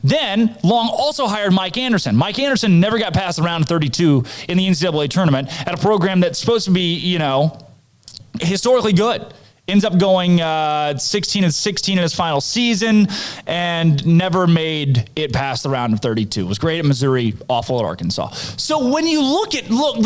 Speaker 11: Then Long also hired Mike Anderson. Mike Anderson never got past the round of 32 in the NCAA tournament at a program that's supposed to be, historically good. Ends up going 16-16 in his final season and never made it past the round of 32. Was great at Missouri, awful at Arkansas. So when you look,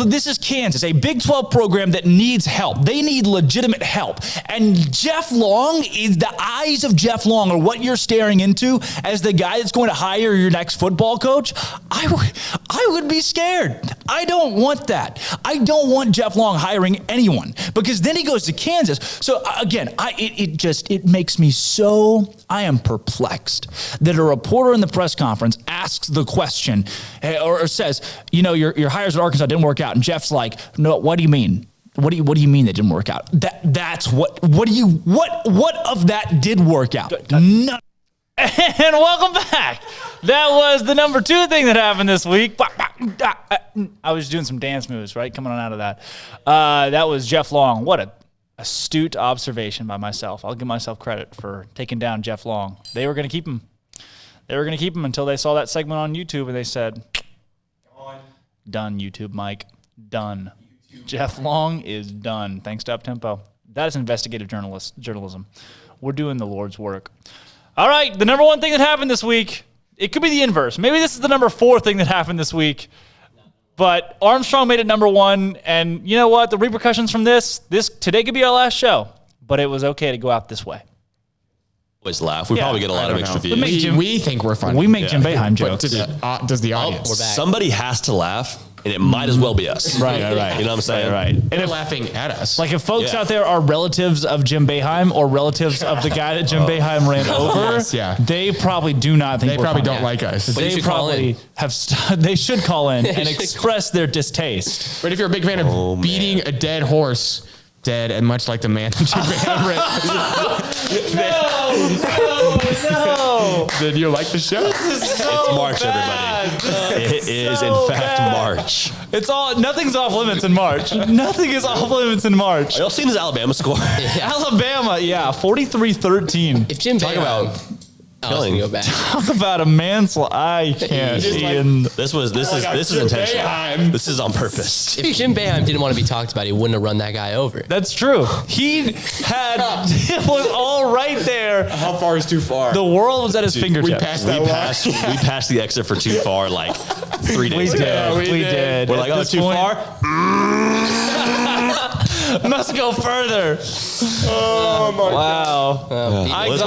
Speaker 11: this is Kansas, a Big 12 program that needs help. They need legitimate help. And Jeff Long, is the eyes of Jeff Long or what you're staring into as the guy that's going to hire your next football coach. I would be scared. I don't want that. I don't want Jeff Long hiring anyone because then he goes to Kansas. So again, it makes me so, I am perplexed that a reporter in the press conference asks the question or says, your hires at Arkansas didn't work out. And Jeff's like, no, what do you mean? What do you mean they didn't work out? That's what of that did work out? None. And welcome back. That was the number 2 thing that happened this week. I was doing some dance moves, right? Coming on out of that. That was Jeff Long. What a astute observation by myself. I'll give myself credit for taking down Jeff Long. They were going to keep him. Until they saw that segment on YouTube and they said, done, YouTube, Mike. Done. Jeff Long is done. Thanks to Uptempo. That is investigative journalism. We're doing the Lord's work. All right, the number 1 thing that happened this week, it could be the inverse. Maybe this is the number 4 thing that happened this week. But Armstrong made it number 1, and you know what? The repercussions from this today could be our last show, but it was okay to go out this way.
Speaker 4: Always laugh. We probably get a lot of extra views.
Speaker 12: We think we're funny.
Speaker 11: We make Jim Boeheim jokes.
Speaker 12: Does the audience?
Speaker 4: Somebody has to laugh, and it might as well be us.
Speaker 11: Right.
Speaker 4: You know what I'm saying?
Speaker 11: Right.
Speaker 12: And they're laughing at us.
Speaker 11: Like if folks out there are relatives of Jim Boeheim or relatives of the guy that Jim Boeheim ran over, they probably do not think
Speaker 12: they probably don't like us.
Speaker 11: They probably they should call in and express their distaste.
Speaker 12: But if you're a big fan of beating a dead horse, dead and much like the man Jim Boeheim
Speaker 11: No.
Speaker 12: Then you like the show.
Speaker 4: It's March, everybody. It is in fact March.
Speaker 11: Nothing's off limits in March. Nothing is off limits in March.
Speaker 4: Are y'all seen his Alabama score?
Speaker 11: Alabama, 43-13.
Speaker 9: If Jim
Speaker 4: talk about killing.
Speaker 9: Go back.
Speaker 11: Talk about a manslaughter. I can't. This
Speaker 4: is intentional. This is on purpose.
Speaker 9: If Jim Boeheim didn't want to be talked about, he wouldn't have run that guy over.
Speaker 11: That's true. It was all right there.
Speaker 12: How far is too far?
Speaker 11: The world was at his fingertips.
Speaker 4: We passed the exit for too far like 3 days ago.
Speaker 11: Yeah, we did.
Speaker 4: We're like, oh, it's too far?
Speaker 11: Must go further.
Speaker 12: Oh, my
Speaker 11: God.
Speaker 12: God.
Speaker 11: I like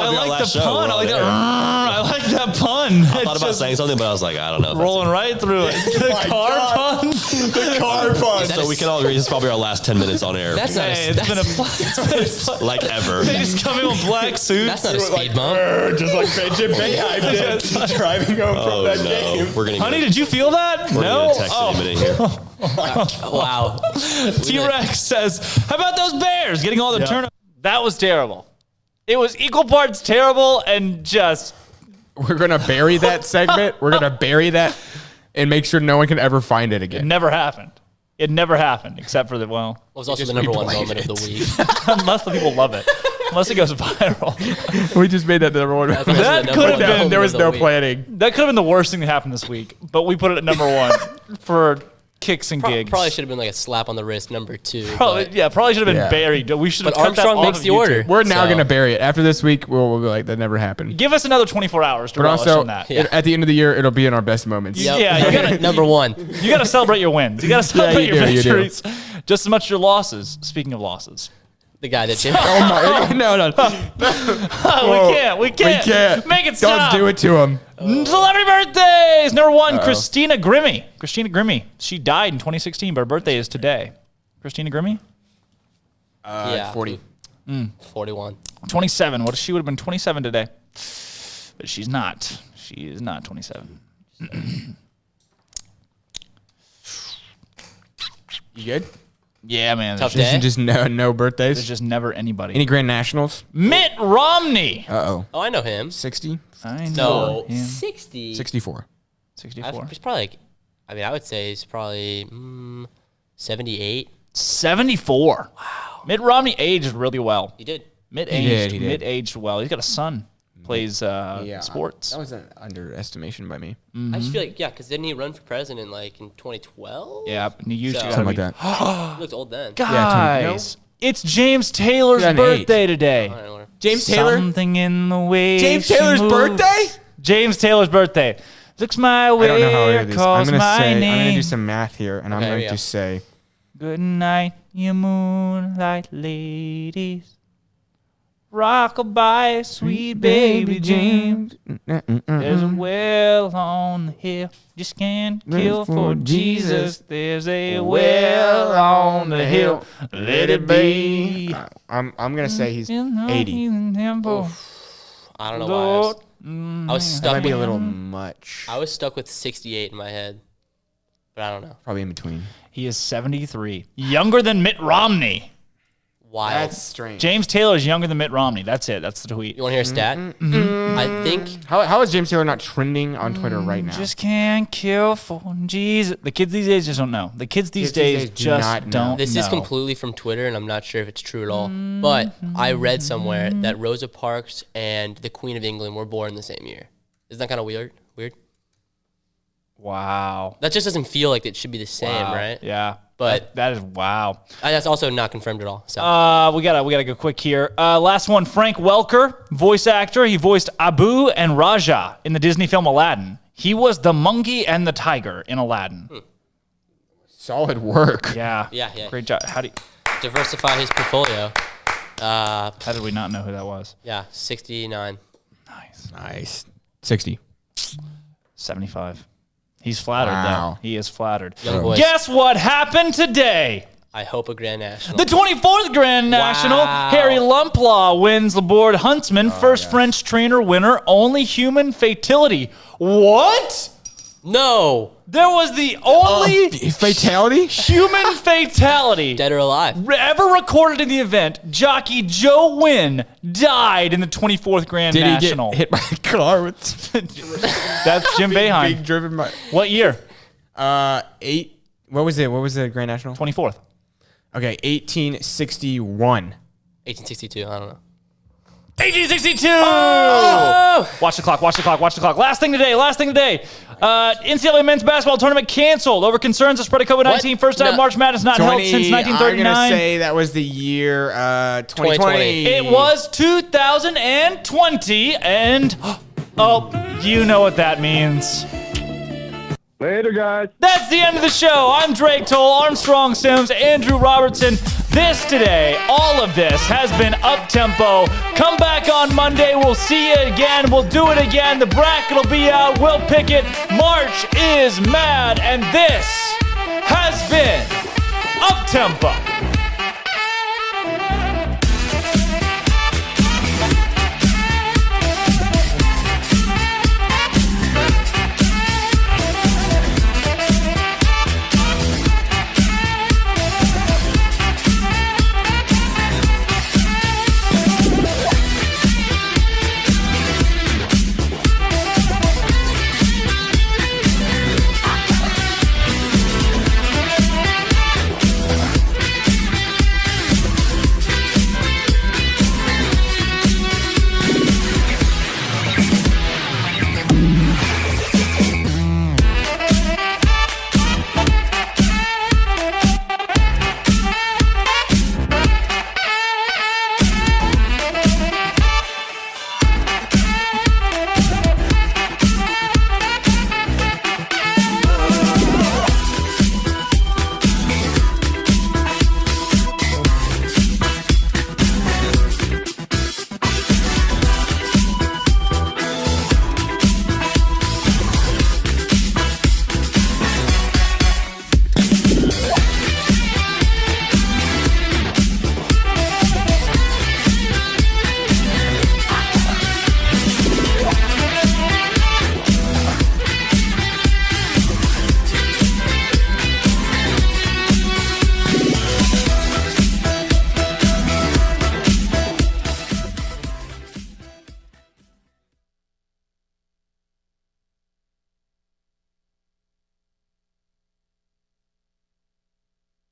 Speaker 11: the pun. I like that pun.
Speaker 4: I thought about saying something, but I was like, I don't know.
Speaker 11: Rolling right through it. The car pun.
Speaker 12: The car pun.
Speaker 4: So we can all agree this is probably our last 10 minutes on air.
Speaker 9: That's not
Speaker 11: It's been
Speaker 4: like ever.
Speaker 11: They just come in with black suits.
Speaker 9: That's not a speed bump.
Speaker 12: Just like Jim Boeheim did driving home from that game.
Speaker 4: We're gonna
Speaker 11: Honey, did you feel that?
Speaker 4: We're
Speaker 11: No.
Speaker 4: gonna text in a minute here.
Speaker 9: Wow.
Speaker 11: T-Rex says, how about those Bears getting all the turnovers? That was terrible. It was equal parts terrible and just...
Speaker 12: We're going to bury that segment. We're going to bury that and make sure no one can ever find it again.
Speaker 11: It never happened. It never happened, except for the,
Speaker 9: It was also the number one moment of the week.
Speaker 11: Unless the people love it. Unless it goes viral.
Speaker 12: We just made that the number one.
Speaker 11: That could have been...
Speaker 12: There was no planning.
Speaker 11: That could have been the worst thing that happened this week, but we put it at number one for... kicks and gigs.
Speaker 9: Probably should have been like a slap on the wrist, number 2.
Speaker 11: Probably should have been buried. We should have cut
Speaker 9: Armstrong
Speaker 11: that
Speaker 9: makes
Speaker 11: off
Speaker 9: the
Speaker 11: of
Speaker 9: order.
Speaker 12: We're now going to bury it. After this week, we'll be like, that never happened.
Speaker 11: Give us another 24 hours to
Speaker 12: But
Speaker 11: relish
Speaker 12: also,
Speaker 11: on that.
Speaker 12: at the end of the year, it'll be in our best moments.
Speaker 9: Yep.
Speaker 11: Yeah, you gotta
Speaker 9: number 1.
Speaker 11: You gotta celebrate your wins. You gotta celebrate
Speaker 12: you
Speaker 11: your
Speaker 12: do, you do.
Speaker 11: victories, just as much as your losses. Speaking of losses,
Speaker 9: The guy that Jim.
Speaker 12: Oh my! No.
Speaker 11: We can't. Make it stop.
Speaker 12: Don't do it to him.
Speaker 11: Celebrity birthdays. Number 1, Christina Grimmie. Christina Grimmie. She died in 2016, but her birthday is today. Christina Grimmie?
Speaker 12: 40.
Speaker 9: 41.
Speaker 11: 27. What if she would have been 27 today? But she's not. She is not 27.
Speaker 12: You good?
Speaker 11: Yeah, man.
Speaker 9: Tough
Speaker 11: There's
Speaker 9: day?
Speaker 12: Just no birthdays.
Speaker 11: There's just never anybody.
Speaker 12: Any Grand Nationals?
Speaker 11: Mitt Romney.
Speaker 12: Oh,
Speaker 9: I know him.
Speaker 12: 60?
Speaker 11: I
Speaker 9: No,
Speaker 11: know him.
Speaker 9: 60.
Speaker 12: 64.
Speaker 11: 64.
Speaker 9: He's probably like, I would say he's probably 78.
Speaker 11: 74. Wow. Mitt Romney aged really well.
Speaker 9: He did.
Speaker 11: Mitt
Speaker 12: He did.
Speaker 11: Mitt aged well. He's got a son. Plays sports.
Speaker 12: That was an underestimation by me.
Speaker 9: I just feel like, because didn't he run for president like in 2012?
Speaker 11: Yeah, and he used to
Speaker 12: Something like that.
Speaker 9: He looked old then.
Speaker 11: Guys, it's James Taylor's
Speaker 12: 2008.
Speaker 11: birthday today.
Speaker 12: James Taylor?
Speaker 11: Something in the way.
Speaker 12: James
Speaker 11: she
Speaker 12: Taylor's
Speaker 11: moves.
Speaker 12: birthday?
Speaker 11: James Taylor's birthday. Looks my way.
Speaker 12: I don't know how it is.
Speaker 11: Calls
Speaker 12: I'm
Speaker 11: my
Speaker 12: going
Speaker 11: name.
Speaker 12: to do some math here, and I'm
Speaker 9: Okay,
Speaker 12: going
Speaker 9: yeah.
Speaker 12: to say
Speaker 11: Good night, you moonlight ladies. Rockabye, sweet baby James. There's a well on the hill. Just can't kill for Jesus. There's a well on the hill. Let it be.
Speaker 12: I'm going to say he's 80.
Speaker 9: I don't know why. I was
Speaker 12: That
Speaker 9: stuck
Speaker 12: might be
Speaker 9: with
Speaker 12: a little much.
Speaker 9: I was stuck with 68 in my head. But I don't know.
Speaker 12: Probably in between.
Speaker 11: He is 73. Younger than Mitt Romney.
Speaker 9: Wild.
Speaker 12: That's strange.
Speaker 11: James Taylor is younger than Mitt Romney. That's it. That's the tweet.
Speaker 9: You want to hear a stat? I think
Speaker 12: How is James Taylor not trending on Twitter right now?
Speaker 11: Just can't kill for Jesus. The kids these days just don't know. The kids these days
Speaker 12: do
Speaker 11: just
Speaker 12: not know.
Speaker 11: don't
Speaker 9: this
Speaker 11: know.
Speaker 9: is completely from Twitter, and I'm not sure if it's true at all. But I read somewhere that Rosa Parks and the Queen of England were born the same year. Isn't that kind of weird?
Speaker 11: Wow.
Speaker 9: That just doesn't feel like it should be the same,
Speaker 11: Wow.
Speaker 9: right?
Speaker 11: Yeah.
Speaker 9: But
Speaker 11: that is wow.
Speaker 9: That's also not confirmed at all. So
Speaker 11: We gotta go quick here. Last one, Frank Welker, voice actor. He voiced Abu and Raja in the Disney film Aladdin. He was the monkey and the tiger in Aladdin.
Speaker 12: Solid work.
Speaker 11: Yeah.
Speaker 9: Yeah.
Speaker 11: Great job. How do you,
Speaker 9: diversify his portfolio.
Speaker 11: how did we not know who that was?
Speaker 9: Yeah, 69.
Speaker 12: Nice. 60.
Speaker 11: 75. He's flattered
Speaker 12: Wow.
Speaker 11: though. He is flattered.
Speaker 9: Young voice.
Speaker 11: Guess what happened today?
Speaker 9: I hope a Grand National.
Speaker 11: The 24th Grand National, Harry Lumplaw wins the board Huntsman, first French trainer winner, only human fatality. What?
Speaker 9: No.
Speaker 11: There was the only
Speaker 12: fatality?
Speaker 11: Human fatality.
Speaker 9: Dead or alive.
Speaker 11: Ever recorded in the event. Jockey Joe Wynn died in the 24th Grand
Speaker 12: Did
Speaker 11: National.
Speaker 12: he get hit by a car with
Speaker 11: That's Jim Boeheim.
Speaker 12: being driven by
Speaker 11: What year?
Speaker 12: 8? What was it? What was the Grand National?
Speaker 11: 24th.
Speaker 12: Okay, 1861.
Speaker 9: 1862. I don't know.
Speaker 11: 1862. Oh! Watch the clock. Last thing today. NCAA men's basketball tournament canceled over concerns of spread of COVID-19. First time March Madness not held since 1939.
Speaker 12: I'm going to say that was the year 2020.
Speaker 11: It was 2020. And, you know what that means.
Speaker 18: Later, guys.
Speaker 11: That's the end of the show. I'm Drake Toll, Armstrong Sims, Andrew Robertson. This today, all of this has been Up-Tempo. Come back on Monday. We'll see you again. We'll do it again. The bracket will be out. We'll pick it. March is mad. And this has been Up-Tempo.